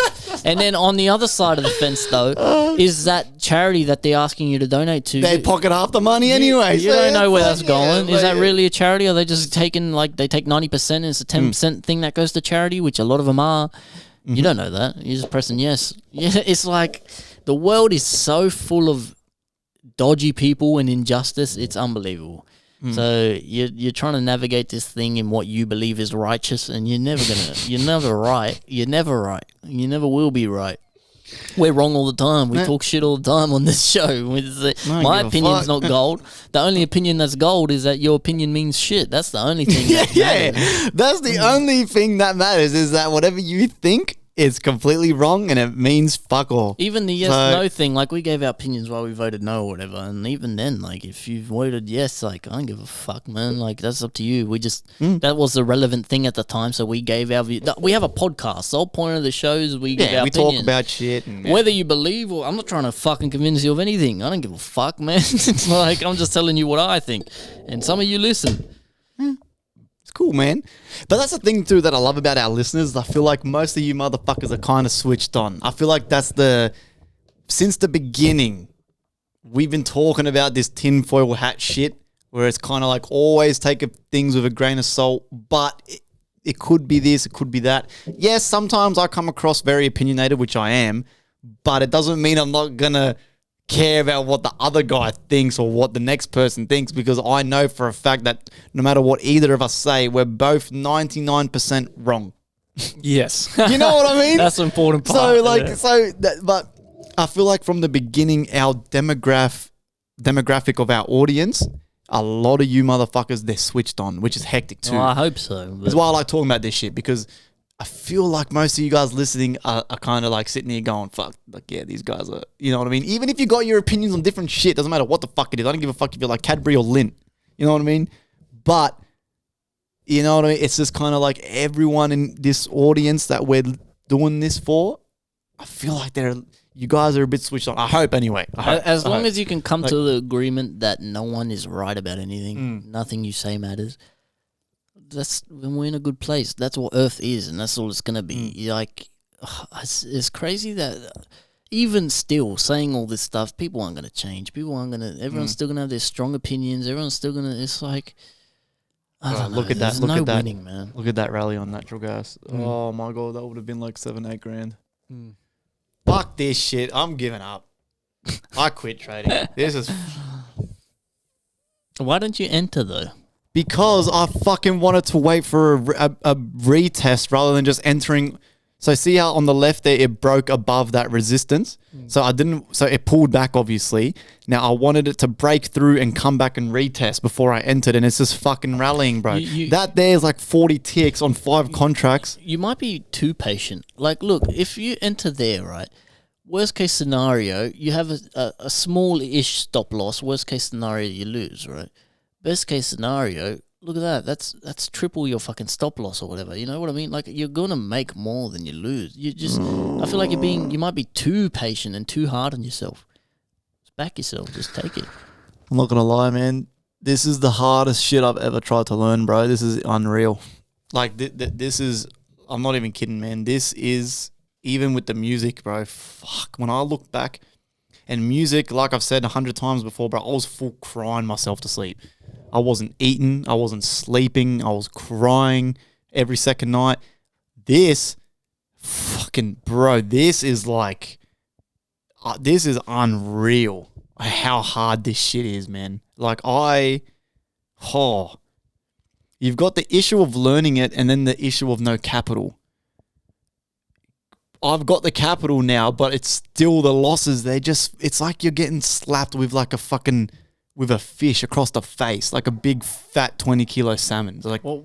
S1: And then on the other side of the fence, though, is that charity that they're asking you to donate to.
S2: They pocket half the money anyway.
S1: You don't know where that's going. Is that really a charity? Are they just taking, they take 90% and it's a 10% thing that goes to charity, which a lot of them are? You don't know that. You're just pressing yes. Yeah, it's like the world is so full of dodgy people and injustice. It's unbelievable. So you're trying to navigate this thing in what you believe is righteous, and you're never right. You're never right. You never will be right. We're wrong all the time. We talk shit all the time on this show. My opinion's not gold. The only opinion that's gold is that your opinion means shit. That's the only thing that matters.
S2: That's the only thing that matters, is that whatever you think is completely wrong and it means fuck all.
S1: Even the yes-no thing, we gave our opinions while we voted no or whatever, and even then, if you voted yes, I don't give a fuck, man. That's up to you. We just, that was the relevant thing at the time, so we gave our view. We have a podcast. The whole point of the show is we give our opinion.
S2: Talk about shit. And,
S1: whether you believe or... I'm not trying to fucking convince you of anything. I don't give a fuck, man. It's I'm just telling you what I think. And some of you listen.
S2: Cool, man. But that's the thing too that I love about our listeners. I feel like most of you motherfuckers are kind of switched on. I feel like since the beginning, we've been talking about this tinfoil hat shit, where it's kind of always take things with a grain of salt, but it could be this, it could be that. Yes, sometimes I come across very opinionated, which I am, but it doesn't mean I'm not gonna care about what the other guy thinks or what the next person thinks, because I know for a fact that no matter what either of us say, we're both 99% wrong.
S3: Yes.
S2: You know what I mean?
S3: That's an important part.
S2: But I feel like from the beginning, our demographic of our audience, a lot of you motherfuckers, they're switched on, which is hectic too.
S1: Well, I hope so.
S2: That's why I like talking about this shit, because I feel like most of you guys listening are kind of sitting here going, fuck, these guys are, you know what I mean? Even if you got your opinions on different shit, doesn't matter what the fuck it is. I don't give a fuck if you're Cadbury or Lindt. You know what I mean? But, you know what I mean? It's just kind of everyone in this audience that we're doing this for, I feel like you guys are a bit switched on. I hope anyway.
S1: As long as you can come to the agreement that no one is right about anything, nothing you say matters. When we're in a good place. That's what Earth is, and that's all it's gonna be. It's crazy that even still saying all this stuff, people aren't gonna change. Everyone's still gonna have their strong opinions. Everyone's still gonna. It's I don't know.
S2: Look at that.
S1: Look at that. Winning, man.
S2: Look at that rally on natural gas. Oh my god, that would have been 7-8 grand. Fuck this shit. I'm giving up. I quit trading. This is.
S1: Why don't you enter though?
S2: Because I fucking wanted to wait for a retest rather than just entering So see how on the left there it broke above that resistance. So it pulled back obviously. Now I wanted it to break through and come back and retest before I entered, and it's just fucking rallying, bro. That there is like 40 ticks on 5 contracts.
S1: You might be too patient. Like, look, if you enter there, right, worst case scenario, you have a small-ish stop loss. Worst case scenario, you lose, right? Best case scenario, look at that. That's triple your fucking stop loss or whatever. You know what I mean? Like, you're gonna make more than you lose. I feel like you might be too patient and too hard on yourself. Just back yourself. Just take it.
S2: I'm not gonna lie, man. This is the hardest shit I've ever tried to learn, bro. This is unreal. Like, this is, I'm not even kidding, man. This is, even with the music, bro, fuck. When I look back, and music, like I've said 100 times before, bro, I was full crying myself to sleep. I wasn't eating. I wasn't sleeping. I was crying every second night. This, fucking, bro, this is like, this is unreal how hard this shit is, man. Like, you've got the issue of learning it and then the issue of no capital. I've got the capital now, but it's still the losses. It's like you're getting slapped with like with a fish across the face, like a big fat 20-kilo salmon. It's like,
S1: well,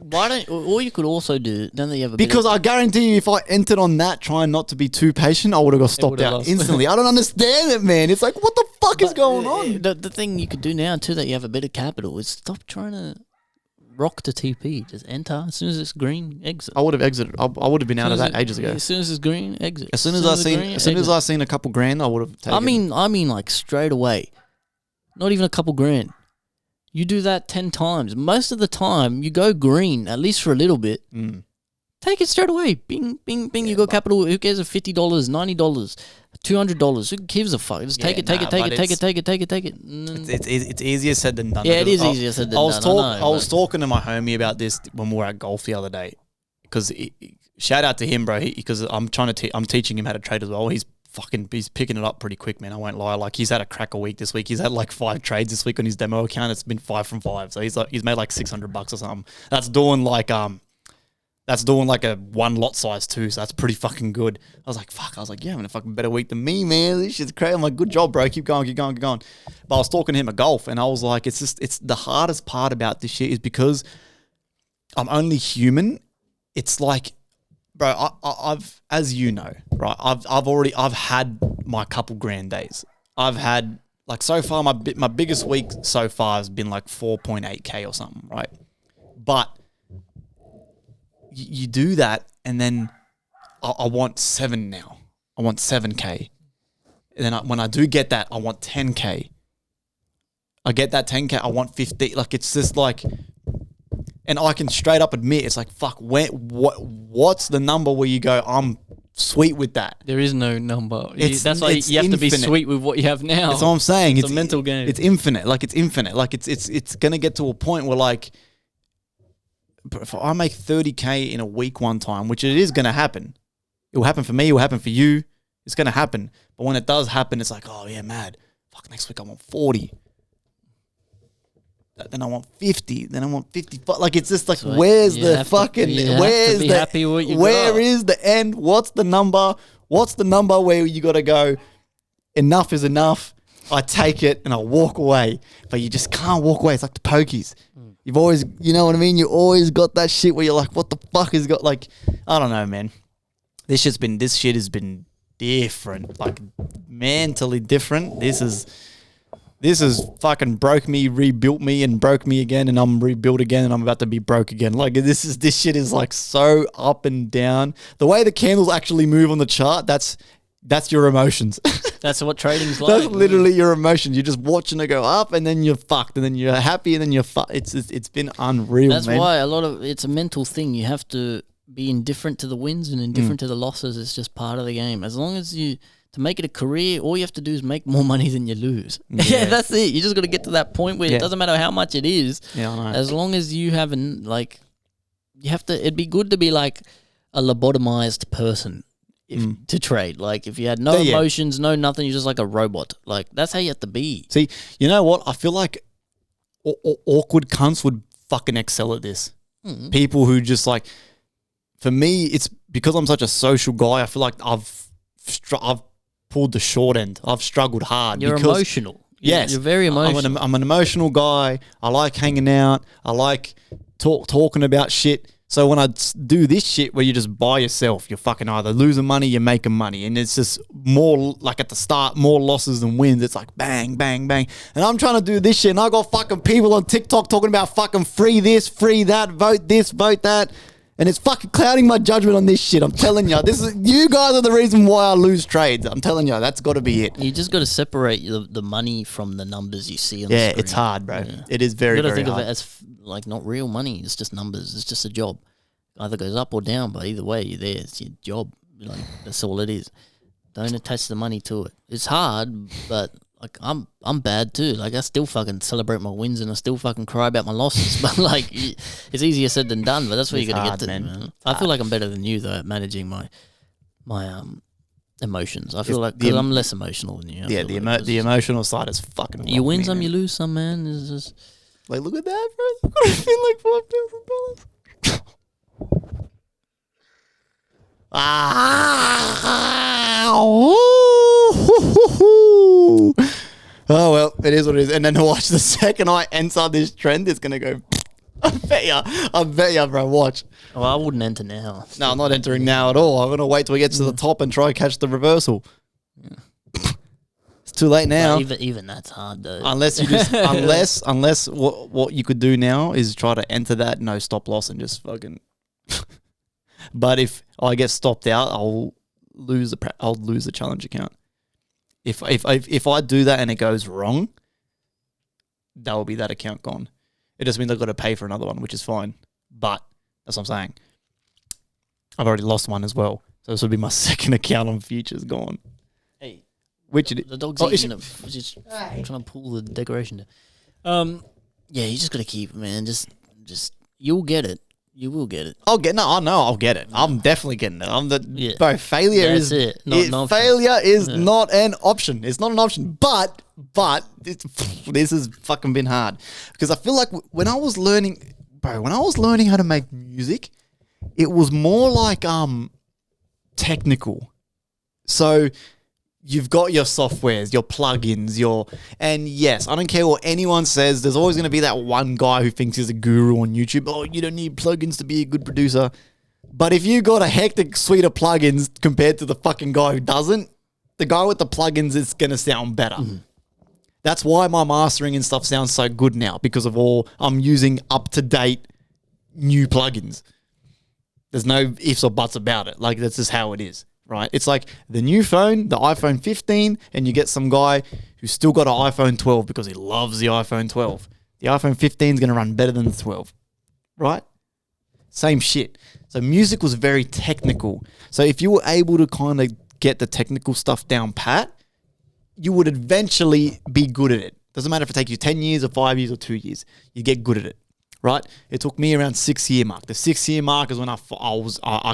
S1: or you could also do, then you have a
S2: because I guarantee you, if I entered on that trying not to be too patient, I would have got stopped out instantly. I don't understand it, man. It's like, what the fuck is going on?
S1: The thing you could do now too that you have a bit of capital is stop trying to rock to TP. Just enter. As soon as it's green, exit.
S2: I would have exited. I would have been out of that ages ago.
S1: As soon as it's green, exit.
S2: As soon as I seen a couple grand, I would have taken.
S1: I mean, like straight away. Not even a couple grand. You do that 10 times. Most of the time, you go green, at least for a little bit. Take it straight away. Bing, bing, bing. Yeah, you got capital. Who cares if $50, $90, $200? Who gives a fuck? Just take it.
S2: It's easier said than done.
S1: Yeah, it is easier said than done.
S2: I was talking to my homie about this when we were at golf the other day. Because shout out to him, bro. Because I'm teaching him how to trade as well. He's picking it up pretty quick, man. I won't lie. Like, he's had a cracker week this week. He's had like 5 trades this week on his demo account. It's been 5 from 5. So he's made like $600 or something. That's doing like a 1 lot size too. So that's pretty fucking good. I was like, fuck. I was like, yeah, I'm having a fucking better week than me, man. This shit's crazy. I'm like, good job, bro. Keep going. But I was talking to him at golf, and I was like, it's the hardest part about this shit is because I'm only human. It's like, bro, I've, as you know, right? I've had my couple grand days. I've had, like, so far my biggest week so far has been like 4.8K or something, right? But you do that, and then I want 7 now. I want 7K. And then when I do get that, I want 10K. I get that 10K, I want 50. Like, it's just like, and I can straight up admit, it's like, fuck, what's the number where you go, I'm sweet with that?
S3: There is no number. That's why you have to be sweet with what you have now.
S2: That's what I'm saying.
S3: It's a mental game.
S2: It's infinite. Like, it's infinite. Like, it's going to get to a point where, like, if I make 30K in a week one time, which it is going to happen. It will happen for me. It will happen for you. It's going to happen. But when it does happen, it's like, oh, yeah, mad. Fuck, next week I want 40. Then I want 50. Then I want 55. Like, it's just like, so where's the fucking, where's the, happy what you where got. Is the end? What's the number? What's the number where you got to go, enough is enough. I take it and I walk away. But you just can't walk away. It's like the pokies. You've always, you know what I mean? You always got that shit where you're like, what the fuck has got, like, I don't know, man. This shit has been different. Like, mentally different. This is fucking broke me, rebuilt me, and broke me again, and I'm rebuilt again, and I'm about to be broke again. Like, this shit is like so up and down. The way the candles actually move on the chart, that's your emotions.
S1: That's what trading's like.
S2: That's literally your emotions. You're just watching it go up, and then you're fucked, and then you're happy, and then you're fucked. It's been unreal,
S1: That's
S2: man.
S1: why it's a mental thing. You have to be indifferent to the wins and indifferent to the losses. It's just part of the game. As long as to make it a career, all you have to do is make more money than you lose. Yeah, that's it. You just got to get to that point where it doesn't matter how much it is.
S2: Yeah, I know.
S1: As long as you haven't, like, you have to, it'd be good to be like a lobotomized person. To trade, like, if you had no emotions, no nothing, you're just like a robot. Like, that's how you have to be.
S2: See, you know what? I feel like awkward cunts would fucking excel at this. People who just like, for me, it's because I'm such a social guy. I feel like I've pulled the short end. I've struggled hard.
S1: You're
S2: because,
S1: emotional.
S2: Yes.
S1: You're very emotional.
S2: I'm an emotional guy. I like hanging out. I like talking about shit. So when I do this shit where you're just by yourself, you're fucking either losing money, you're making money. And it's just more like at the start, more losses than wins. It's like bang, bang, bang. And I'm trying to do this shit and I got fucking people on TikTok talking about fucking free this, free that, vote this, vote that. And it's fucking clouding my judgment on this shit. I'm telling you, you guys are the reason why I lose trades. I'm telling you, that's got to be it.
S1: You just got to separate the money from the numbers you see on the screen.
S2: Yeah, it's hard, bro. Yeah. It is very, very hard. You got to think of it as
S1: like not real money. It's just numbers. It's just a job. Either goes up or down, but either way, you're there. It's your job. Like, that's all it is. Don't attach the money to it. It's hard, but like I'm bad too. Like I still fucking celebrate my wins and I still fucking cry about my losses. But like it's easier said than done. But that's where you got to get to, man. I feel like I'm better than you though at managing my emotions. I feel like because I'm less emotional than you.
S2: Yeah, the emotional side is fucking.
S1: You win some, you lose some, man. It's just
S2: like look at that, bro. I feel like $5,000. Oh well, it is what it is. And then watch the second I enter this trend, it's gonna go. I bet ya, bro. Watch.
S1: Oh, I wouldn't enter now.
S2: No, I'm not entering now at all. I'm gonna wait till we get to the top and try catch the reversal. Yeah. It's too late now.
S1: Even that's hard though.
S2: Unless you just unless what you could do now is try to enter that no stop loss and just fucking. But if I get stopped out, I'll lose the challenge account. If I do that and it goes wrong, that will be that account gone. It just means I've got to pay for another one, which is fine. But that's what I'm saying. I've already lost one as well, so this will be my second account on futures gone.
S1: Hey,
S2: which
S1: the dog's eating it. Just trying to pull the decoration down. Yeah, you just got to keep, man. Just you'll get it. You will get it.
S2: I'll get I'll get it. I'm definitely getting it. Bro, failure
S1: That's
S2: is
S1: it. Not an option.
S2: Failure is not an option. It's not an option. But this has fucking been hard because I feel like when I was learning how to make music, it was more like technical. So you've got your softwares, your plugins, and yes, I don't care what anyone says. There's always going to be that one guy who thinks he's a guru on YouTube. Oh, you don't need plugins to be a good producer. But if you got a hectic suite of plugins compared to the fucking guy who doesn't, the guy with the plugins is going to sound better. Mm-hmm. That's why my mastering and stuff sounds so good now because of I'm using up-to-date new plugins. There's no ifs or buts about it. Like, that's just how it is. Right, it's like the new phone, the iPhone 15, and you get some guy who's still got an iPhone 12 because he loves the iPhone 12. The iPhone 15 is going to run better than the 12, right? Same shit. So music was very technical. So if you were able to kind of get the technical stuff down pat, you would eventually be good at it. Doesn't matter if it takes you 10 years or 5 years or 2 years. You get good at it. Right, it took me around 6 year mark. The 6 year mark is when I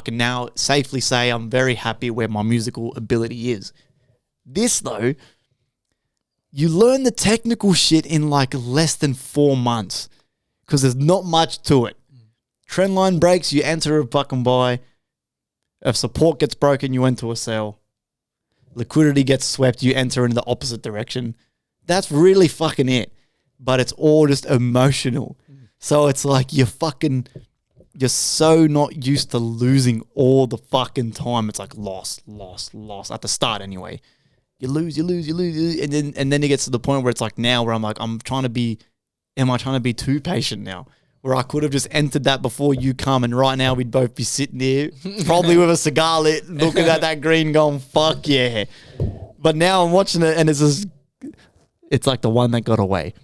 S2: can now safely say I'm very happy where my musical ability is. This though, you learn the technical shit in like less than 4 months because there's not much to it. Trend line breaks, you enter a fucking buy. If support gets broken, you enter a sell. Liquidity gets swept, you enter in the opposite direction. That's really fucking it. But it's all just emotional. So it's like you're so not used to losing all the fucking time. It's like loss at the start anyway. You lose, and then it gets to the point where it's like now where am I trying to be too patient now? Where I could have just entered that before you come, and right now we'd both be sitting there, probably with a cigar lit, looking at that green, going fuck yeah. But now I'm watching it, and it's like the one that got away.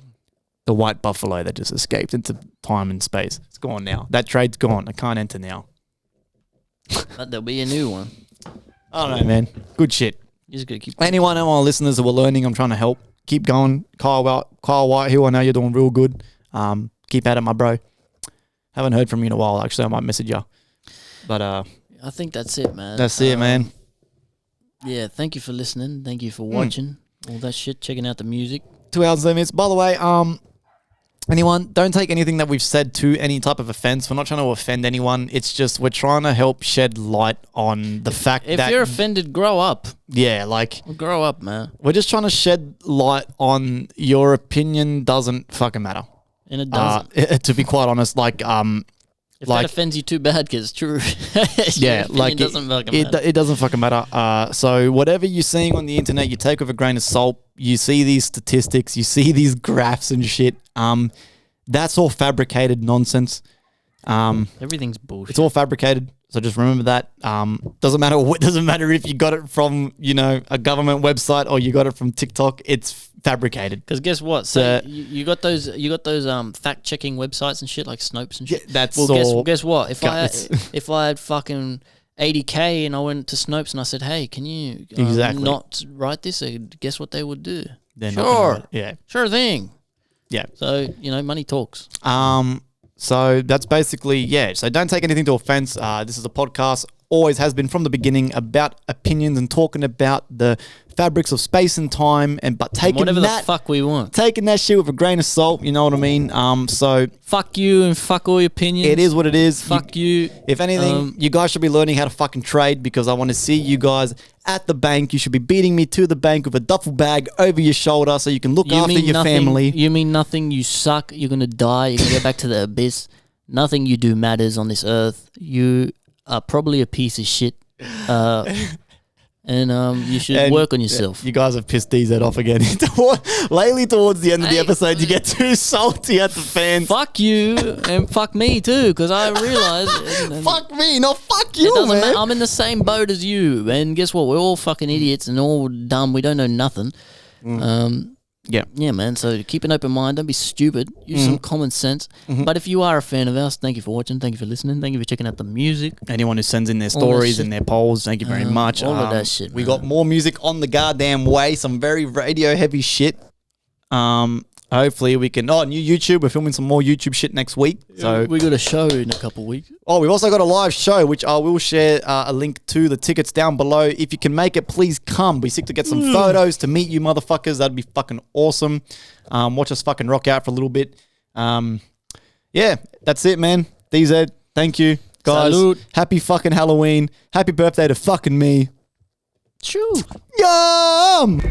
S2: The white buffalo that just escaped into time and space. It's gone now. That trade's gone. I can't enter now.
S1: But there'll be a new one.
S2: I don't know, man. Good shit.
S1: You just gotta keep.
S2: Anyone of our listeners that were learning, I'm trying to help. Keep going. Kyle Whitehill, I know you're doing real good. Keep at it, my bro. Haven't heard from you in a while, actually. I might message you. But
S1: I think that's it, man.
S2: That's it, man.
S1: Yeah, thank you for listening. Thank you for watching all that shit, checking out the music.
S2: 2 hours and 7 minutes. By the way, anyone, don't take anything that we've said to any type of offense. We're not trying to offend anyone. It's just we're trying to help shed light on the fact that...
S3: If you're offended, grow up.
S2: Yeah, like...
S3: Grow up, man.
S2: We're just trying to shed light on your opinion doesn't fucking matter.
S3: And it doesn't.
S2: To be quite honest, like...
S3: If that offends you too bad, because it's true.
S2: Yeah, like it doesn't fucking matter. So whatever you're seeing on the internet, you take with a grain of salt. You see these statistics, you see these graphs and shit. That's all fabricated nonsense.
S3: Everything's bullshit.
S2: It's all fabricated. So just remember that. Doesn't matter if you got it from a government website or you got it from TikTok. It's fabricated.
S3: Because guess what? So you got those fact checking websites and shit like Snopes and shit.
S2: Yeah, that's
S3: all. Guess what? If I had fucking 80K and I went to Snopes and I said, hey, can you not write this? Guess what they would do?
S2: They're
S3: sure.
S2: Yeah.
S3: Sure thing.
S2: Yeah.
S3: So money talks.
S2: So that's basically, so don't take anything to offense. This is a podcast, always has been from the beginning, about opinions and talking about the fabrics of space and time, but taking
S3: whatever the fuck we want.
S2: Taking that shit with a grain of salt, you know what I mean? So
S3: fuck you and fuck all your opinions.
S2: It is what it is.
S3: Fuck you.
S2: If anything, you guys should be learning how to fucking trade, because I want to see you guys at the bank. You should be beating me to the bank with a duffel bag over your shoulder so you can look after your family.
S3: You mean nothing. You suck. You're going to die. You're going to go back to the abyss. Nothing you do matters on this earth. You are probably a piece of shit. And you should work on yourself.
S2: You guys have pissed DZ off again. Lately, towards the end of the episode, you get too salty at the fans.
S3: Fuck you and fuck me too, because I realize.
S2: Fuck me, no, fuck you, man.
S3: I'm in the same boat as you, and guess what? We're all fucking idiots and all dumb. We don't know nothing. Yeah, man. So keep an open mind. Don't be stupid. Use some common sense. But if you are a fan of ours, thank you for watching. Thank you for listening. Thank you for checking out the music.
S2: Anyone who sends in their stories and their polls, thank you very much.
S3: All of that shit.
S2: We got more music on the goddamn way. Some very radio heavy shit. Hopefully we can. New YouTube. We're filming some more YouTube shit next week. So
S3: we got a show in a couple of weeks.
S2: Oh, we've also got a live show, which I will share a link to the tickets down below. If you can make it, please come. We seek to get some photos to meet you motherfuckers. That'd be fucking awesome. Watch us fucking rock out for a little bit. Yeah, that's it, man. DZ, thank you, guys.
S3: Salute.
S2: Happy fucking Halloween. Happy birthday to fucking me.
S3: Shoo.
S2: Yum!